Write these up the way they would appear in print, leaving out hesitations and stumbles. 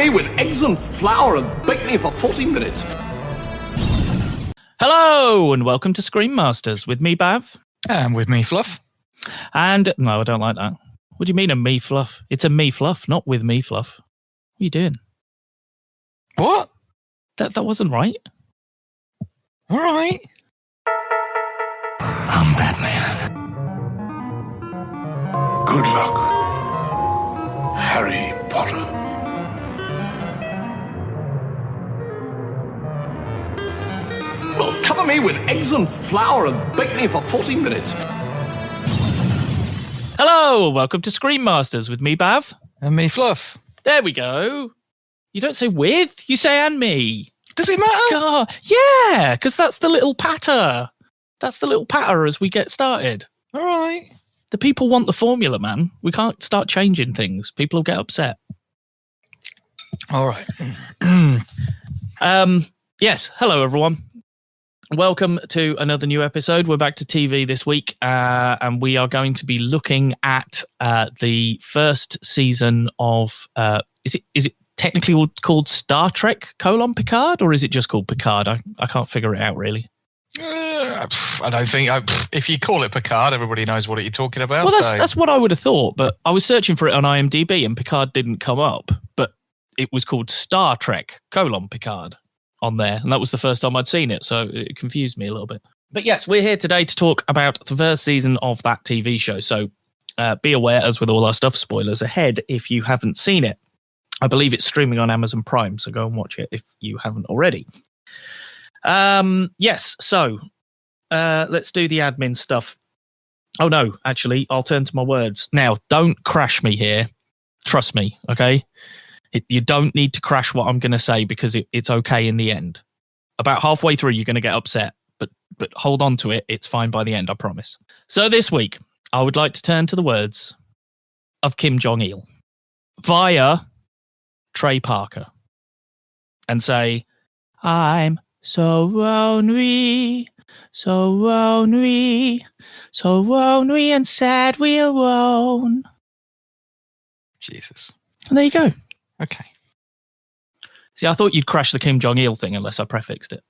me with eggs and flour and bake me for 40 minutes. Hello, and welcome to ScreenMasters with me, Bav. And with me, Fluff. And, no, I don't like that. What do you mean a me fluff? It's a me fluff, not with me fluff. What are you doing? What? That wasn't right. All right. I'm Batman. Good luck, Harry Potter. Well, cover me with eggs and flour and bake me for 40 minutes. Hello, welcome to ScreenMasters with me, Bav. And me, Fluff. There we go. You don't say with, you say and me. Does it matter? God, yeah, because that's the little patter. That's the little patter as we get started. All right. The people want the formula, man. We can't start changing things. People will get upset. All right. Yes, hello, everyone. Welcome to another new episode. We're back to TV this week, and we are going to be looking at the first season of... Is it technically called Star Trek: Picard, or is it just called Picard? I can't figure it out, really. I don't think... if you call it Picard, everybody knows what you're talking about. Well, that's what I would have thought, but I was searching for it on IMDb, and Picard didn't come up, but it was called Star Trek: Picard on there, and that was the first time I'd seen it, so it confused me a little bit. But yes, we're here today to talk about the first season of that TV show, so be aware, as with all our stuff, spoilers ahead if you haven't seen it. I believe it's streaming on Amazon Prime, so go and watch it if you haven't already. Yes, so let's do the admin stuff. Oh no, actually, I'll turn to my words. Now, don't crash me here. Trust me, okay? You don't need to crash what I'm going to say because it's okay in the end. About halfway through, you're going to get upset, but hold on to it. It's fine by the end, I promise. So this week, I would like to turn to the words of Kim Jong-il via Trey Parker and say, I'm so lonely, so lonely, so lonely and sad we're alone. Jesus. And there you go. Okay. See, I thought you'd crash the Kim Jong-il thing unless I prefixed it.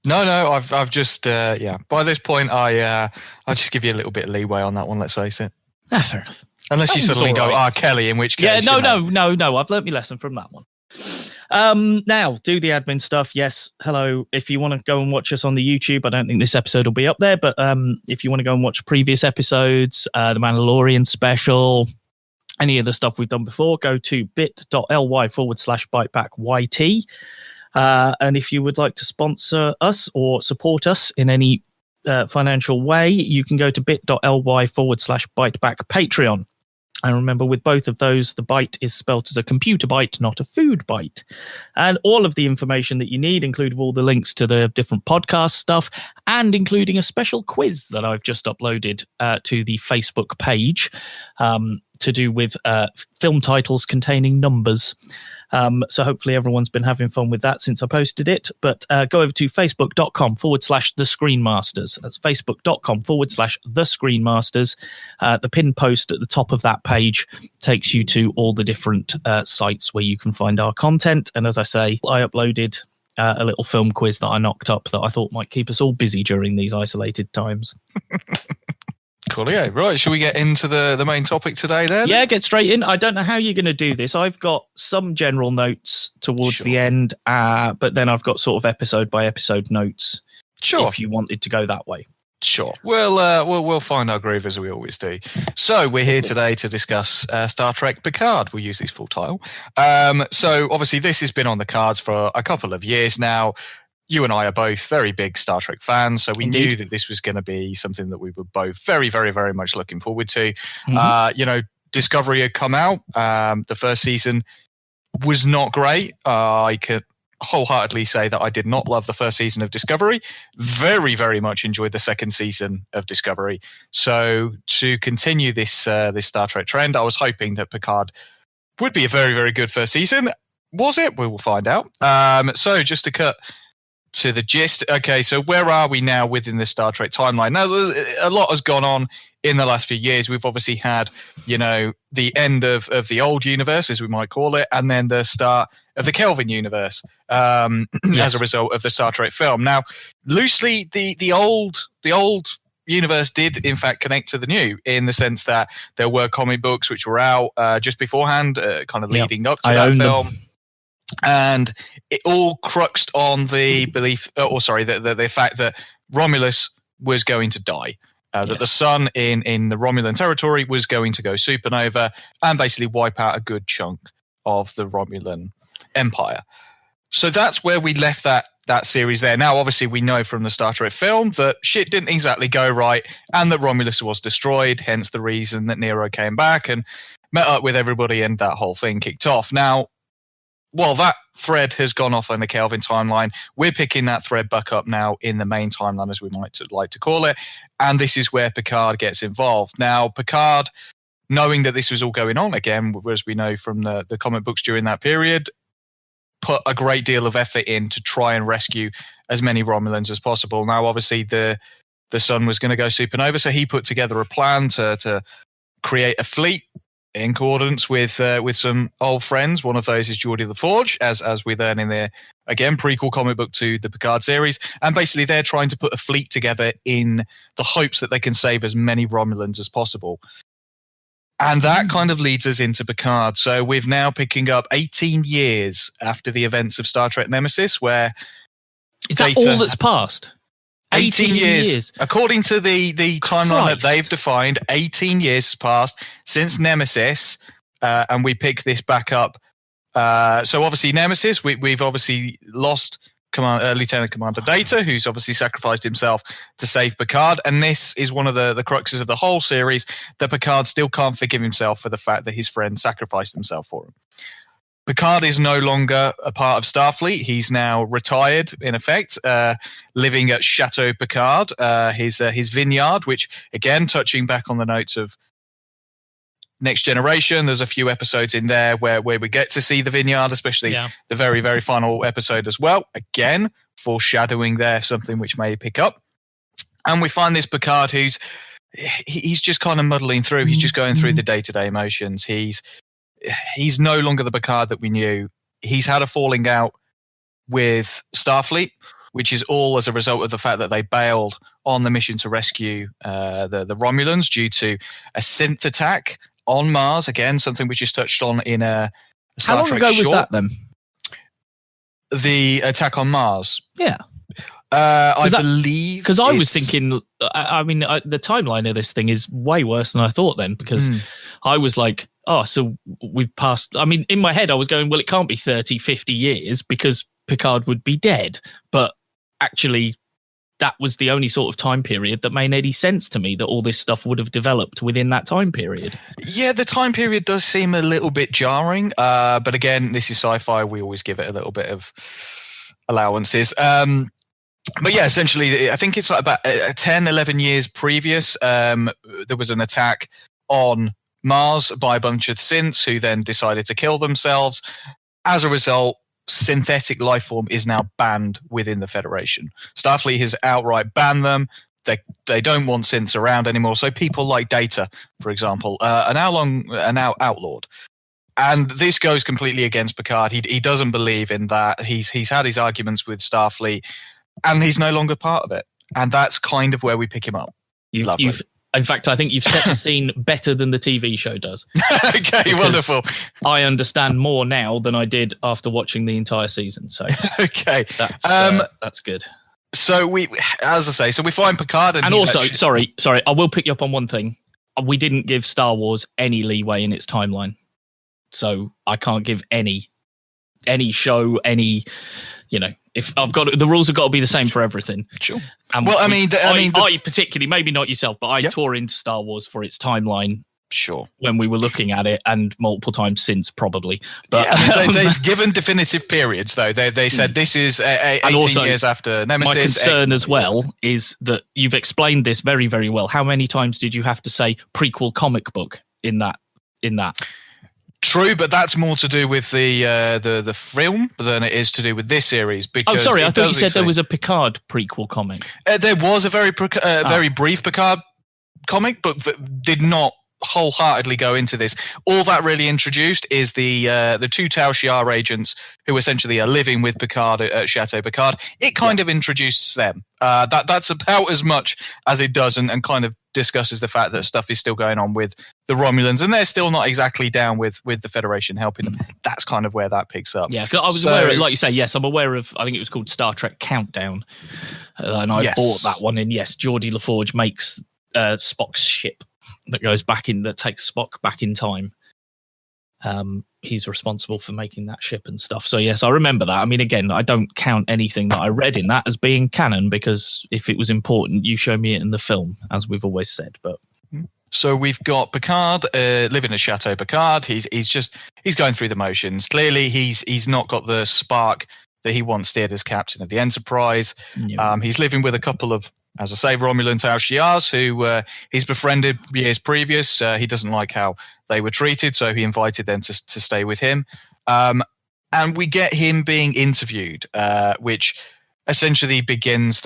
No, I've just, yeah. By this point, I'll just give you a little bit of leeway on that one, let's face it. Fair enough. Unless you suddenly go, Kelly, in which case... Yeah, no. I've learnt my lesson from that one. Now, do the admin stuff. Yes, hello. If you want to go and watch us on the YouTube, I don't think this episode will be up there, but if you want to go and watch previous episodes, The Mandalorian special, any of the stuff we've done before, go to bit.ly/biteback.yt. And if you would like to sponsor us or support us in any financial way, you can go to bit.ly/biteback Patreon. And remember, with both of those, the bite is spelt as a computer bite, not a food bite. And all of the information that you need, including all the links to the different podcast stuff, and including a special quiz that I've just uploaded to the Facebook page to do with film titles containing numbers. So hopefully everyone's been having fun with that since I posted it. But go over to facebook.com/The ScreenMasters. That's facebook.com/The ScreenMasters. The pinned post at the top of that page takes you to all the different sites where you can find our content. And as I say, I uploaded a little film quiz that I knocked up that I thought might keep us all busy during these isolated times. Cool, yeah. Right, shall we get into the main topic today then? Yeah, get straight in. I don't know how you're going to do this. I've got some general notes towards the end, but then I've got sort of episode by episode notes. Sure. If you wanted to go that way. Sure. We'll find our groove as we always do. So we're here today to discuss Star Trek Picard. We'll use his full title. So obviously this has been on the cards for a couple of years now. You and I are both very big Star Trek fans, so we knew that this was going to be something that we were both very, very, very much looking forward to. Mm-hmm. Discovery had come out. The first season was not great. I could wholeheartedly say that I did not love the first season of Discovery. Very, very much enjoyed the second season of Discovery. So to continue this Star Trek trend, I was hoping that Picard would be a very, very good first season. Was it? We will find out. So just to cut to the gist. Okay, so where are we now within the Star Trek timeline? Now, a lot has gone on in the last few years. We've obviously had, the end of the old universe, as we might call it, and then the start of the Kelvin universe as a result of the Star Trek film. Now, loosely, the old universe did in fact connect to the new, in the sense that there were comic books which were out just beforehand, kind of leading up to that film. And it all cruxed on the belief, the fact that Romulus was going to die. That the sun in the Romulan territory was going to go supernova and basically wipe out a good chunk of the Romulan Empire. So that's where we left that series there. Now, obviously, we know from the Star Trek film that shit didn't exactly go right and that Romulus was destroyed, hence the reason that Nero came back and met up with everybody and that whole thing kicked off. Now, while that thread has gone off on the Kelvin timeline, we're picking that thread back up now in the main timeline, as we might like to call it, and this is where Picard gets involved. Now, Picard, knowing that this was all going on, again, as we know from the comic books during that period, put a great deal of effort in to try and rescue as many Romulans as possible. Now, obviously, the sun was going to go supernova, so he put together a plan to create a fleet in coordinates with some old friends. One of those is Geordi the Forge, as we learn in the, again, prequel comic book to the Picard series. And basically, they're trying to put a fleet together in the hopes that they can save as many Romulans as possible. And that kind of leads us into Picard. So we're now picking up 18 years after the events of Star Trek Nemesis, where... Is that all that's passed? 18 years. According to the timeline that they've defined, 18 years has passed since Nemesis, and we pick this back up. So obviously Nemesis, we've obviously lost Lieutenant Commander Data, who's obviously sacrificed himself to save Picard, and this is one of the cruxes of the whole series, that Picard still can't forgive himself for the fact that his friend sacrificed himself for him. Picard is no longer a part of Starfleet. He's now retired, in effect, living at Chateau Picard, his vineyard, which, again, touching back on the notes of Next Generation, there's a few episodes in there where we get to see the vineyard, especially the very, very final episode as well. Again, foreshadowing there, something which may pick up. And we find this Picard he's just kind of muddling through. He's just going through the day-to-day emotions. He's no longer the Picard that we knew. He's had a falling out with Starfleet, which is all as a result of the fact that they bailed on the mission to rescue the Romulans due to a synth attack on Mars. Again, something which is touched on in a Star Trek short. How long ago was that then? The attack on Mars. Yeah. I believe... Because I was thinking, the timeline of this thing is way worse than I thought then, because I was like, so we've passed... in my head I was going, well, it can't be 30, 50 years because Picard would be dead. But actually, that was the only sort of time period that made any sense to me, that all this stuff would have developed within that time period. Yeah, the time period does seem a little bit jarring. But again, this is sci-fi. We always give it a little bit of allowances. But yeah, essentially, I think it's like about 10, 11 years previous, there was an attack on Mars by a bunch of synths who then decided to kill themselves. As a result, synthetic life form is now banned within the Federation. Starfleet has outright banned them. They don't want synths around anymore. So people like Data, for example, are now outlawed. And this goes completely against Picard. He doesn't believe in that. He's had his arguments with Starfleet, and he's no longer part of it. And that's kind of where we pick him up. In fact, I think you've set the scene better than the TV show does. Okay, wonderful. I understand more now than I did after watching the entire season. So okay, that's good. So we find Picard, and also, sorry, I will pick you up on one thing. We didn't give Star Wars any leeway in its timeline, so I can't give any show any. If I've got the rules have got to be the same for everything. Sure. And I particularly, maybe not yourself, but I tore into Star Wars for its timeline. Sure. When we were looking at it, and multiple times since, probably. But they've given definitive periods, though. They said this is 18 years after Nemesis. My concern as well is that you've explained this very, very well. How many times did you have to say prequel comic book in that? True, but that's more to do with the film than it is to do with this series. Because sorry, I thought you said there was a Picard prequel comic. There was a very brief Picard comic, but did not wholeheartedly go into this. All that really introduced is the two Tal Shiar agents who essentially are living with Picard at Chateau Picard. It kind of introduces them. That's about as much as it does, and kind of discusses the fact that stuff is still going on with the Romulans, and they're still not exactly down with the Federation helping them. That's kind of where that picks up. Yeah, I was aware of, like you say, yes, I'm aware of, I think it was called Star Trek Countdown, and I bought that one, and yes, Geordie LaForge makes Spock's ship that takes Spock back in time. He's responsible for making that ship and stuff. So yes, I remember that. I mean, again, I don't count anything that I read in that as being canon, because if it was important, you show me it in the film, as we've always said. But so we've got Picard living at Chateau Picard. He's going through the motions. Clearly, he's not got the spark that he once did as captain of the Enterprise. Yeah. He's living with a couple of, as I say, Romulan Tal Shiars who he's befriended years previous. He doesn't like how they were treated, so he invited them to stay with him. And we get him being interviewed, which essentially begins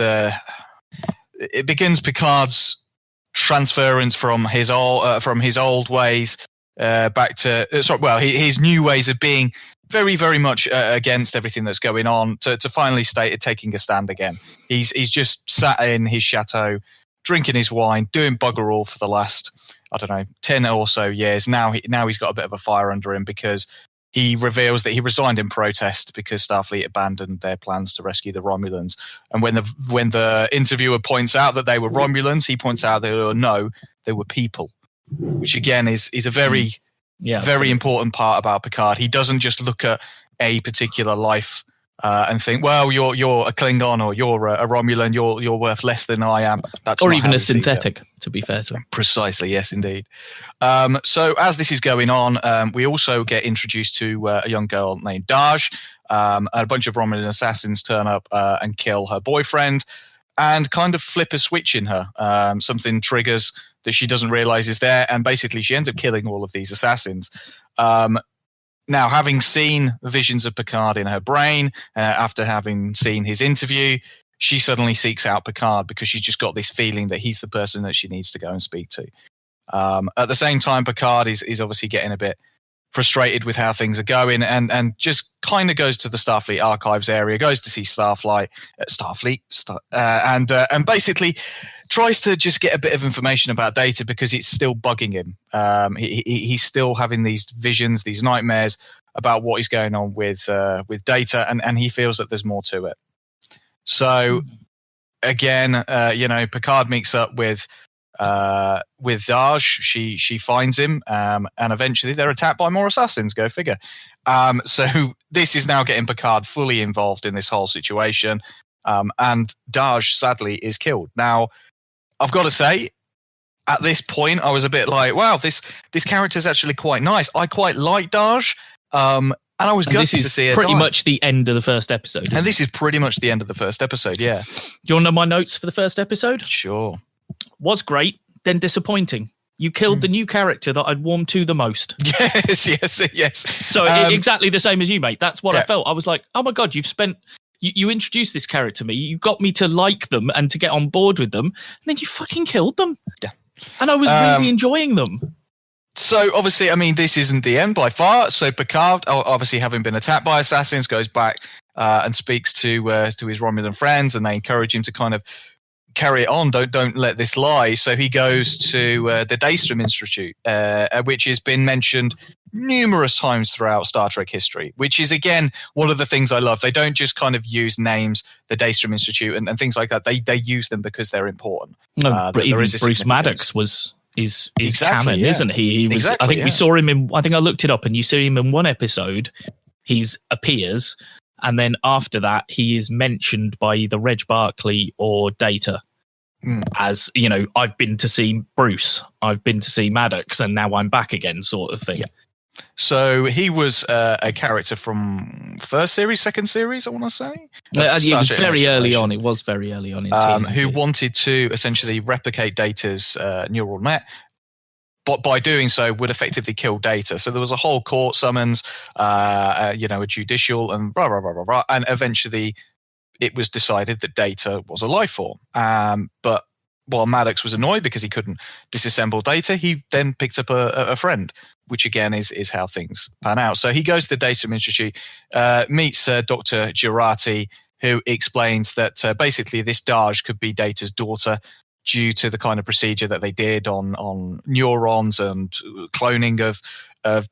Picard's transference from his old ways back to his new ways of being very, very much against everything that's going on, to finally taking a stand again. He's just sat in his chateau, drinking his wine, doing bugger all for the last, 10 or so years. Now he's got a bit of a fire under him, because he reveals that he resigned in protest because Starfleet abandoned their plans to rescue the Romulans. And when the interviewer points out that they were Romulans, he points out that they were people, which again is a very very important part about Picard. He doesn't just look at a particular life and think, well, you're a Klingon or you're a Romulan, you're worth less than I am. That's or even a synthetic, to be fair to him. Precisely, yes, indeed. So as this is going on, we also get introduced to a young girl named Daj. A bunch of Romulan assassins turn up and kill her boyfriend, and kind of flip a switch in her. Something triggers that she doesn't realize is there, and basically she ends up killing all of these assassins. Now, having seen visions of Picard in her brain, after having seen his interview, she suddenly seeks out Picard because she's just got this feeling that he's the person that she needs to go and speak to. At the same time, Picard is obviously getting a bit frustrated with how things are going, and just kind of goes to the Starfleet archives area, goes to see Starfleet, and basically tries to just get a bit of information about Data, because it's still bugging him. He's still having these visions, these nightmares about what is going on with Data, and he feels that there's more to it. So again, Picard meets up with Daj. She finds him, and eventually they're attacked by more assassins. Go figure. So this is now getting Picard fully involved in this whole situation, and Daj sadly is killed. Now, I've got to say, at this point, I was a bit like, wow, this character's actually quite nice. I quite like Daj, and I was gutted to see her pretty die. much the end of the first episode. And this is pretty much the end of the first episode, yeah. Do you want to know my notes for the first episode? Sure. Was great, then disappointing. You killed the new character that I'd warmed to the most. Yes. So exactly the same as you, mate. That's what I felt. I was like, oh my God, you introduced this character to me. You got me to like them and to get on board with them. And then you fucking killed them. Yeah. And I was really enjoying them. So obviously, I mean, this isn't the end by far. So Picard, obviously having been attacked by assassins, goes back and speaks to his Romulan friends, and they encourage him to kind of carry it on. Don't let this lie. So he goes to the Daystrom Institute, which has been mentioned numerous times throughout Star Trek history, which is, again, one of the things I love. They don't just kind of use names, the Daystrom Institute and things like that. They use them because they're important. No, but even Bruce Maddox is exactly, canon, isn't he? He was. Exactly, I think we saw him in. I think I looked it up, and you see him in one episode. He appears, and then after that, he is mentioned by either Reg Barclay or Data. As I've been to see Bruce, I've been to see Maddox, and now I'm back again, sort of thing. Yeah. So he was a character from first series, second series, I want to say. It was very early on. It was very early on. Who wanted to essentially replicate Data's neural net but by doing so would effectively kill Data. So there was a whole court summons, a judicial and blah, blah, blah, blah, blah. And eventually it was decided that Data was a life form. But while Maddox was annoyed because he couldn't disassemble Data, he then picked up a friend, which again is how things pan out. So he goes to the Data Institute, meets Dr. Girardi, who explains that basically this Daj could be Data's daughter due to the kind of procedure that they did on neurons and cloning of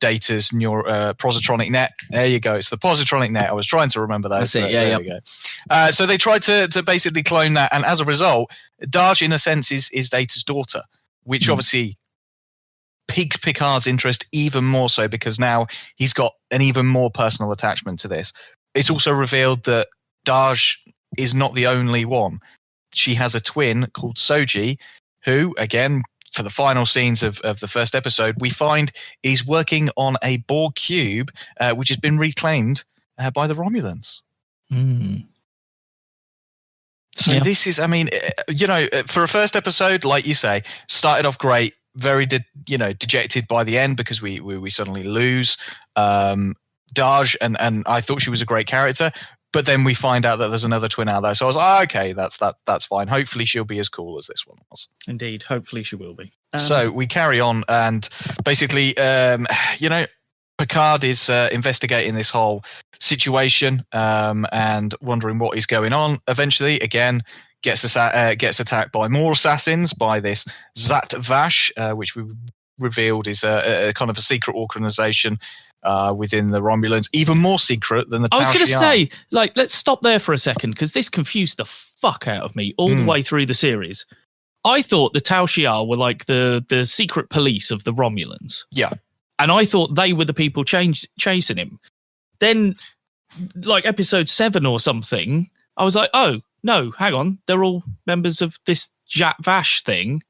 Data's positronic net. There you go. It's the positronic net. I was trying to remember that. That's it. Yeah, there we go. So they tried to basically clone that, and as a result, Daj, in a sense, is Data's daughter, which obviously piqued Picard's interest even more so because now he's got an even more personal attachment to this. It's also revealed that Daj is not the only one. She has a twin called Soji, who, again, for the final scenes of the first episode, we find is working on a Borg cube, which has been reclaimed by the Romulans. So this is, for a first episode, like you say, started off great, very, dejected by the end because we suddenly lose Daj, and I thought she was a great character. But then we find out that there's another twin out there. So I was like, okay, that's fine. Hopefully she'll be as cool as this one was. Indeed. Hopefully she will be. So we carry on, and basically, Picard is investigating this whole situation and wondering what is going on. Eventually, again, gets attacked by more assassins, by this Zat Vash, which we revealed is a kind of a secret organization within the Romulans, even more secret than the Tau I was going to Shi'an. say, let's stop there for a second, because this confused the fuck out of me all the way through the series. I thought the Tau Shi'an were like the secret police of the Romulans. Yeah. And I thought they were the people chasing him. Then, like episode 7 or something, I was like, oh, no, hang on. They're all members of this Zat Vash thing.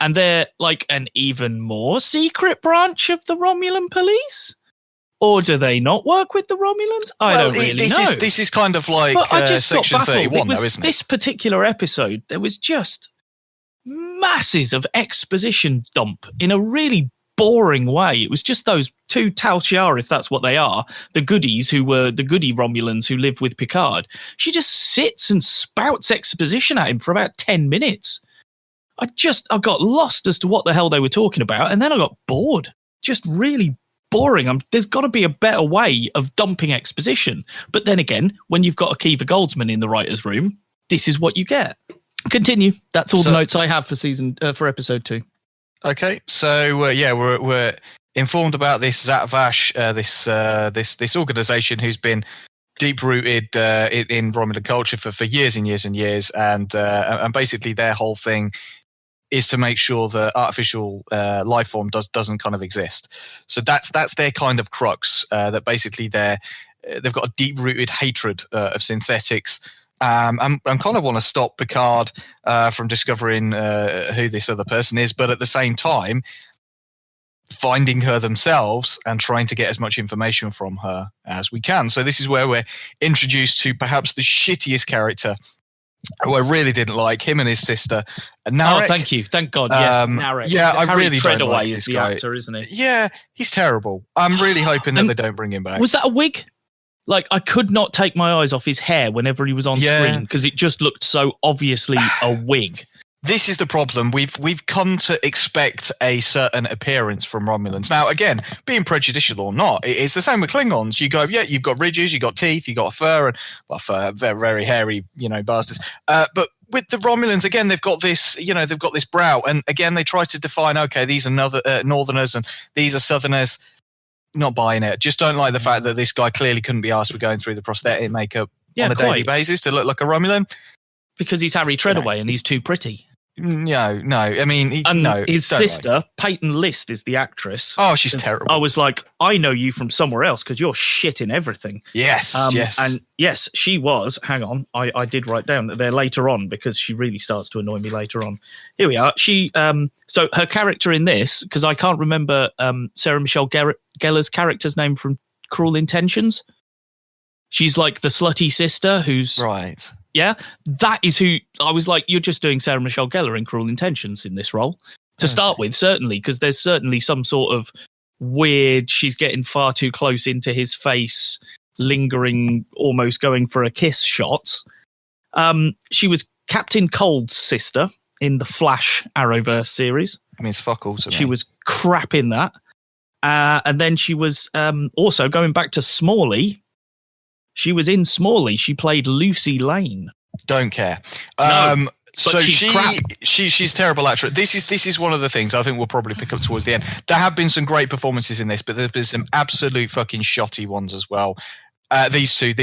And they're like an even more secret branch of the Romulan police? Or do they not work with the Romulans? I don't really know. This is kind of like Section 31, though, isn't it? This particular episode, there was just masses of exposition dump in a really boring way. It was just those two Tal Shiar, if that's what they are, the goodies who were the goody Romulans who lived with Picard. She just sits and spouts exposition at him for about 10 minutes. I got lost as to what the hell they were talking about, and then I got bored. Just really boring. There's got to be a better way of dumping exposition. But then again, when you've got Akiva Goldsman in the writer's room, this is what you get. Continue. That's all the notes I have for episode 2. Okay, so we're informed about this Zat Vash, this organization who's been deep rooted in Romulan culture for years and years and years, and basically their whole thing is to make sure that artificial life form doesn't kind of exist. So that's their kind of crux. That basically they've got a deep rooted hatred of synthetics. And kind of want to stop Picard from discovering who this other person is, but at the same time finding her themselves and trying to get as much information from her as we can. So this is where we're introduced to perhaps the shittiest character who I really didn't like, him and his sister. Narek. Oh, thank you. Thank God. Yes, Narek. Yeah, I Harry really don't Treadaway like is this the guy. actor, isn't he? Yeah, he's terrible. I'm really hoping that they don't bring him back. Was that a wig? Like, I could not take my eyes off his hair whenever he was on screen because it just looked so obviously a wig. This is the problem. We've come to expect a certain appearance from Romulans. Now, again, being prejudicial or not, it's the same with Klingons. You go, yeah, you've got ridges, you've got teeth, you've got fur, and fur, very, very hairy, bastards. But with the Romulans, again, they've got this brow, and again, they try to define, okay, these are Northerners and these are Southerners. Not buying it. Just don't like the fact that this guy clearly couldn't be asked for going through the prosthetic makeup on a daily basis to look like a Romulan. Because he's Harry Treadaway and he's too pretty. No. I mean, his sister, Peyton List, is the actress. Oh, she's terrible. I was like, I know you from somewhere else because you're shit in everything. Yes, yes. And yes, she was. Hang on, I did write down that they're later on because she really starts to annoy me later on. Here we are. She, so her character in this, because I can't remember Sarah Michelle Gellar's character's name from Cruel Intentions. She's like the slutty sister who's right. Yeah, that is who I was like. You're just doing Sarah Michelle Gellar in Cruel Intentions in this role. to start with, certainly, because there's certainly some sort of weird, she's getting far too close into his face, lingering, almost going for a kiss shots. She was Captain Cold's sister in the Flash Arrowverse series. I mean, it's fuck all to me. She was crap in that. And then she was also, going back to Smalley, she was in Smalley. She played Lucy Lane. Don't care. No, so she's crap. she's terrible actress. This is one of the things I think we'll probably pick up towards the end. There have been some great performances in this, but there's been some absolute fucking shotty ones as well. These two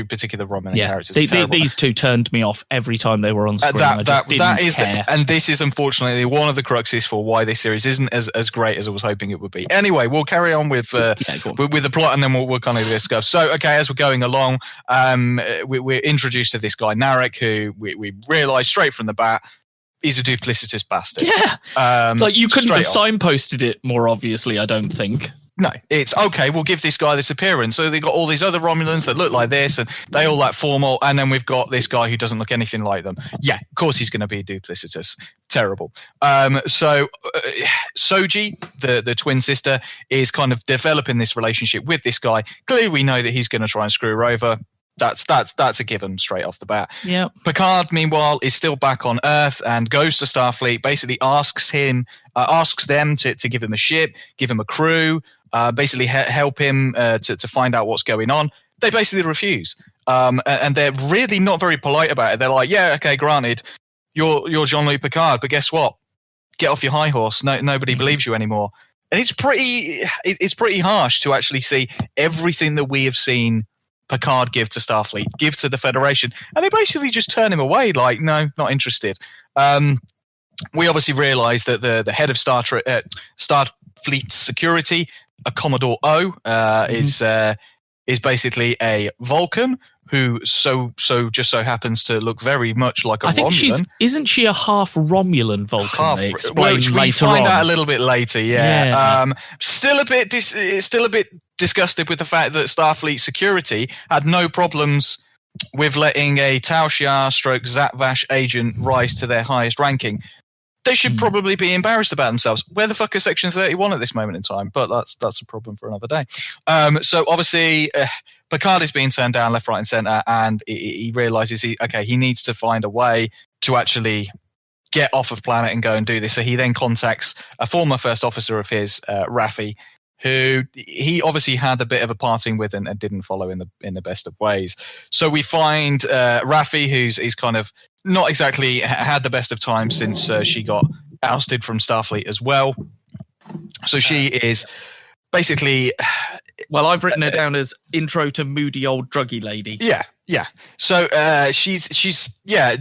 particular Romulan characters. These two turned me off every time they were on screen. And this is unfortunately one of the cruxes for why this series isn't as great as I was hoping it would be. Anyway, we'll carry on with the plot, and then we'll kind of discuss. So, okay, as we're going along, we're introduced to this guy Narek, who we realise straight from the bat he's a duplicitous bastard. Yeah, like you couldn't have signposted it more obviously, I don't think. No, it's okay. We'll give this guy this appearance. So they've got all these other Romulans that look like this, and they all like formal. And then we've got this guy who doesn't look anything like them. Yeah, of course he's going to be duplicitous. Terrible. So Soji, the twin sister, is kind of developing this relationship with this guy. Clearly, we know that he's going to try and screw her over. That's a given straight off the bat. Yeah. Picard, meanwhile, is still back on Earth and goes to Starfleet. Basically, asks them to give him a ship, give him a crew. Basically help him to find out what's going on. They basically refuse. And they're really not very polite about it. They're like, yeah, okay, granted, you're Jean-Luc Picard, but guess what? Get off your high horse. Nobody believes you anymore. And it's pretty harsh to actually see everything that we have seen Picard give to Starfleet, give to the Federation, and they basically just turn him away, like, no, not interested. We obviously realise that the head of Starfleet security, a Commodore O, is basically a Vulcan who just so happens to look very much like a Romulan. I think isn't she a half Romulan Vulcan? They explain which we find out a little bit later. Yeah. Still a bit disgusted with the fact that Starfleet security had no problems with letting a Tal Shiar / Zatvash agent rise to their highest ranking. They should probably be embarrassed about themselves. Where the fuck is Section 31 at this moment in time? But that's a problem for another day. So obviously, Picard is being turned down left, right, and centre, and he realises he needs to find a way to actually get off of planet and go and do this. So he then contacts a former first officer of his, Raffi, who he obviously had a bit of a parting with and didn't follow in the best of ways. So we find Raffi, who's kind of not exactly had the best of times since she got ousted from Starfleet as well. So she is basically... Well, I've written her down as intro to moody old druggy lady. Yeah. So she's a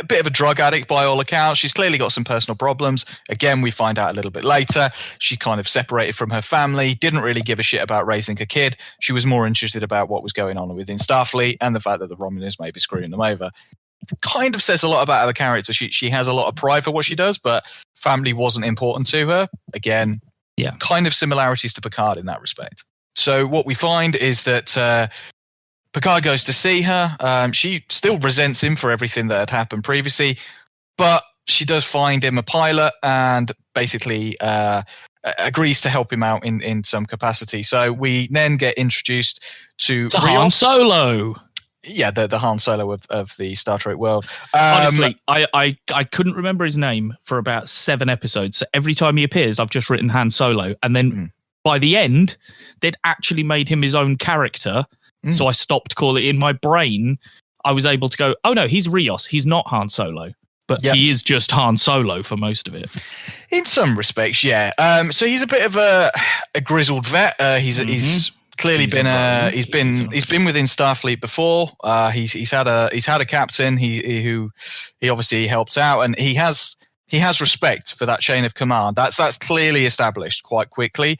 bit of a drug addict by all accounts. She's clearly got some personal problems. Again, we find out a little bit later. She kind of separated from her family, didn't really give a shit about raising a kid. She was more interested about what was going on within Starfleet and the fact that the Romulans may be screwing them over. Kind of says a lot about her character. She has a lot of pride for what she does, but family wasn't important to her. Again, kind of similarities to Picard in that respect. So what we find is that Picard goes to see her. She still resents him for everything that had happened previously, but she does find him a pilot and basically agrees to help him out in some capacity. So we then get introduced to Han Solo. Yeah, the Han Solo of the Star Trek world. Honestly, I couldn't remember his name for about 7 episodes. So every time he appears, I've just written Han Solo. And then by the end, they'd actually made him his own character. So I stopped calling it. In my brain, I was able to go, oh no, he's Rios. He's not Han Solo. But he is just Han Solo for most of it. In some respects, yeah. So he's a bit of a grizzled vet. He's clearly been within Starfleet before. He's had a captain who obviously helped out, and he has respect for that chain of command. That's clearly established quite quickly.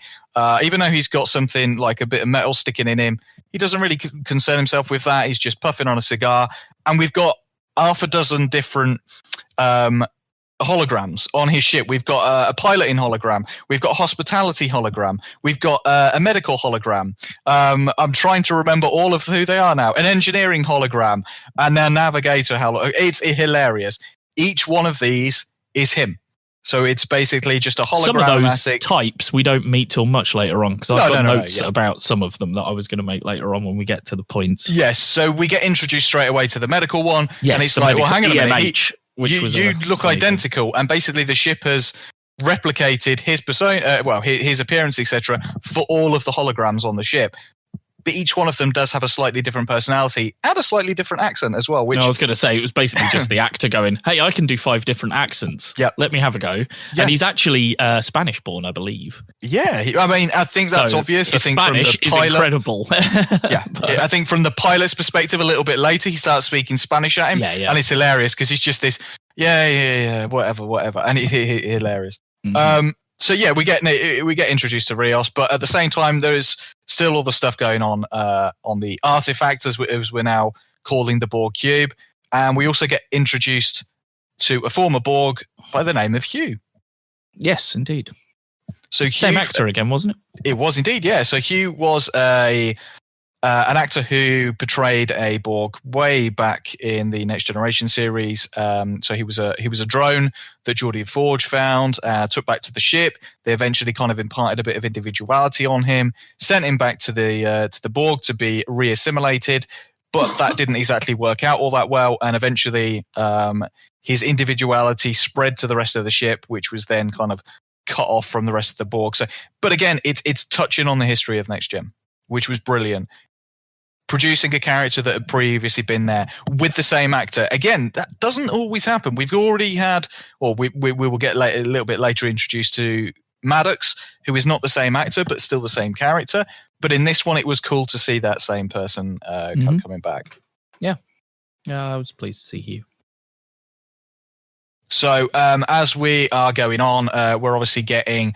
Even though he's got something like a bit of metal sticking in him, he doesn't really concern himself with that. He's just puffing on a cigar, and we've got half a dozen different holograms on his ship. We've got a piloting hologram. We've got a hospitality hologram. We've got a medical hologram. I'm trying to remember all of who they are now. An engineering hologram and a navigator hologram. It's hilarious. Each one of these is him. So it's basically just a Some of those hologrammatic types we don't meet till much later on, because I've got notes about some of them that I was going to make later on when we get to the points. Yes, so we get introduced straight away to the medical one, and it's like, well, hang on a minute, you look identical, and basically the ship has replicated his persona, his appearance, etc., for all of the holograms on the ship. But each one of them does have a slightly different personality and a slightly different accent as well. Which I was going to say, it was basically just the actor going, hey, I can do 5 different accents. Yeah, let me have a go. Yeah. And he's actually Spanish born, I believe. Yeah, I mean, I think that's obvious. I think Spanish from the pilot, is incredible. I think from the pilot's perspective, a little bit later, he starts speaking Spanish at him. And it's hilarious because he's just this, whatever. And it's hilarious. Mm-hmm. So yeah, we get introduced to Rios, but at the same time, there is still all the stuff going on the artifact, as we're now calling the Borg cube, and we also get introduced to a former Borg by the name of Hugh. Yes, indeed. So same actor again, wasn't it? It was indeed, yeah. So Hugh was an actor who portrayed a Borg way back in the Next Generation series. So he was a drone that Geordi Forge found, took back to the ship. They eventually kind of imparted a bit of individuality on him, sent him back to the Borg to be reassimilated, but that didn't exactly work out all that well. And eventually, his individuality spread to the rest of the ship, which was then kind of cut off from the rest of the Borg. So, but again, it's touching on the history of Next Gen, which was brilliant. Producing a character that had previously been there with the same actor. Again, that doesn't always happen. We've already had, or we will get a little bit later introduced to Maddox, who is not the same actor, but still the same character. But in this one, it was cool to see that same person coming back. Yeah. Yeah, I was pleased to see you. So as we are going on, we're obviously getting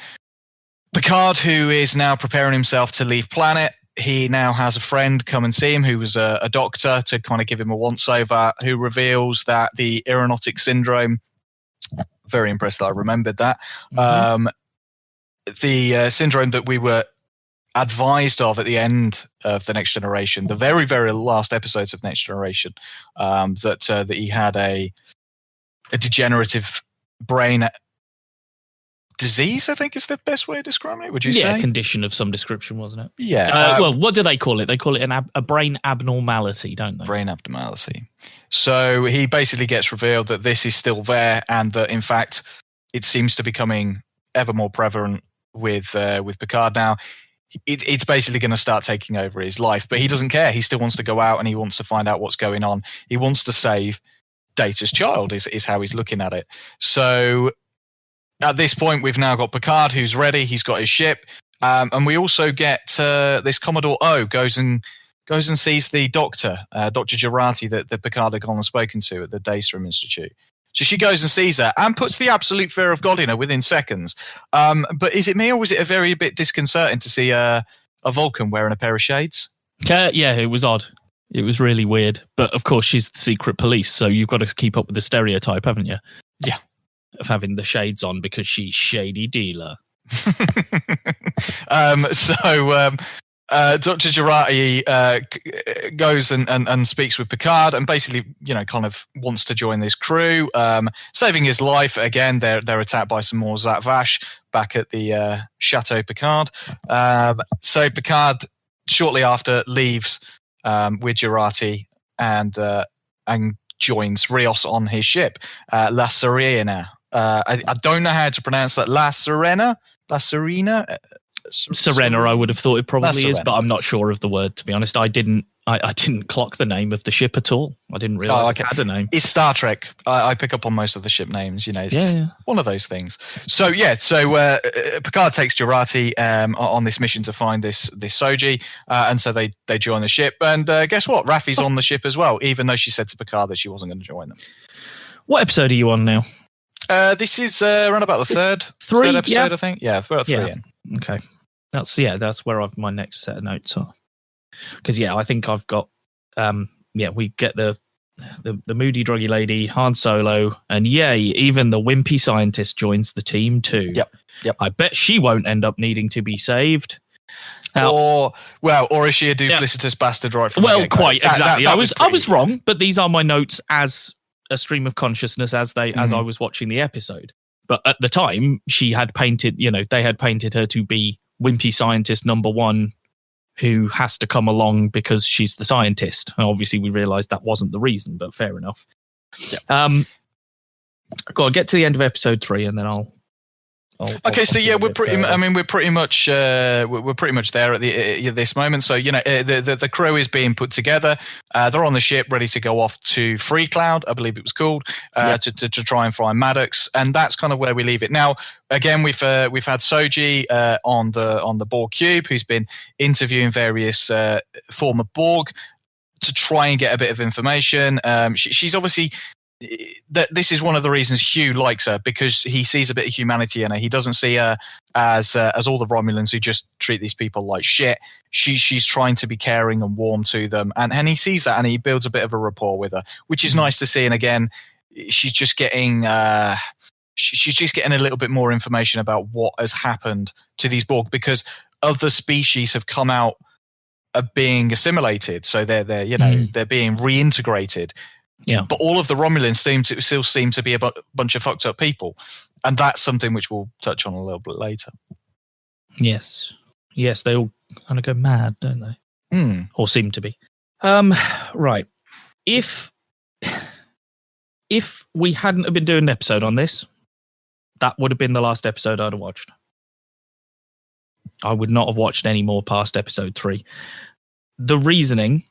Picard, who is now preparing himself to leave planet. He now has a friend come and see him who was a doctor to kind of give him a once-over, who reveals that the aeronautic syndrome, very impressed that I remembered that, the syndrome that we were advised of at the end of the Next Generation, the very, very last episodes of Next Generation, that he had a degenerative brain disease, I think is the best way of describing it. Would you say? Yeah, condition of some description, wasn't it? Yeah. Well, what do they call it? They call it a brain abnormality, don't they? Brain abnormality. So he basically gets revealed that this is still there, and that in fact it seems to be becoming ever more prevalent with Picard now. It's basically going to start taking over his life, but he doesn't care. He still wants to go out and he wants to find out what's going on. He wants to save Data's child, is how he's looking at it. So at this point, we've now got Picard who's ready. He's got his ship, and we also get this Commodore O goes and sees the doctor, Dr. Jurati, that Picard had gone and spoken to at the Daystrom Institute. So she goes and sees her and puts the absolute fear of God in her within seconds. But is it me, or was it a bit disconcerting to see a Vulcan wearing a pair of shades? Yeah, it was odd. It was really weird. But of course, she's the secret police, so you've got to keep up with the stereotype, haven't you? Yeah. Of having the shades on because she's shady dealer. Dr. Jurati goes and speaks with Picard and basically, kind of wants to join this crew, saving his life. Again, they're attacked by some more Zat Vash back at the Chateau Picard. So Picard shortly after leaves with Jurati and joins Rios on his ship, La Serena. I don't know how to pronounce that. La Serena? Serena, I would have thought it probably is, but I'm not sure of the word, to be honest. I didn't clock the name of the ship at all. I didn't realise it had a name. It's Star Trek. I pick up on most of the ship names. It's just one of those things. So Picard takes Jurati on this mission to find this Soji, and so they join the ship. And guess what? Raffi's on the ship as well, even though she said to Picard that she wasn't going to join them. What episode are you on now? This is around about the third episode, I think. Yeah, we're at 3 in. Okay. That's where my next set of notes are. Because I think I've got we get the moody druggy lady, Han Solo, and even the wimpy scientist joins the team too. Yep. I bet she won't end up needing to be saved. Or is she a duplicitous bastard right from the get-go? Quite exactly. I was wrong, but these are my notes as a stream of consciousness as I was watching the episode. But at the time, she had painted, they had painted her to be wimpy scientist number one who has to come along because she's the scientist. And obviously, we realised that wasn't the reason, but fair enough. Yeah. Go on, get to the end of episode 3, and then I'll so yeah, we're pretty much there at this moment. So the crew is being put together. They're on the ship, ready to go off to Free Cloud, I believe it was called, to try and find Maddox, and that's kind of where we leave it. Now, again, we've had Soji on the Borg cube, who's been interviewing various former Borg to try and get a bit of information. She's obviously. This is one of the reasons Hugh likes her, because he sees a bit of humanity in her. He doesn't see her as all the Romulans who just treat these people like shit. She's trying to be caring and warm to them, and he sees that, and he builds a bit of a rapport with her, which is nice to see. And again, she's just getting a little bit more information about what has happened to these Borg, because other species have come out of being assimilated, so they're being reintegrated. Yeah, but all of the Romulans still seem to be a bunch of fucked up people, and that's something which we'll touch on a little bit later. Yes, they all kind of go mad, don't they? Or seem to be. Right. If we hadn't have been doing an episode on this, that would have been the last episode I'd have watched. I would not have watched any more past episode 3. The reasoning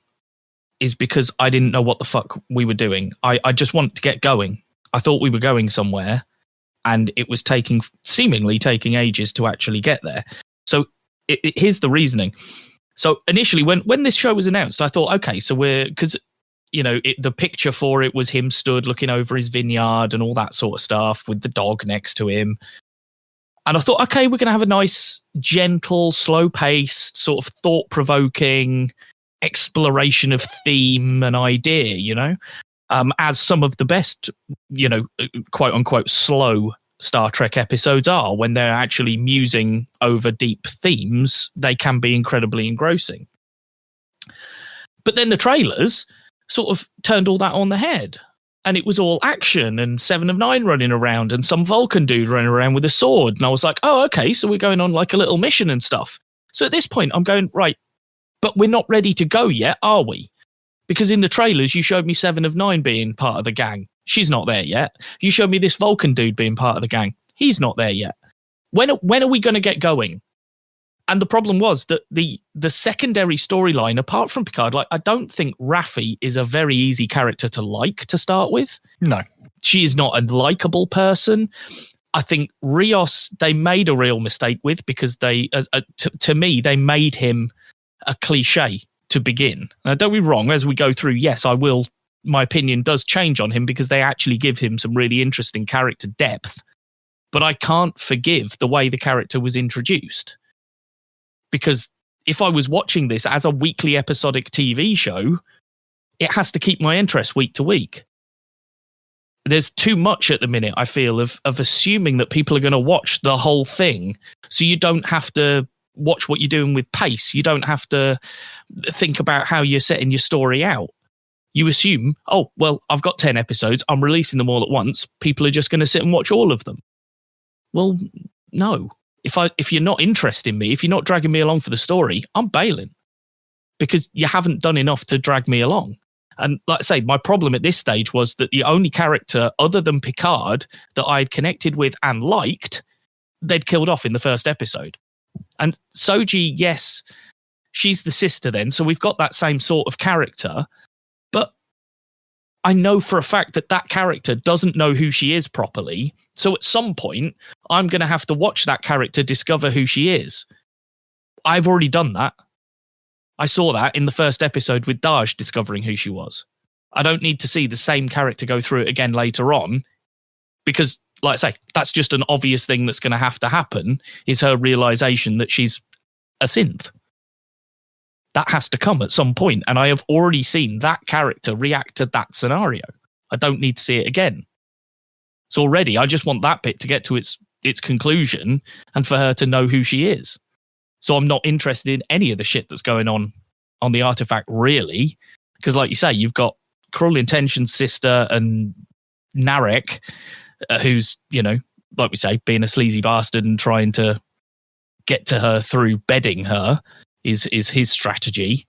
is because I didn't know what the fuck we were doing. I just wanted to get going. I thought we were going somewhere, and it was seemingly taking ages to actually get there. So here's the reasoning. So initially, when this show was announced, I thought, okay, so because the picture for it was him stood looking over his vineyard and all that sort of stuff with the dog next to him. And I thought, okay, we're going to have a nice, gentle, slow-paced, sort of thought-provoking exploration of theme and idea, as some of the best, quote unquote, slow Star Trek episodes are. When they're actually musing over deep themes, they can be incredibly engrossing. But then the trailers sort of turned all that on the head, and it was all action and 7 of 9 running around and some Vulcan dude running around with a sword. And I was like, oh, okay, so we're going on like a little mission and stuff. So at this point, I'm going, right, but we're not ready to go yet, are we? Because in the trailers, you showed me 7 of 9 being part of the gang. She's not there yet. You showed me this Vulcan dude being part of the gang. He's not there yet. When are we going to get going? And the problem was that the secondary storyline, apart from Picard, I don't think Raffi is a very easy character to like to start with. No. She is not a likable person. I think Rios, they made a real mistake with, because to me, they made him a cliche to begin. Now, don't be wrong, as we go through, yes, my opinion does change on him, because they actually give him some really interesting character depth. But I can't forgive the way the character was introduced. Because if I was watching this as a weekly episodic TV show, it has to keep my interest week to week. There's too much at the minute, I feel, of assuming that people are going to watch the whole thing, so you don't have to watch what you're doing with pace. You don't have to think about how you're setting your story out. You assume, oh, well, I've got 10 episodes. I'm releasing them all at once. People are just going to sit and watch all of them. Well, no. If you're not interested in me, if you're not dragging me along for the story, I'm bailing, because you haven't done enough to drag me along. And like I say, my problem at this stage was that the only character other than Picard that I'd connected with and liked, they'd killed off in the first episode. And Soji, yes, she's the sister then, so we've got that same sort of character. But I know for a fact that character doesn't know who she is properly. So at some point, I'm going to have to watch that character discover who she is. I've already done that. I saw that in the first episode with Daj discovering who she was. I don't need to see the same character go through it again later on, because, like I say, that's just an obvious thing that's going to happen, is her realization that she's a synth. That has to come at some point, and I have already seen that character react to that scenario. I don't need to see it again. So already, I just want that bit to get to its conclusion and for her to know who she is. So I'm not interested in any of the shit that's going on the artifact, really, because, like you say, you've got Cruel Intention's sister and Narek, who's, like we say, being a sleazy bastard and trying to get to her through bedding her is his strategy.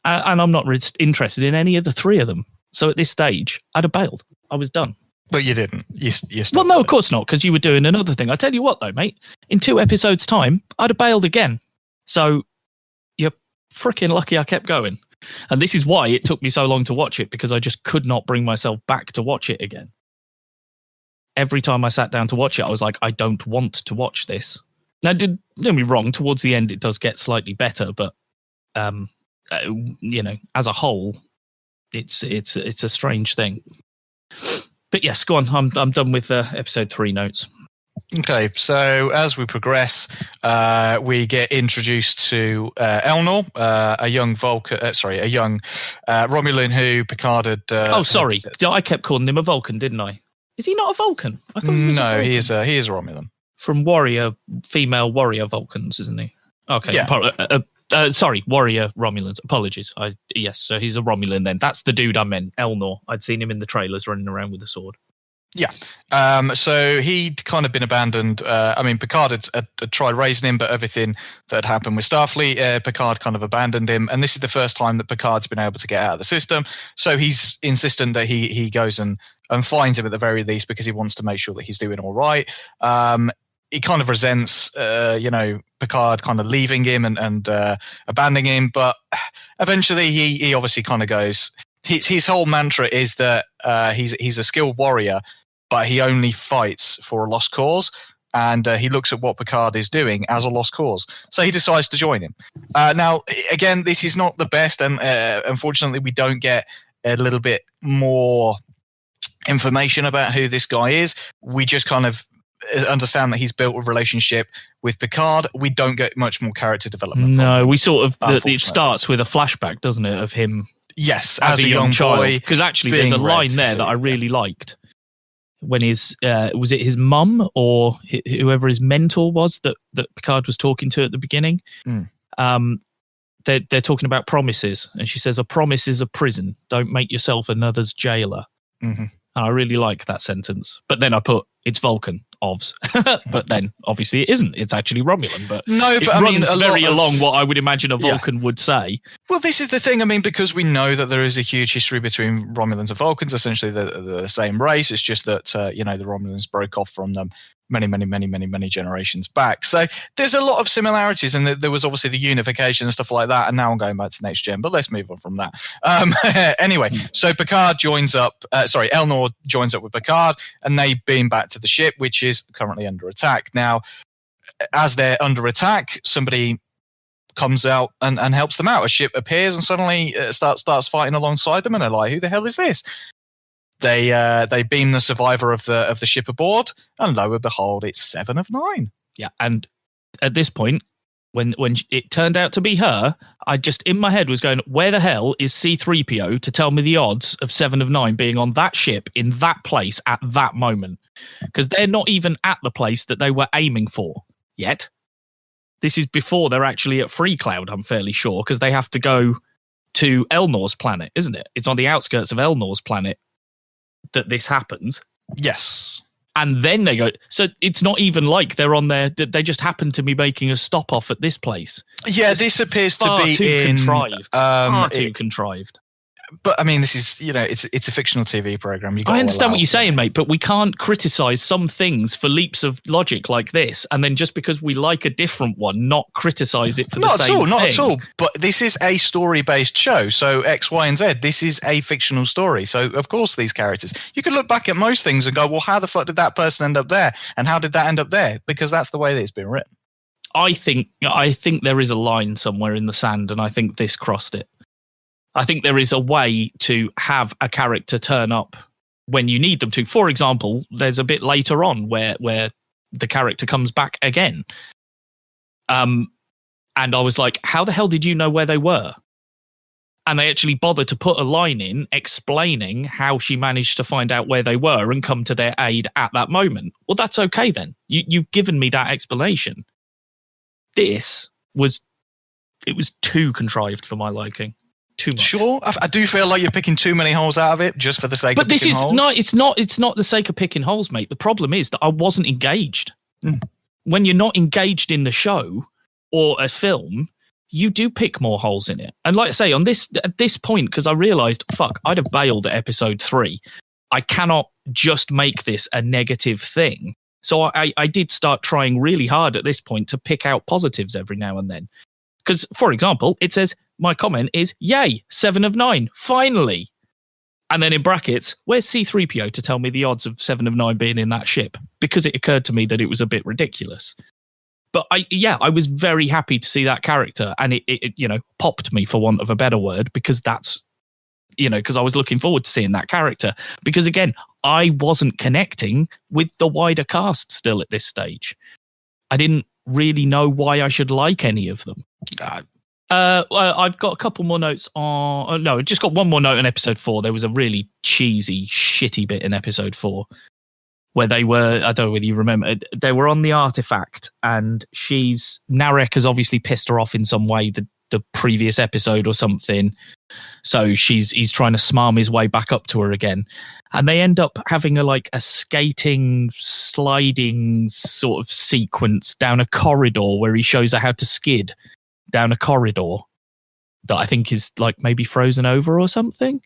And I'm not interested in any of the three of them. So at this stage, I'd have bailed. I was done. But you didn't. You well, no, of course not, because you were doing another thing. I tell you what, though, mate, in 2 episodes' time, I'd have bailed again. So you're freaking lucky I kept going. And this is why it took me so long to watch it, because I just could not bring myself back to watch it again. Every time I sat down to watch it, I was like, I don't want to watch this. Now, don't get me wrong, towards the end, it does get slightly better, but, as a whole, it's a strange thing. But yes, go on. I'm done with episode 3 notes. Okay, so as we progress, we get introduced to Elnor, a young Romulan who Picard had. I kept calling him a Vulcan, didn't I? Is he not a Vulcan? I thought he was a Vulcan. he is a Romulan. From female warrior Vulcans, isn't he? Okay, yeah. Warrior Romulans. Apologies. Yes, so he's a Romulan then. That's the dude I meant, Elnor. I'd seen him in the trailers running around with a sword. Yeah. So he'd kind of been abandoned. Picard had tried raising him, but everything that had happened with Starfleet, Picard kind of abandoned him. And this is the first time that Picard's been able to get out of the system. So he's insistent that he goes and finds him at the very least, because he wants to make sure that he's doing all right. He kind of resents, Picard kind of leaving him and abandoning him. But eventually he obviously kind of goes. His whole mantra is that he's a skilled warrior, but he only fights for a lost cause. And he looks at what Picard is doing as a lost cause. So he decides to join him. Now, again, this is not the best. And unfortunately, we don't get a little bit more information about who this guy is. We just kind of understand that he's built a relationship with Picard. We don't get much more character development. No, we sort of, it starts with a flashback, doesn't it, of him. Yes, as a young child. Because actually, there's a line there that I really liked. When was it his mum or whoever his mentor was that Picard was talking to at the beginning? They're talking about promises, and she says, "A promise is a prison. Don't make yourself another's jailer." Mm-hmm. And I really like that sentence. But then I put, it's Vulcan, OVS. But then, obviously, it isn't. It's actually Romulan. But no, but it runs along what I would imagine a Vulcan would say. Well, this is the thing. I mean, because we know that there is a huge history between Romulans and Vulcans. Essentially, the same race. It's just that, the Romulans broke off from them many generations back. So there's a lot of similarities, and there was obviously the unification and stuff like that. And now I'm going back to next gen, but let's move on from that. Anyway, so Picard Elnor joins up with Picard, and they beam back to the ship, which is currently under attack. Now, as they're under attack, somebody comes out and helps them out. A ship appears and suddenly starts fighting alongside them, and they're like, "Who the hell is this?" They beam the survivor of the ship aboard, and lo and behold, it's 7 of 9. Yeah, and at this point, when it turned out to be her, I just in my head was going, "Where the hell is C-3PO to tell me the odds of 7 of 9 being on that ship in that place at that moment?" Because they're not even at the place that they were aiming for yet. This is before they're actually at Free Cloud, I'm fairly sure, because they have to go to Elnor's planet, isn't it? It's on the outskirts of Elnor's planet that this happens. Yes. And then they go, so it's not even like they're on there, they just happen to be making a stop off at this place. Yeah, this appears to be contrived. Far too contrived. But I mean, this is, it's a fictional TV program. I understand what you're saying, mate, but we can't criticize some things for leaps of logic like this, and then just because we like a different one, not criticize it for the same thing. Not at all. But this is a story-based show, so X, Y, and Z. This is a fictional story, so of course these characters. You could look back at most things and go, well, how the fuck did that person end up there, and how did that end up there? Because that's the way that it's been written. I think there is a line somewhere in the sand, and I think this crossed it. I think there is a way to have a character turn up when you need them to. For example, there's a bit later on where the character comes back again. And I was like, how the hell did you know where they were? And they actually bothered to put a line in explaining how she managed to find out where they were and come to their aid at that moment. Well, that's okay then. You've given me that explanation. It was too contrived for my liking. Too much. Sure, I do feel like you're picking too many holes out of it just for the sake of picking holes. But this is it's not the sake of picking holes, mate. The problem is that I wasn't engaged. When you're not engaged in the show or a film, you do pick more holes in it. And like I say, at this point, because I realised, I'd have bailed at episode 3. I cannot just make this a negative thing. So I did start trying really hard at this point to pick out positives every now and then. Because, for example, it says, my comment is, yay, 7 of 9, finally. And then in brackets, where's C-3PO to tell me the odds of 7 of 9 being in that ship? Because it occurred to me that it was a bit ridiculous. But I was very happy to see that character, and it popped me, for want of a better word, because that's, because I was looking forward to seeing that character. Because again, I wasn't connecting with the wider cast still at this stage. I didn't really know why I should like any of them. I've got a couple more notes on. No, just got one more note on episode 4. There was a really cheesy, shitty bit in episode 4 where they were. I don't know whether you remember. They were on the artifact, and Narek has obviously pissed her off in some way the previous episode or something. So he's trying to smarm his way back up to her again, and they end up having a skating, sliding sort of sequence down a corridor where he shows her how to skid down a corridor that I think is maybe frozen over or something.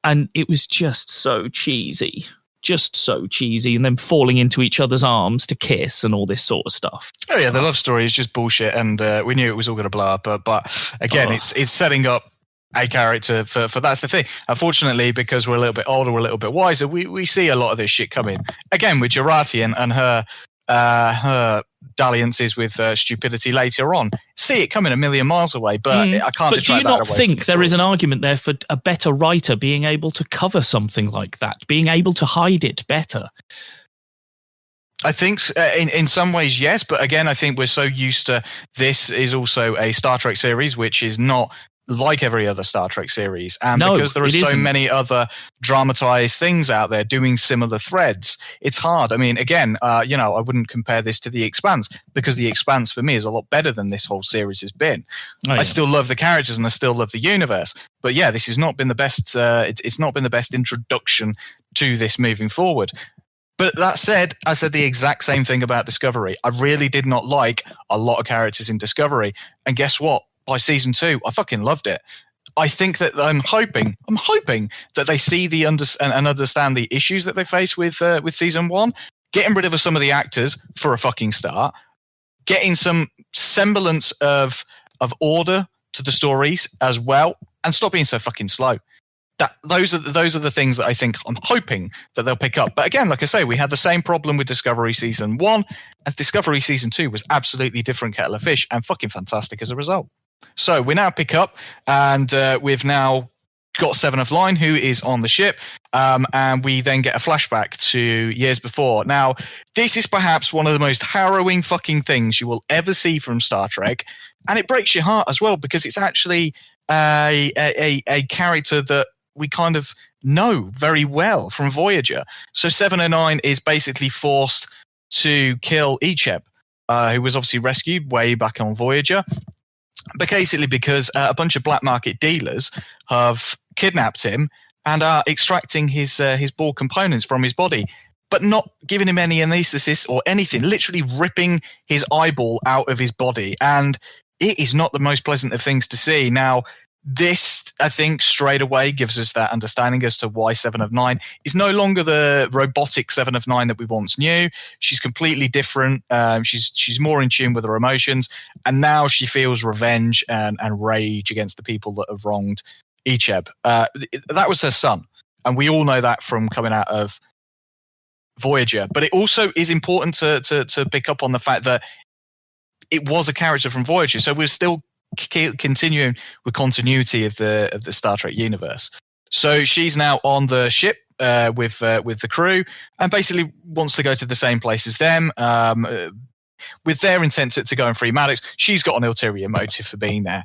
And it was just so cheesy. And then falling into each other's arms to kiss and all this sort of stuff. Oh yeah, the love story is just bullshit, and we knew it was all going to blow up. But again, it's setting up a character for that's the thing. Unfortunately, because we're a little bit older, we're a little bit wiser, we see a lot of this shit coming. Again, with Jurati and her dalliances with stupidity later on. See it coming a million miles away, but I can't. But do you not think there is an argument there for a better writer being able to cover something like that, being able to hide it better? I think in some ways, yes. But again, I think we're so used to this is also a Star Trek series, which is not like every other Star Trek series. And because there are so many other dramatized things out there doing similar threads, it's hard. I mean, again, I wouldn't compare this to The Expanse, because The Expanse for me is a lot better than this whole series has been. I still love the characters and I still love the universe. But yeah, this has not been the best. It's not been the best introduction to this moving forward. But that said, I said the exact same thing about Discovery. I really did not like a lot of characters in Discovery. And guess what? By season 2, I fucking loved it. I think that I'm hoping that they see and understand the issues that they face with season 1, getting rid of some of the actors for a fucking start, getting some semblance of order to the stories as well, and stop being so fucking slow. Those are the things that I think I'm hoping that they'll pick up. But again, like I say, we had the same problem with Discovery season 1, as Discovery season 2 was absolutely different kettle of fish and fucking fantastic as a result. So we now pick up, and we've now got 7 of 9 who is on the ship, and we then get a flashback to years before. Now, this is perhaps one of the most harrowing fucking things you will ever see from Star Trek, and it breaks your heart as well, because it's actually a character that we kind of know very well from Voyager. So 7 of 9 is basically forced to kill Icheb, who was obviously rescued way back on Voyager. But basically because a bunch of black market dealers have kidnapped him and are extracting his Borg components from his body, but not giving him any anesthesis or anything, literally ripping his eyeball out of his body. And it is not the most pleasant of things to see. Now, this, I think, straight away gives us that understanding as to why 7 of 9 is no longer the robotic 7 of 9 that we once knew. She's completely different. She's more in tune with her emotions, and now she feels revenge and rage against the people that have wronged Icheb. That was her son, and we all know that from coming out of Voyager. But it also is important to pick up on the fact that it was a character from Voyager, so we're still continuing with continuity of the Star Trek universe. So she's now on the ship with the crew, and basically wants to go to the same place as them, with their intent to go and free Maddox. She's got an ulterior motive for being there.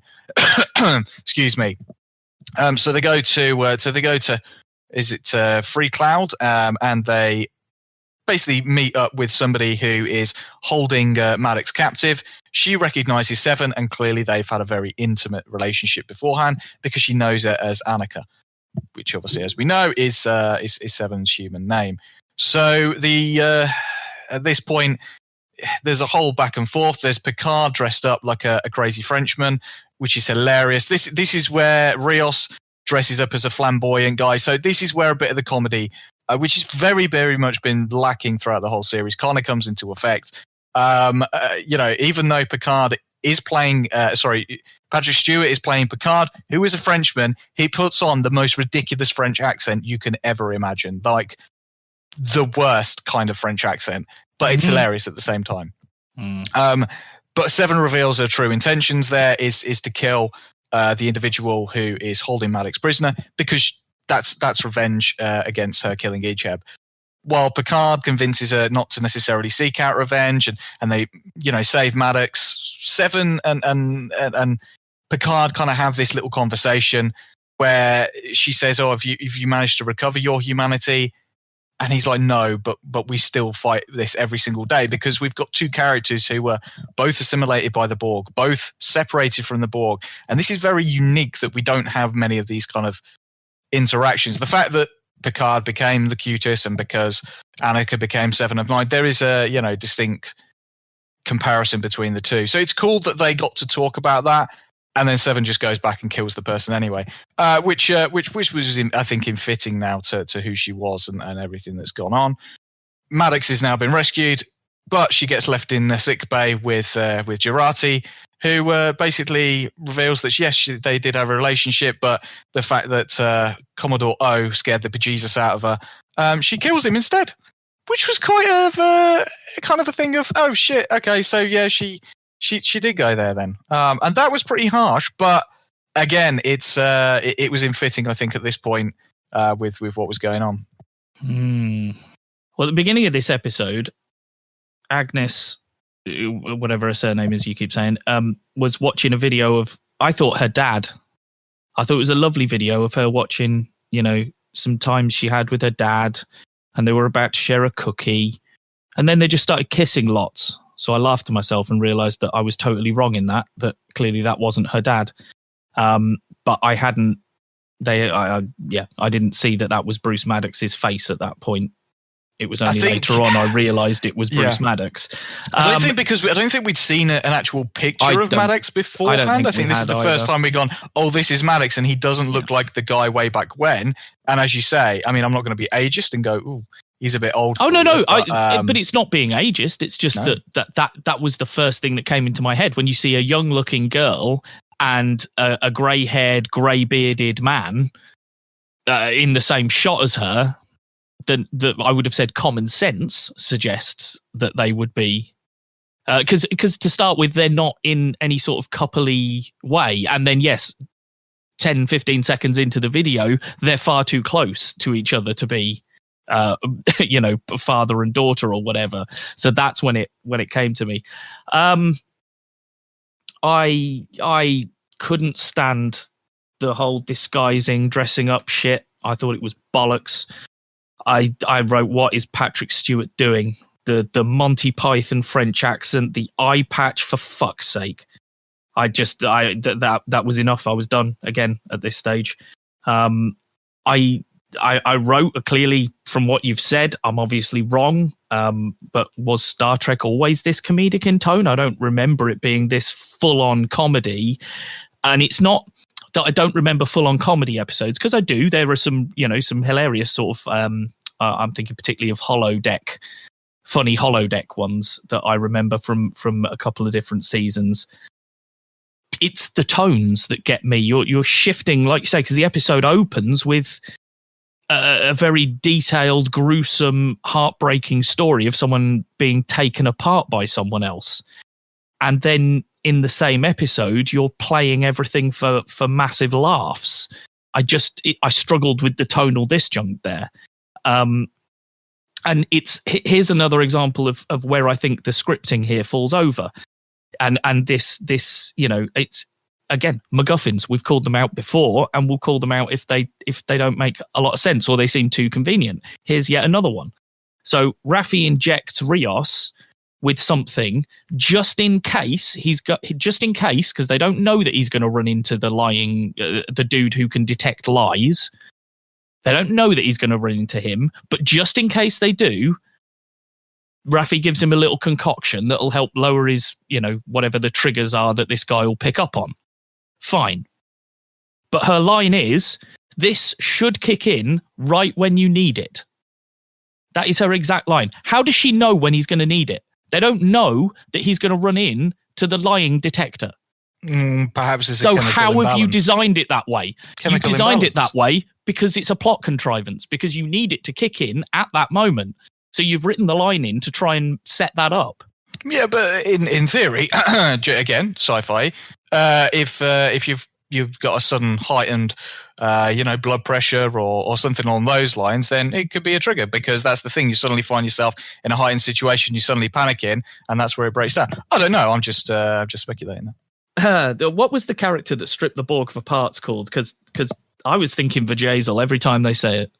Excuse me. So they go to Free Cloud, and they basically meet up with somebody who is holding Maddox captive. She recognizes Seven, and clearly they've had a very intimate relationship beforehand because she knows her as Annika, which obviously, as we know, is Seven's human name. So at this point, there's a whole back and forth. There's Picard dressed up like a crazy Frenchman, which is hilarious. This is where Rios dresses up as a flamboyant guy. So this is where a bit of the comedy, which has very, very much been lacking throughout the whole series, kind of comes into effect. Even though Picard is playing, Patrick Stewart is playing Picard, who is a Frenchman, he puts on the most ridiculous French accent you can ever imagine. Like the worst kind of French accent, but it's hilarious at the same time. But Seven reveals her true intentions there is to kill the individual who is holding Maddox prisoner, because that's revenge against her killing Icheb. While Picard convinces her not to necessarily seek out revenge, and they, save Maddox, Seven and Picard kind of have this little conversation where she says, "Oh, have you managed to recover your humanity?" And he's like, "No, but we still fight this every single day because we've got two characters who were both assimilated by the Borg, both separated from the Borg, and this is very unique that we don't have many of these kind of interactions. The fact that Picard became Locutus and because Annika became Seven of Nine, there is a distinct comparison between the two. So it's cool that they got to talk about that, and then Seven just goes back and kills the person anyway, which was I think in fitting now to who she was and everything that's gone on. Maddox has now been rescued, but she gets left in the sick bay with Jurati, who basically reveals that yes, they did have a relationship, but the fact that Commodore O scared the bejesus out of her, she kills him instead, which was quite a kind of a thing of, oh shit, okay, so yeah, she did go there then, and that was pretty harsh. But again, it was in fitting, I think, at this point with what was going on. Well, at the beginning of this episode, Agnes, whatever her surname is, you keep saying, was watching a video of, I thought, her dad. I thought it was a lovely video of her watching, some times she had with her dad, and they were about to share a cookie, and then they just started kissing lots. So I laughed to myself and realized that I was totally wrong in that clearly that wasn't her dad. But I hadn't, I didn't see that was Bruce Maddox's face at that point. It was only later on I realised it was Bruce Maddox. I don't think we'd seen an actual picture of Maddox beforehand. I think this is the first time we've gone, oh, this is Maddox, and he doesn't look like the guy way back when. And as you say, I mean, I'm not going to be ageist and go, ooh, he's a bit old. Oh, no. But it's not being ageist. It's just that was the first thing that came into my head. When you see a young-looking girl and a grey-haired, grey-bearded man in the same shot as her, then I would have said common sense suggests that they would be, because to start with, they're not in any sort of coupley way, and then yes, 10, 15 seconds into the video, they're far too close to each other to be, father and daughter or whatever. So that's when it came to me. I couldn't stand the whole disguising, dressing up shit. I thought it was bollocks. I wrote, what is Patrick Stewart doing? The Monty Python French accent, the eye patch, for fuck's sake. That was enough. I was done again at this stage. I wrote, clearly from what you've said, I'm obviously wrong. But was Star Trek always this comedic in tone? I don't remember it being this full-on comedy. And it's not that I don't remember full-on comedy episodes, because I do. There are some hilarious sort of, I'm thinking particularly of funny holodeck ones that I remember from a couple of different seasons. It's the tones that get me. You're shifting, like you say, because the episode opens with a very detailed, gruesome, heartbreaking story of someone being taken apart by someone else. And then in the same episode, you're playing everything for massive laughs. I struggled with the tonal disjunct there. And here's another example of where I think the scripting here falls over. And this, it's, again, MacGuffins. We've called them out before, and we'll call them out if they don't make a lot of sense or they seem too convenient. Here's yet another one. So Raffi injects Rios with something just in case because they don't know that he's going to run into the dude who can detect lies. They don't know that he's going to run into him, but just in case they do, Raffi gives him a little concoction that'll help lower his, whatever the triggers are that this guy will pick up on. Fine. But her line is, this should kick in right when you need it. That is her exact line. How does she know when he's going to need it? They don't know that he's going to run in to the lying detector. Perhaps it's so how have you designed it that way? You designed it that way because it's a plot contrivance, because you need it to kick in at that moment. So you've written the line in to try and set that up. Yeah, but in theory, again, sci-fi, if you've got a sudden heightened, blood pressure or something along those lines, then it could be a trigger, because that's the thing. You suddenly find yourself in a heightened situation, you suddenly panic in, and that's where it breaks down. I don't know. I'm just speculating there. What was the character that stripped the Borg for parts called? Because I was thinking Vajazel every time they say it.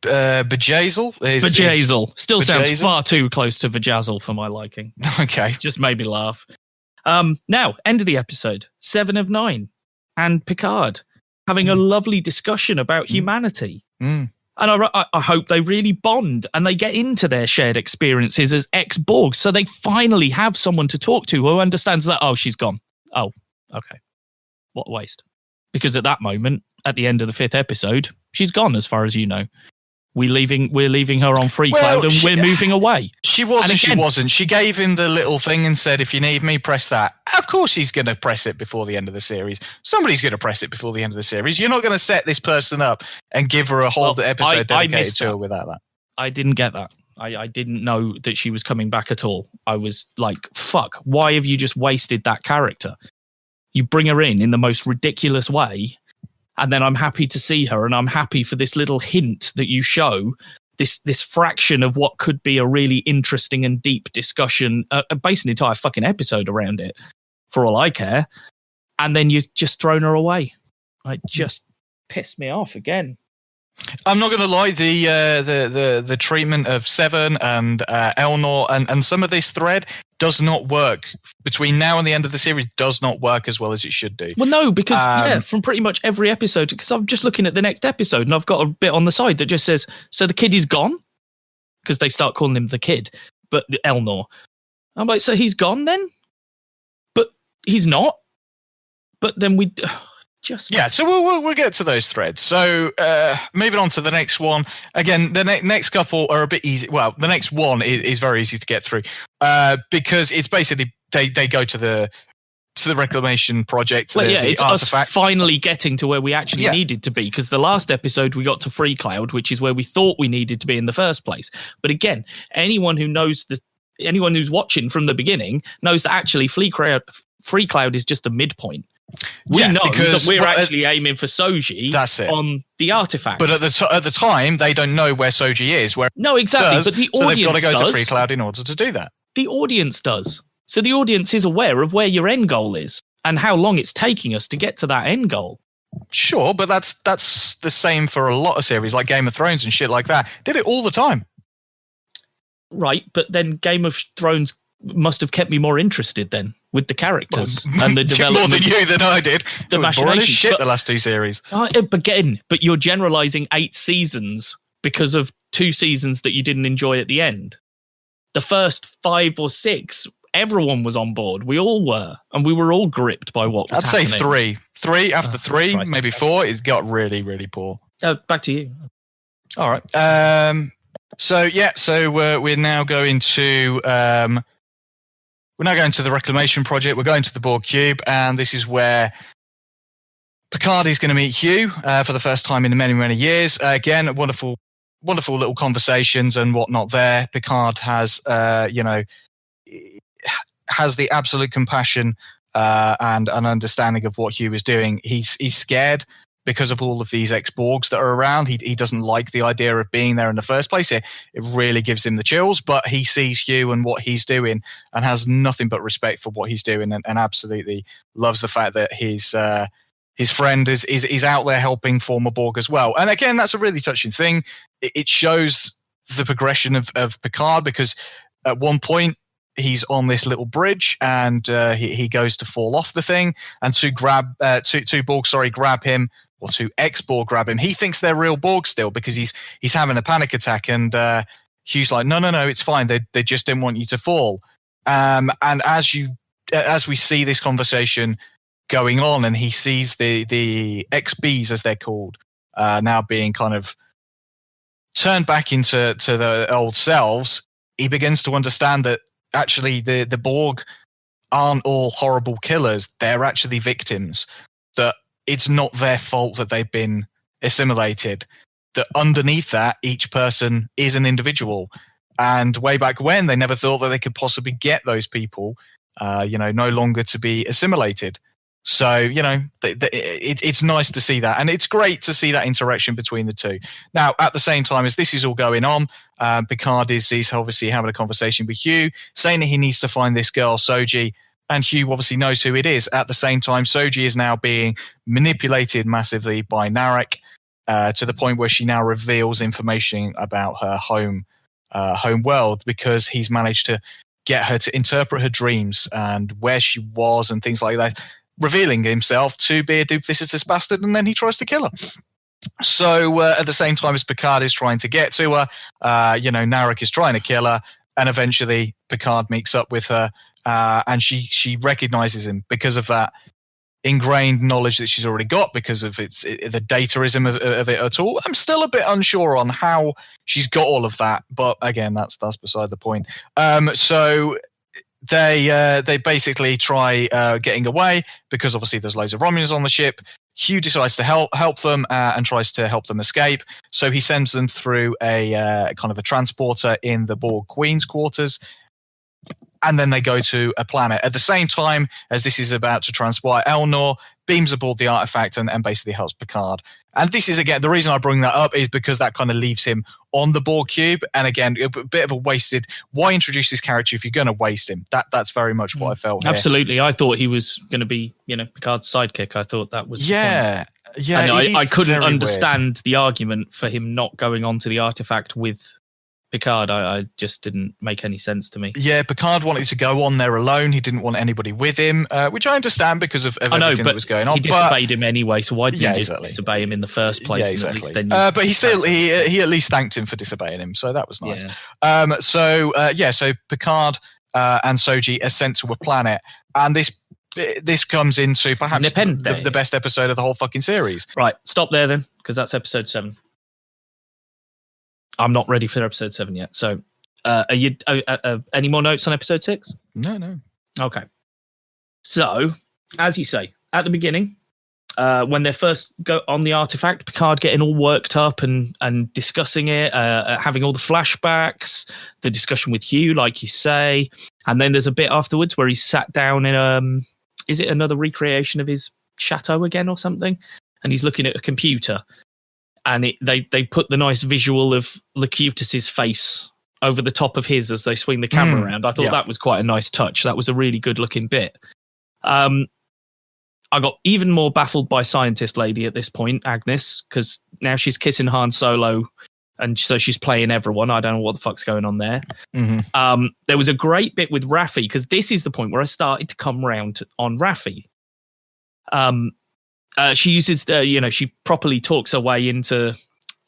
Vajazel? Vajazel. Still sounds far too close to Vajazzle for my liking. Okay. Just made me laugh. Now, end of the episode. 7 of 9. And Picard having a lovely discussion about humanity. And I hope they really bond and they get into their shared experiences as ex-Borgs, so they finally have someone to talk to who understands that, oh, she's gone. Oh, okay. What a waste. Because at that moment, at the end of the 5th episode, she's gone, as far as you know. We're leaving her on free cloud and we're moving away. She wasn't. She gave him the little thing and said, if you need me, press that. Of course he's going to press it before the end of the series. Somebody's going to press it before the end of the series. You're not going to set this person up and give her a whole episode dedicated to her without that. I didn't get that. I didn't know that she was coming back at all. I was like, fuck, why have you just wasted that character? You bring her in the most ridiculous way, and then I'm happy to see her, and I'm happy for this little hint that you show, this fraction of what could be a really interesting and deep discussion, based an entire fucking episode around it, for all I care. And then you've just thrown her away. It just pissed me off again. I'm not going to lie, the treatment of Seven and Elnor and some of this thread does not work between now and the end of the series. Does not work as well as it should do. Well, no, because from pretty much every episode, because I'm just looking at the next episode and I've got a bit on the side that just says, so the kid is gone, because they start calling him the kid, but Elnor. I'm like, so he's gone then? But he's not. But then so we'll get to those threads. So moving on to the next one. Again, the next couple are a bit easy. Well, the next one is very easy to get through because it's basically they go to the reclamation project. It's artifact. Us finally getting to where we actually needed to be, because the last episode we got to Free Cloud, which is where we thought we needed to be in the first place. But again, anyone who's watching from the beginning knows that actually Free Cloud is just the midpoint. We know that we're actually aiming for Soji on the artifact. But at the time, they don't know where Soji is. No, exactly. But the audience so they've got to go to Free Cloud in order to do that. The audience does. So the audience is aware of where your end goal is and how long it's taking us to get to that end goal. Sure, but that's the same for a lot of series like Game of Thrones and shit like that. Did it all the time. Right, but then Game of Thrones must have kept me more interested then with the characters and the development. More than you than I did. It was boring as shit, the last 2 series. But you're generalizing 8 seasons because of 2 seasons that you didn't enjoy at the end. The first 5 or 6, everyone was on board. We all were, and we were all gripped by what was happening. I'd say 3. 3 after 3, maybe 4. It's got really, really poor. Back to you. All right. So we're now going to. We're now going to the Reclamation Project. We're going to the Borg Cube, and this is where Picard is going to meet Hugh for the first time in many, many years. Again, wonderful little conversations and whatnot there. Picard has, has the absolute compassion and an understanding of what Hugh is doing. He's scared because of all of these ex-Borgs that are around. He doesn't like the idea of being there in the first place. It really gives him the chills, but he sees Hugh and what he's doing and has nothing but respect for what he's doing and absolutely loves the fact that his friend is out there helping former Borg as well. And again, that's a really touching thing. It shows the progression of Picard, because at one point he's on this little bridge and he goes to fall off the thing, and two Borg grab him, or two ex-Borg grab him. He thinks they're real Borg still because he's having a panic attack, and Hugh's like, no, it's fine. They just didn't want you to fall. And as we see this conversation going on, and he sees the XBs, as they're called, now being kind of turned back into the old selves, he begins to understand that actually the Borg aren't all horrible killers. They're actually victims. That it's not their fault that they've been assimilated. That underneath that, each person is an individual. And way back when, they never thought that they could possibly get those people, no longer to be assimilated. So, it's nice to see that. And it's great to see that interaction between the two. Now, at the same time as this is all going on, Picard is obviously having a conversation with Hugh, saying that he needs to find this girl, Soji. And Hugh obviously knows who it is. At the same time, Soji is now being manipulated massively by Narek, to the point where she now reveals information about her home world, because he's managed to get her to interpret her dreams and where she was and things like that, revealing himself to be a duplicitous bastard, and then he tries to kill her. So at the same time as Picard is trying to get to her, Narek is trying to kill her, and eventually Picard meets up with her, and she recognizes him because of that ingrained knowledge that she's already got, because of the dataism of it at all. I'm still a bit unsure on how she's got all of that, but again, that's beside the point. So they basically try getting away, because obviously there's loads of Romulans on the ship. Hugh decides to help them and tries to help them escape. So he sends them through a kind of a transporter in the Borg Queen's quarters, and then they go to a planet. At the same time as this is about to transpire, Elnor beams aboard the artifact and basically helps Picard. And this is, again, the reason I bring that up is because that kind of leaves him on the Borg cube. And again, a bit of a wasted. Why introduce this character if you're going to waste him? That's very much what I felt. Absolutely. Here. I thought he was going to be, Picard's sidekick. I thought that was yeah. And I couldn't understand the argument for him not going onto the artifact with Picard. I just didn't make any sense to me. Yeah, Picard wanted to go on there alone. He didn't want anybody with him, which I understand because of everything that was going on. He disobeyed him anday, so why didn't you disobey him in the first place? Yeah, exactly. But he at least thanked him for disobeying him, so that was nice. Yeah. So Picard and Soji are sent to a planet, and this comes into perhaps the best episode of the whole fucking series. Right, stop there then, because that's episode 7. I'm not ready for episode 7 yet. So, are you any more notes on episode 6? No. Okay. So, as you say, at the beginning, when they first go on the artifact, Picard getting all worked up and discussing it, having all the flashbacks, the discussion with Hugh, like you say, and then there's a bit afterwards where he's sat down in is it another recreation of his chateau again or something? And he's looking at a computer. And they put the nice visual of Locutus's face over the top of his as they swing the camera around. I thought that was quite a nice touch. That was a really good looking bit. I got even more baffled by Scientist Lady at this point, Agnes, because now she's kissing Han Solo, and so she's playing everyone. I don't know what the fuck's going on there. Mm-hmm. There was a great bit with Raffi, because this is the point where I started to come round on Raffi. She uses, she properly talks her way into,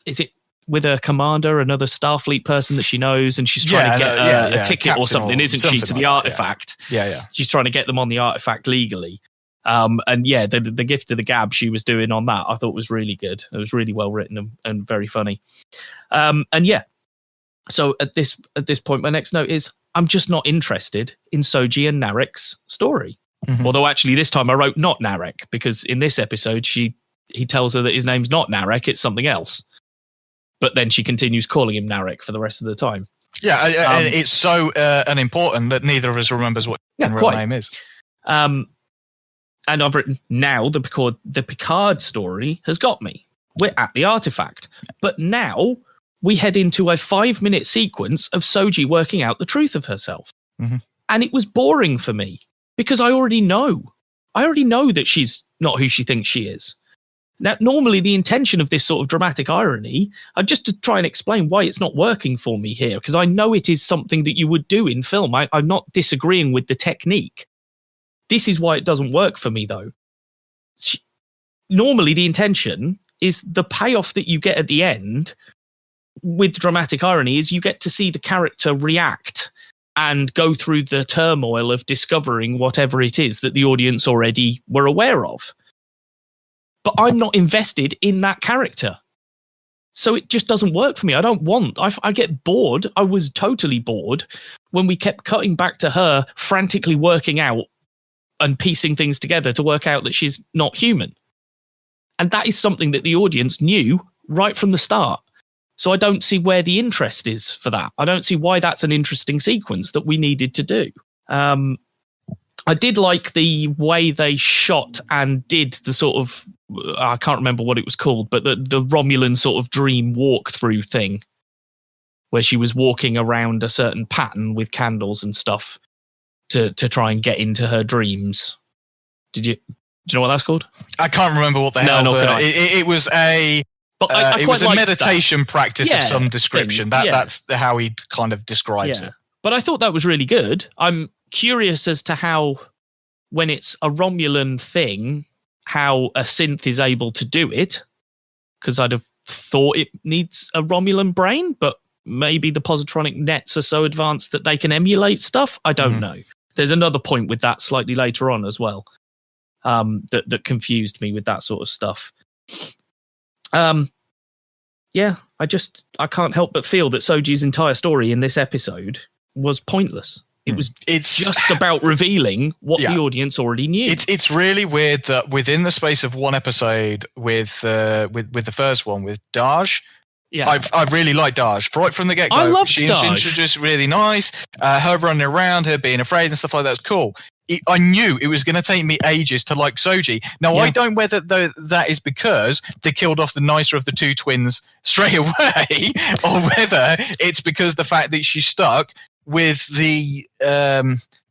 is it with a commander, another Starfleet person that she knows, and she's trying to get a ticket Captain or something, isn't she, to the artifact? Yeah. She's trying to get them on the artifact legally. The gift of the gab she was doing on that, I thought was really good. It was really well written and very funny. So at this point, my next note is, I'm just not interested in Soji and Narek's story. Mm-hmm. Although actually this time I wrote not Narek, because in this episode he tells her that his name's not Narek, it's something else. But then she continues calling him Narek for the rest of the time. Yeah, and it's so unimportant that neither of us remembers what his real name is. And I've written, now the Picard story has got me. We're at the artifact. But now we head into a 5-minute sequence of Soji working out the truth of herself. Mm-hmm. And it was boring for me. Because I already know that she's not who she thinks she is. Now, normally the intention of this sort of dramatic irony are just to try and explain why it's not working for me here, because I know it is something that you would do in film. I'm not disagreeing with the technique. This is why it doesn't work for me, though. Normally the intention is the payoff that you get at the end with dramatic irony is you get to see the character react and go through the turmoil of discovering whatever it is that the audience already were aware of. But I'm not invested in that character. So it just doesn't work for me. I get bored. I was totally bored when we kept cutting back to her frantically working out and piecing things together to work out that she's not human. And that is something that the audience knew right from the start. So I don't see where the interest is for that. I don't see why that's an interesting sequence that we needed to do. I did like the way they shot and did the sort of, I can't remember what it was called, but the Romulan sort of dream walkthrough thing where she was walking around a certain pattern with candles and stuff to try and get into her dreams. Do you know what that's called? I can't remember what the hell. No, it was a... But I it was a liked meditation that. practice of some description. That's how he kind of describes it. But I thought that was really good. I'm curious as to how, when it's a Romulan thing, how a synth is able to do it. Because I'd have thought it needs a Romulan brain, but maybe the positronic nets are so advanced that they can emulate stuff. I don't know. There's another point with that slightly later on as well, that confused me with that sort of stuff. I can't help but feel that Soji's entire story in this episode was pointless. It's just about revealing what the audience already knew. It's really weird that within the space of one episode with the first one with Daj, I really like Daj right from the get go. I loved She's Daj. introduced really nice. Her running around, her being afraid and stuff like that's cool. I knew it was going to take me ages to like Soji. Now, I don't know whether that is because they killed off the nicer of the two twins straight away, or whether it's because the fact that she's stuck with the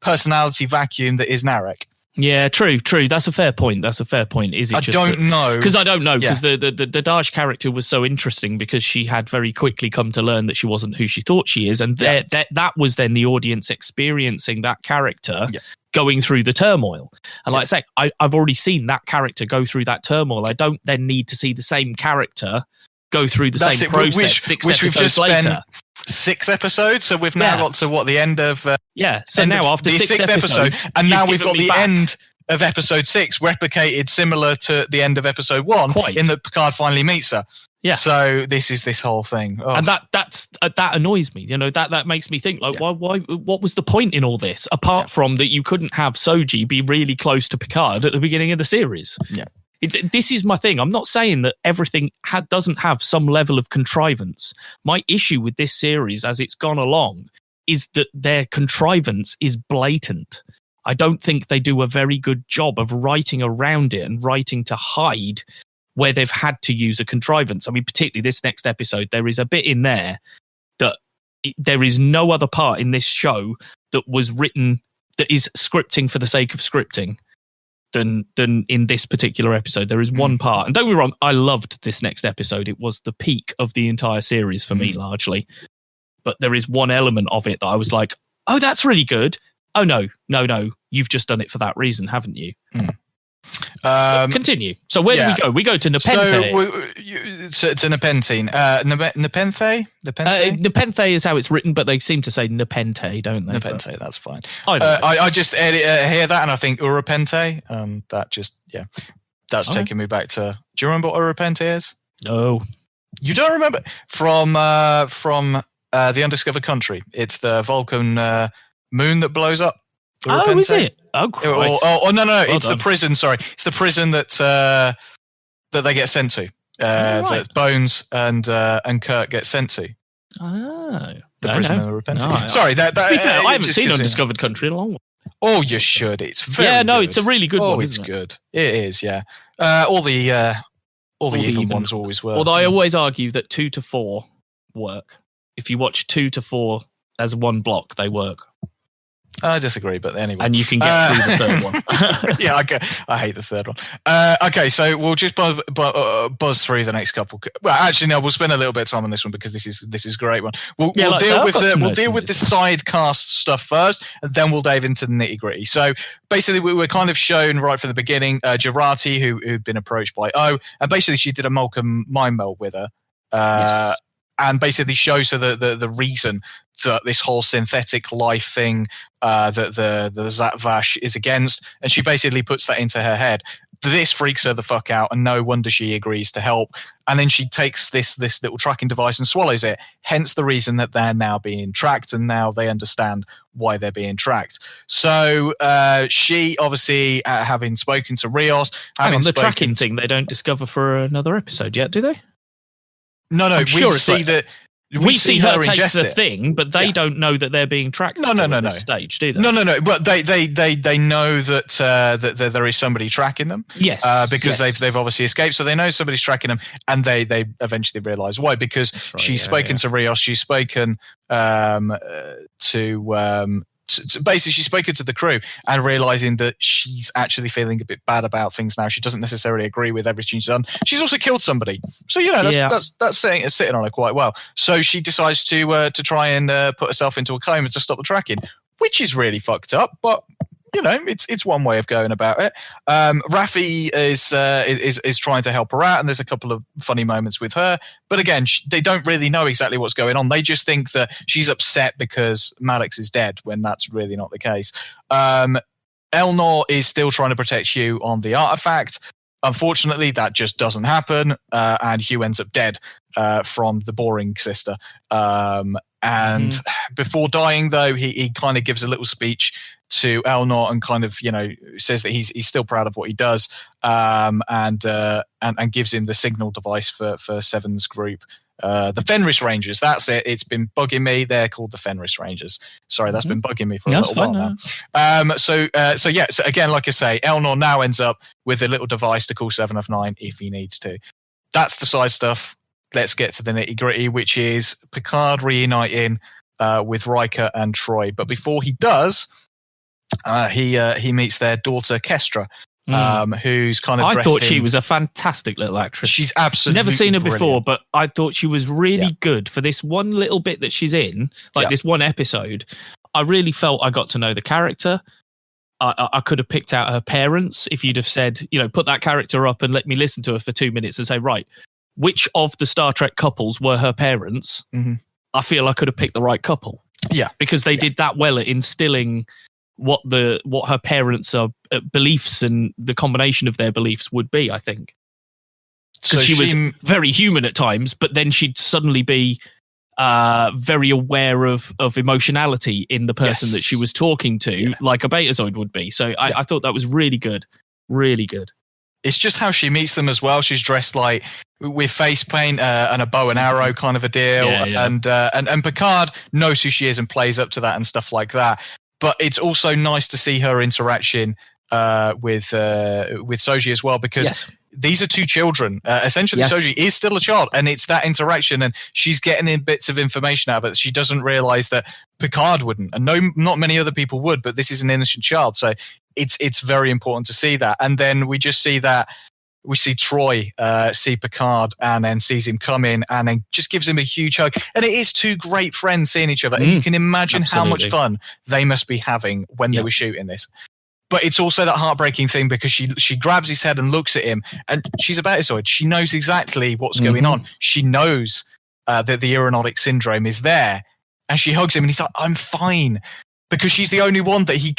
personality vacuum that is Narek. Yeah, true. That's a fair point. Is it? I don't know. Because I don't know. Because the Daj character was so interesting because she had very quickly come to learn that she wasn't who she thought she is, and that was then the audience experiencing that character going through the turmoil. And like I say, I've already seen that character go through that turmoil. I don't then need to see the same character go through the same process which we've just later. Spent 6 episodes, so we've now got to the end of so now after the 6 episodes, and now we've got the end of episode 6 replicated similar to the end of episode 1 in that Picard finally meets her. Yeah. So this is this whole thing, and that annoys me. You know, that makes me think like, why? What was the point in all this apart from that you couldn't have Soji be really close to Picard at the beginning of the series? Yeah. This is my thing. I'm not saying that everything doesn't have some level of contrivance. My issue with this series as it's gone along is that their contrivance is blatant. I don't think they do a very good job of writing around it and writing to hide where they've had to use a contrivance. I mean, particularly this next episode, there is a bit in there that there is no other part in this show that was written that is scripting for the sake of scripting than in this particular episode. There is one part, and don't get me wrong, I loved this next episode. It was the peak of the entire series for me, largely. But there is one element of it that I was like, oh, that's really good. Oh, no, you've just done it for that reason, haven't you? Continue. So where do we go? We go to Nepenthe. So to Nepentine. Nepenthe? Nepenthe is how it's written, but they seem to say Nepenthe, don't they? Nepenthe, that's fine. I just hear that and I think Urapente. That's taking me back to... Do you remember what Urapente is? No. You don't remember? From The Undiscovered Country. It's the Vulcan moon that blows up. Oh, is it? Oh, no. Well it's done. The prison. Sorry, it's the prison that they get sent to. That Bones and Kirk get sent to. Oh, the prison of Repentance. No, sorry, that I haven't seen Undiscovered Country in a long while. Oh, you should. It's very good. It's a really good one. Oh, it's good. It is. Yeah. All the even ones always work. Although I always argue that 2 to 4 work. If you watch 2 to 4 as one block, they work. I disagree, but anyway. And you can get through the third one. Yeah, I hate the third one. Okay, so we'll just buzz through the next couple. Well, actually, no, we'll spend a little bit of time on this one because this is a great one. We'll deal with the side cast stuff first, and then we'll dive into the nitty gritty. So basically, we were kind of shown right from the beginning, Girardi, who'd been approached by O, and basically she did a Malcolm mind meld with her. Yes. And basically shows her the reason that this whole synthetic life thing that the Zatvash is against, and she basically puts that into her head. This freaks her the fuck out, and no wonder she agrees to help. And then she takes this little tracking device and swallows it. Hence the reason that they're now being tracked, and now they understand why they're being tracked. So she obviously, having spoken to Rios, the tracking thing they don't discover for another episode yet, do they? No, we see that. We see her take the thing, but they don't know that they're being tracked. No. At this stage, do they? No. But they know that there is somebody tracking them. Yes, because they've obviously escaped, so they know somebody's tracking them, and they eventually realise why. Because she's spoken to Rios, she's spoken basically she's spoken to the crew and realizing that she's actually feeling a bit bad about things now. She doesn't necessarily agree with everything she's done. She's also killed somebody, so that's sitting on her quite well. So she decides to try and put herself into a coma to stop the tracking, which is really fucked up, but it's one way of going about it. Raffi is trying to help her out, and there's a couple of funny moments with her. But again, they don't really know exactly what's going on. They just think that she's upset because Maddox is dead, when that's really not the case. Elnor is still trying to protect Hugh on the artifact. Unfortunately, that just doesn't happen, and Hugh ends up dead from the boring sister. And before dying, though, he kind of gives a little speech to Elnor and kind of, says that he's still proud of what he does, and gives him the signal device for Seven's group. The Fenris Rangers, that's it. It's been bugging me. They're called the Fenris Rangers. Sorry, that's been bugging me for a little while now. So again, like I say, Elnor now ends up with a little device to call 7 of 9 if he needs to. That's the side stuff. Let's get to the nitty gritty, which is Picard reuniting with Riker and Troy. But before he does, he meets their daughter Kestra, who's kind of. I thought she was a fantastic little actress. She's absolutely never seen her brilliant before, but I thought she was really good for this one little bit that she's in, this one episode. I really felt I got to know the character. I could have picked out her parents if you'd have said, put that character up and let me listen to her for 2 minutes and say, right, which of the Star Trek couples were her parents? Mm-hmm. I feel I could have picked the right couple. Yeah, because they did that well at instilling what her parents' beliefs and the combination of their beliefs would be, I think. Because she was very human at times, but then she'd suddenly be very aware of emotionality in the person that she was talking to, like a Betazoid would be. So I thought that was really good. Really good. It's just how she meets them as well. She's dressed like with face paint and a bow and arrow kind of a deal. And Picard knows who she is and plays up to that and stuff like that. But it's also nice to see her interaction with Soji as well, because these are two children. Essentially, Soji is still a child, and it's that interaction, and she's getting in bits of information out of it. She doesn't realize that Picard wouldn't, and not many other people would, but this is an innocent child. So it's very important to see that. And then we just see that. We see Troy see Picard and then sees him come in and then just gives him a huge hug. And it is two great friends seeing each other. And you can imagine how much fun they must be having when they were shooting this. But it's also that heartbreaking thing because she grabs his head and looks at him, and she's a Betazoid. She knows exactly what's going on. She knows that the aeronautic syndrome is there, and she hugs him and he's like, I'm fine. Because she's the only one that he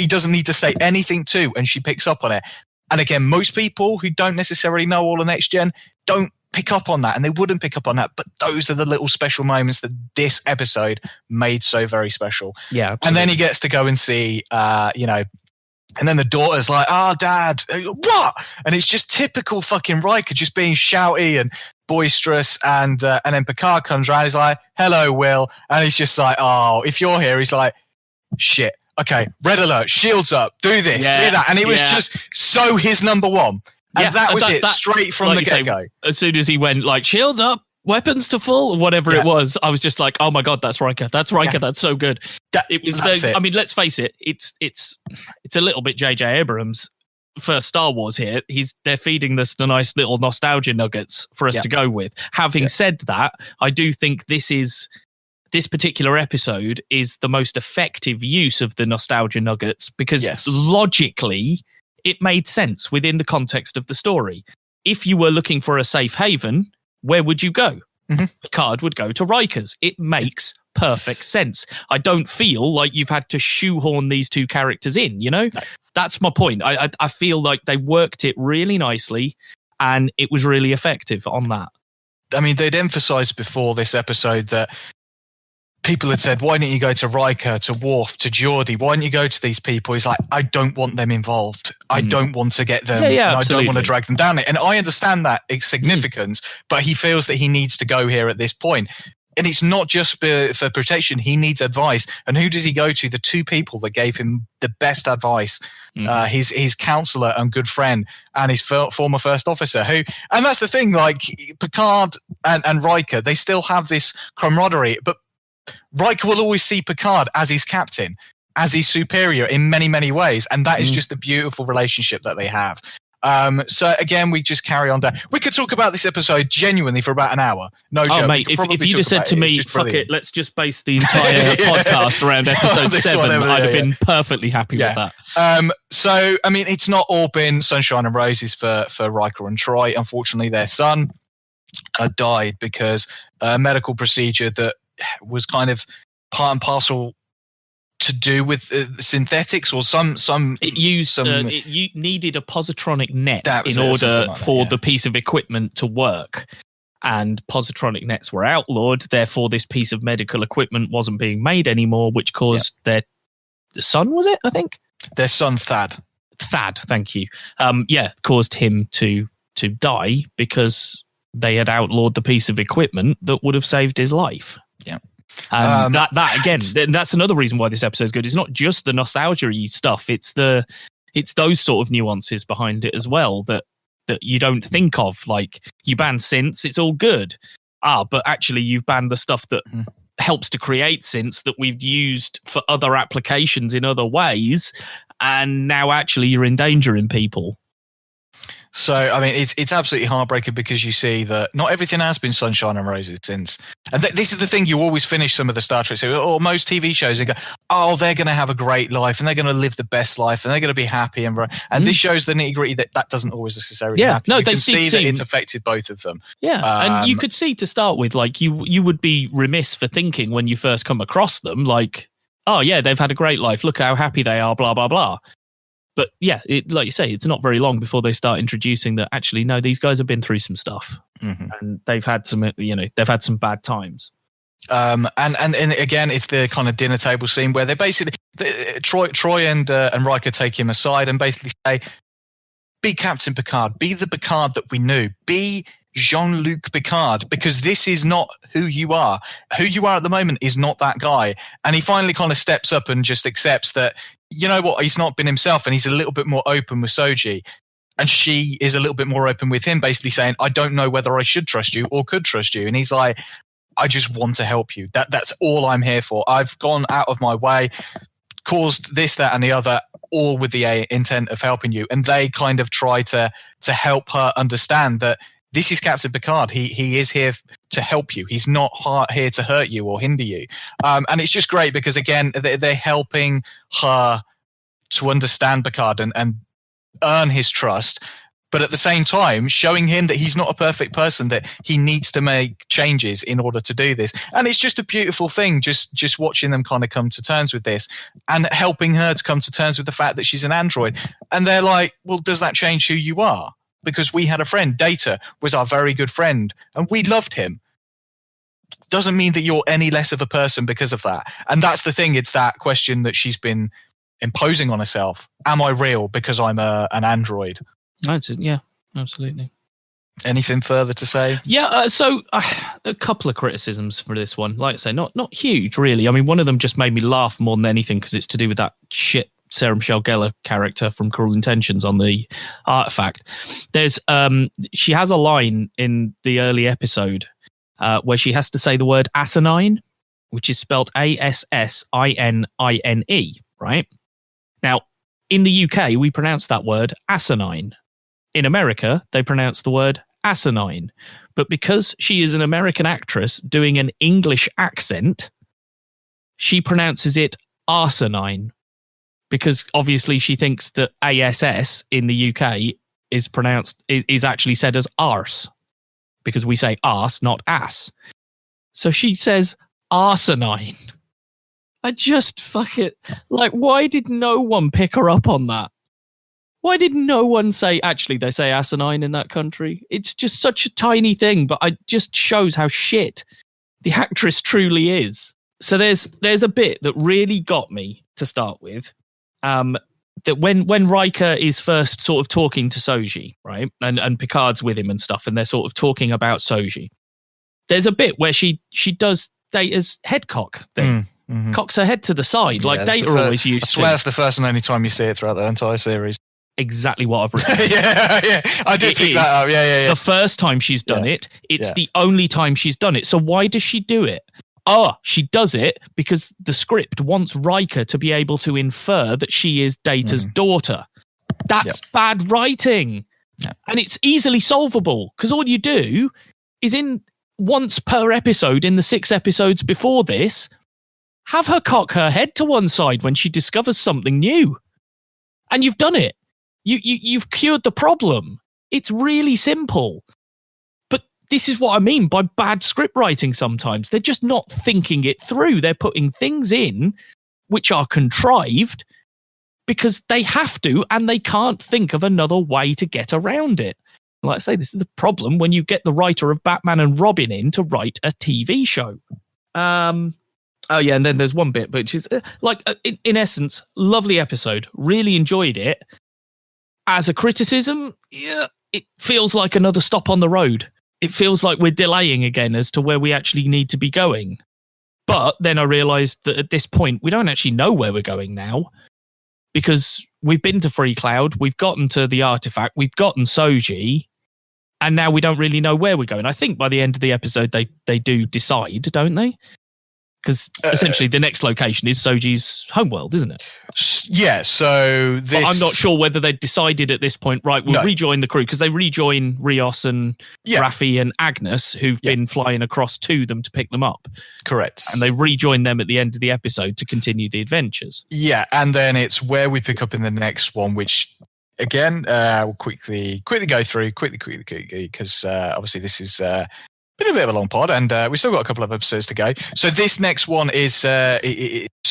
doesn't need to say anything to, and she picks up on it. And again, most people who don't necessarily know all of Next Gen don't pick up on that, and they wouldn't pick up on that. But those are the little special moments that this episode made so very special. Yeah, absolutely. And then he gets to go and see, and then the daughter's like, Dad, what? And it's just typical fucking Riker, just being shouty and boisterous. And then Picard comes around, he's like, hello, Will. And he's just like, if you're here, he's like, shit. Okay, red alert, shields up, do this, do that. And it was just so his number one. And that was it, straight from the get-go. As soon as he went, like, shields up, weapons to full, whatever it was. I was just like, oh my God, that's Riker. That's Riker. That's so good. I mean, let's face it. It's a little bit J.J. Abrams for Star Wars here. They're feeding us the nice little nostalgia nuggets for us to go with. Having said that, I do think this particular episode is the most effective use of the nostalgia nuggets because logically it made sense within the context of the story. If you were looking for a safe haven, where would you go? Picard would go to Riker's. It makes perfect sense. I don't feel like you've had to shoehorn these two characters in, you know? No. That's my point. I feel like they worked it really nicely and it was really effective on that. I mean, they'd emphasized before this episode that people had said, why don't you go to Riker, to Worf, to Geordi? Why don't you go to these people? He's like, I don't want them involved. I don't want to get them. And I don't want to drag them down. And I understand that significance, but he feels that he needs to go here at this point. And it's not just for protection. He needs advice. And who does he go to? The two people that gave him the best advice, his counselor and good friend and his former first officer. And that's the thing, like Picard and Riker, they still have this camaraderie, but Riker will always see Picard as his captain, as his superior in many, many ways. And that is just a beautiful relationship that they have. So again, we just carry on down. We could talk about this episode genuinely for about an hour. No joke. Mate, if you'd have said to me, fuck it, let's just base the entire podcast around episode 7, I'd have been perfectly happy with that. So, I mean, it's not all been sunshine and roses for Riker and Troy. Unfortunately, their son died because a medical procedure that was kind of part and parcel to do with synthetics or some it needed a positronic net in order for the piece of equipment to work, and positronic nets were outlawed. Therefore, this piece of medical equipment wasn't being made anymore, which caused their son, was it? I think their son Thad, thank you. Caused him to die because they had outlawed the piece of equipment that would have saved his life. Yeah. And that again, that's another reason why this episode is good. It's not just the nostalgia-y stuff; it's those sort of nuances behind it as well that you don't think of. Like, you ban synths, it's all good. But actually, you've banned the stuff that helps to create synths that we've used for other applications in other ways, and now actually you're endangering people. So, I mean, it's absolutely heartbreaking because you see that not everything has been sunshine and roses since. And this is the thing, you always finish some of the Star Trek series, or most TV shows, and go, oh, they're going to have a great life, and they're going to live the best life, and they're going to be happy. And this shows the nitty-gritty that doesn't always necessarily happen. No, you can see that it's affected both of them. Yeah, and you could see to start with, like, you would be remiss for thinking when you first come across them, like, oh, yeah, they've had a great life, look how happy they are, blah, blah, blah. But yeah, like you say, it's not very long before they start introducing that actually, no, these guys have been through some stuff and they've had some bad times. And again, it's the kind of dinner table scene where they basically, Troy and Riker take him aside and basically say, be Captain Picard, be the Picard that we knew, be Jean-Luc Picard, because this is not who you are. Who you are at the moment is not that guy. And he finally kind of steps up and just accepts that, you know what, he's not been himself, and he's a little bit more open with Soji. And she is a little bit more open with him, basically saying, I don't know whether I should trust you or could trust you. And he's like, I just want to help you. That's all I'm here for. I've gone out of my way, caused this, that, and the other, all with the intent of helping you. And they kind of try to help her understand that this is Captain Picard. He is here to help you. He's not here to hurt you or hinder you. And it's just great because, again, they're helping her to understand Picard and earn his trust, but at the same time showing him that he's not a perfect person, that he needs to make changes in order to do this. And it's just a beautiful thing, just watching them kind of come to terms with this and helping her to come to terms with the fact that she's an android. And they're like, well, does that change who you are? Because we had a friend, Data was our very good friend, and we loved him. Doesn't mean that you're any less of a person because of that. And that's the thing. It's that question that she's been imposing on herself. Am I real because I'm an android? Yeah, absolutely. Anything further to say? Yeah, so a couple of criticisms for this one. Like I say, not huge, really. I mean, one of them just made me laugh more than anything because it's to do with that shit Sarah Michelle Gellar character from Cruel Intentions on the Artifact. There's she has a line in the early episode where she has to say the word asinine, which is spelled Assine, right? Now, in the UK, we pronounce that word asinine. In America, they pronounce the word asinine. But because she is an American actress doing an English accent, she pronounces it arsenine. Because obviously she thinks that ASS in the UK is actually said as arse. Because we say arse, not ass. So she says arsenine. I just fuck it. Like, why did no one pick her up on that? Why did no one say, actually, they say asinine in that country? It's just such a tiny thing, but it just shows how shit the actress truly is. So there's a bit that really got me to start with. That when Riker is first sort of talking to Soji, right? And Picard's with him and stuff, and they're sort of talking about Soji. There's a bit where she does Data's head cock thing. Cocks her head to the side, like Data always used to. I swear that's the first and only time you see it throughout the entire series. Exactly what I've written. yeah. I did pick that up. Yeah. The first time she's done it, it's the only time she's done it. So why does she do it? She does it because the script wants Riker to be able to infer that she is Data's daughter. That's bad writing. Yeah. And it's easily solvable because all you do is in once per episode in the 6 episodes before this, have her cock her head to one side when she discovers something new. And you've done it. You've cured the problem. It's really simple. But this is what I mean by bad script writing sometimes. They're just not thinking it through. They're putting things in which are contrived because they have to and they can't think of another way to get around it. Like I say, this is the problem when you get the writer of Batman and Robin in to write a TV show. Oh, yeah, and then there's one bit, which is, in essence, lovely episode. Really enjoyed it. As a criticism, it feels like another stop on the road. It feels like we're delaying again as to where we actually need to be going. But then I realised that at this point, we don't actually know where we're going now. Because we've been to Free Cloud, we've gotten to the artifact, we've gotten Soji, and now we don't really know where we're going. I think by the end of the episode, they do decide, don't they? Because essentially the next location is Soji's homeworld, isn't it? Yeah, so this... But I'm not sure whether they've decided at this point, right, we'll rejoin the crew, because they rejoin Rios and Raffi and Agnes, who've been flying across to them to pick them up. Correct. And they rejoin them at the end of the episode to continue the adventures. Yeah, and then it's where we pick up in the next one, which, again, we'll quickly go through, because obviously this is... been a bit of a long pod, and we've still got a couple of episodes to go. So this next one is so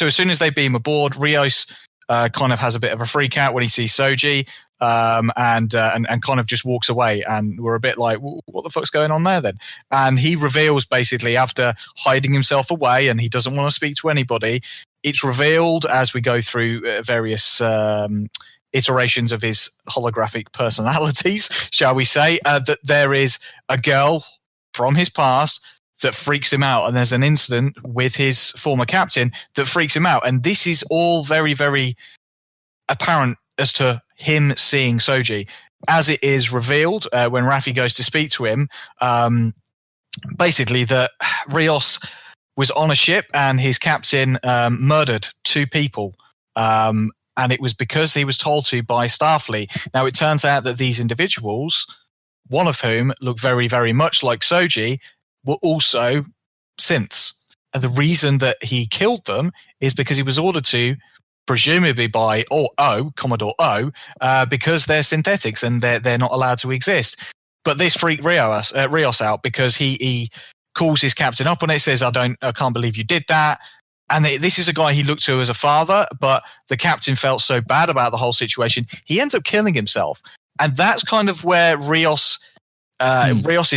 as soon as they beam aboard, Rios kind of has a bit of a freak out when he sees Soji, and kind of just walks away. And we're a bit like, what the fuck's going on there then? And he reveals basically after hiding himself away, and he doesn't want to speak to anybody. It's revealed as we go through various iterations of his holographic personalities, shall we say, that there is a girl from his past that freaks him out, and there's an incident with his former captain that freaks him out, and this is all very, very apparent as to him seeing Soji, as it is revealed when Raffi goes to speak to him. Basically, that Rios was on a ship and his captain murdered 2 people, and it was because he was told to by Starfleet. Now, it turns out that these individuals, one of whom looked very, very much like Soji, were also synths. And the reason that he killed them is because he was ordered to, presumably by Commodore O, because they're synthetics and they're not allowed to exist. But this freaked Rios out because he calls his captain up on it, says, I can't believe you did that. And this is a guy he looked to as a father, but the captain felt so bad about the whole situation, he ends up killing himself. And that's kind of where Rios's